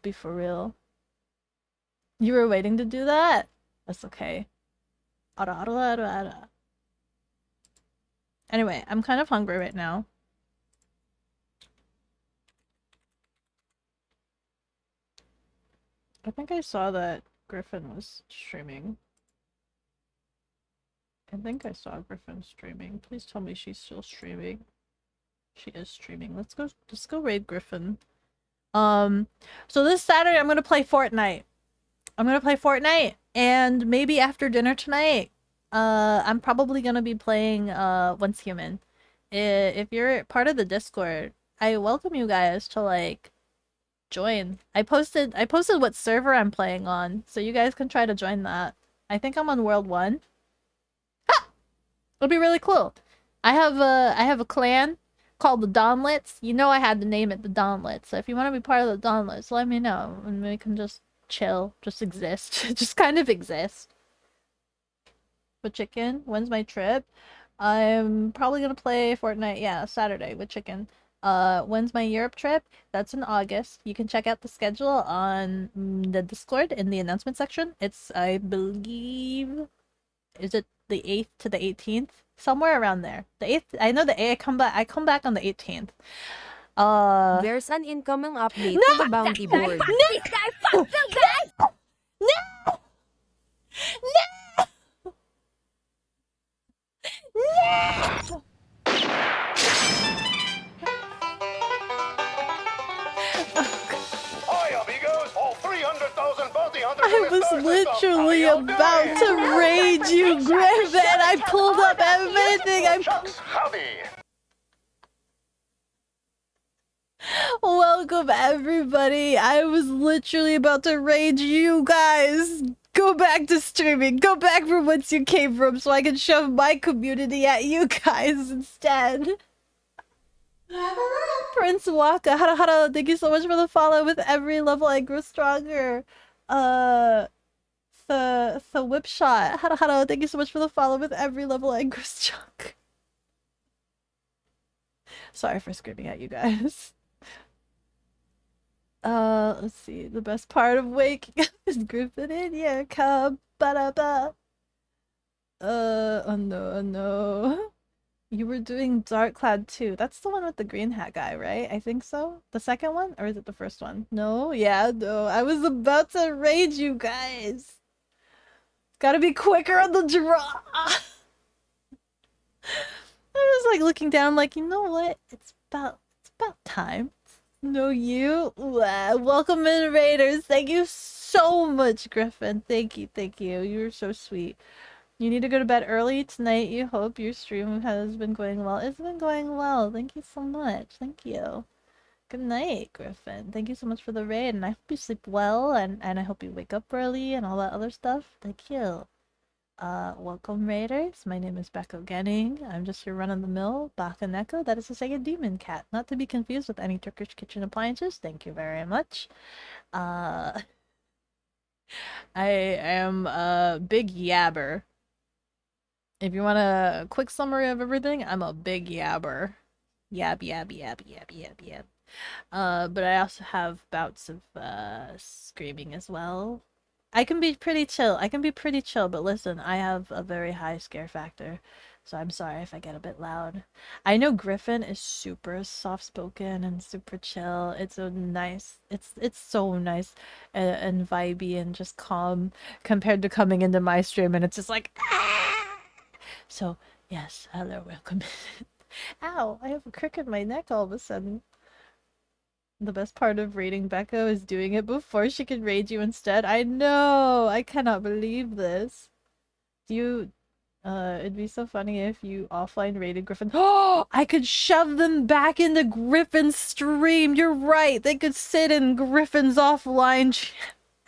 be for real. You were waiting to do that? That's okay. Anyway, I'm kind of hungry right now. I think I saw that Griffin was streaming. I think I saw Griffin streaming. Please tell me she's still streaming. She is streaming. Let's go raid Griffin. So this Saturday I'm gonna play Fortnite. And maybe after dinner tonight, I'm probably gonna be playing Once Human. If you're part of the Discord, I welcome you guys to like join. I posted what server I'm playing on, so you guys can try to join that. I think I'm on World 1. It'll be really cool. I have a clan called the Dawnlets. You know I had to name it the Dawnlets. So if you want to be part of the Dawnlets, let me know and we can just chill, just exist, just kind of exist. With Chicken, when's my trip? I'm probably gonna play Fortnite, yeah, Saturday with Chicken. When's my Europe trip? That's in August. You can check out the schedule on the Discord in the announcement section. It's, I believe, is it the 8th to the 18th? Somewhere around there. The 8th, I know the 8th, I come back on the 18th. There's an incoming update to the bounty board. This guy fucked the guy! Hi, amigos! All 300,000 bounty hunters I was literally about to rage you, Griffin! I pulled up everything! Howdy! Welcome, everybody! I was literally about to rage you guys! Go back to streaming! Go back from whence you came from so I can shove my community at you guys instead! Prince Waka, hara hara, thank you so much for the follow. With every level I grow stronger. The whip shot, hara hara, thank you so much for the follow. With every level I grow stronger. Sorry for screaming at you guys. Let's see. The best part of waking up is Griffin in your cup. Ba-da-ba. Oh no, oh no. You were doing Dark Cloud 2. That's the one with the green hat guy, right? I think so. The second one? Or is it the first one? No? Yeah, no. I was about to rage you guys. Gotta be quicker on the draw. I was like looking down like, you know what? It's about time. No, you. Welcome in, Raiders. Thank you so much, Griffin. Thank you, thank you. You're so sweet. You need to go to bed early tonight. You hope your stream has been going well. It's been going well. Thank you so much. Thank you. Good night, Griffin. Thank you so much for the raid, and I hope you sleep well, and I hope you wake up early and all that other stuff. Thank you. Welcome, Raiders. My name is bekogenning. I'm just your run-of-the-mill Bakaneko. That is to say a demon cat. Not to be confused with any Turkish kitchen appliances. Thank you very much. I am a big yabber. If you want a quick summary of everything, I'm a big yabber. Yab, yab, yab, yab, yab, yab. But I also have bouts of, screaming as well. I can be pretty chill. But listen, I have a very high scare factor. So I'm sorry if I get a bit loud. I know Griffin is super soft-spoken and super chill. It's so nice. It's so nice and vibey and just calm compared to coming into my stream and it's just like, ah! So, yes, hello, welcome. Ow, I have a crick in my neck all of a sudden. The best part of raiding Beko is doing it before she can raid you instead. I know! I cannot believe this. It'd be so funny if you offline raided Griffin. Oh, I could shove them back into Griffin's stream. You're right. They could sit in Griffin's offline.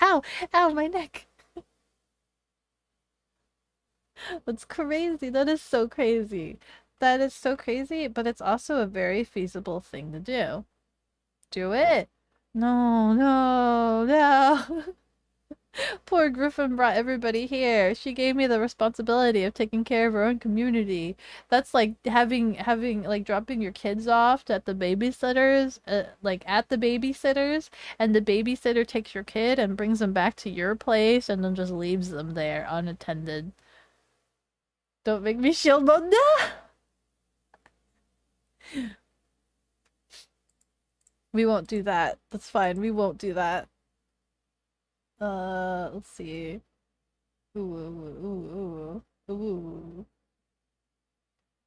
Ow, ow, my neck. That's crazy. That is so crazy. That is so crazy, but it's also a very feasible thing to do. Do it. No, no, no. Poor Griffin brought everybody here. She gave me the responsibility of taking care of her own community. That's like having like dropping your kids off at the babysitters, like at the babysitters, and the babysitter takes your kid and brings them back to your place and then just leaves them there unattended. Don't make me shield mode. No! We won't do that. That's fine. We won't do that. Let's see. Ooh, ooh, ooh, ooh, ooh.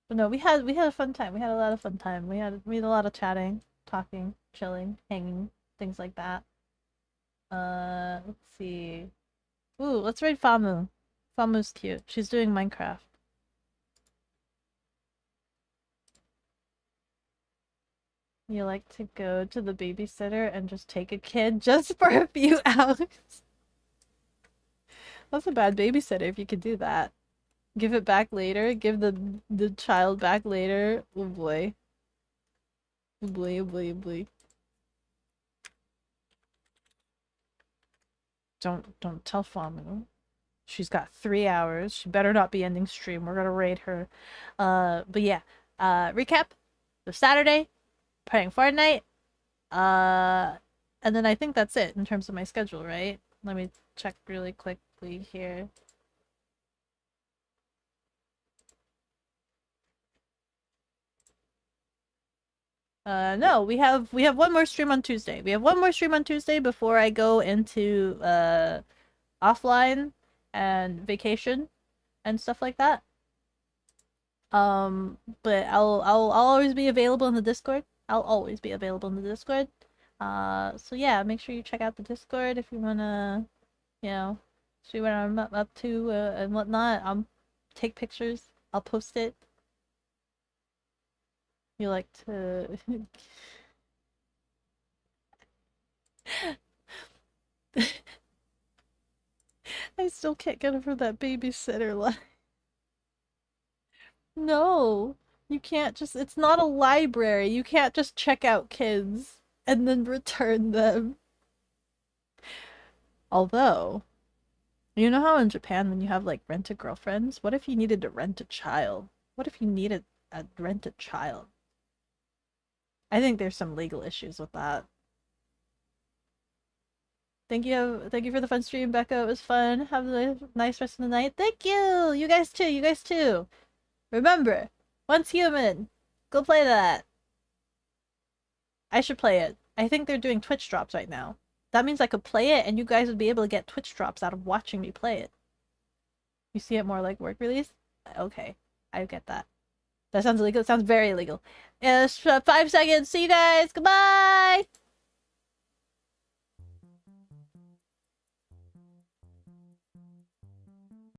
But no, we had a fun time. We had a lot of fun time. We had a lot of chatting, talking, chilling, hanging, things like that. Let's see. Ooh, let's raid Famu. Famu's cute. She's doing Minecraft. You like to go to the babysitter and just take a kid just for a few hours. That's a bad babysitter if you could do that. Give it back later. Give the child back later. Oh boy. Oh boy, oh boy, oh boy. Don't tell Famu. She's got 3 hours. She better not be ending stream. We're gonna raid her. But yeah. Recap. So Saturday, playing Fortnite. And then I think that's it in terms of my schedule, right? Let me check really quickly here. No, we have one more stream on Tuesday. We have one more stream on Tuesday before I go into offline and vacation and stuff like that. But I'll always be available in the Discord. I'll always be available in the Discord. So yeah, make sure you check out the Discord if you wanna, you know, see what I'm up to and whatnot. I'll take pictures. I'll post it. You like to I still can't get over that babysitter line. No, you can't just, it's not a library. You can't just check out kids and then return them. Although, you know how in Japan when you have like rent-a-girlfriends, what if you needed to rent a child? What if you needed to rent a child? I think there's some legal issues with that. Thank you for the fun stream, Beko. It was fun. Have a nice rest of the night. Thank you! You guys too, you guys too! Remember, once human, go play that. I should play it. I think they're doing Twitch drops right now. That means I could play it and you guys would be able to get Twitch drops out of watching me play it. You see it more like work release? Okay, I get that. That sounds illegal. It sounds very illegal. 5 seconds. See you guys. Goodbye!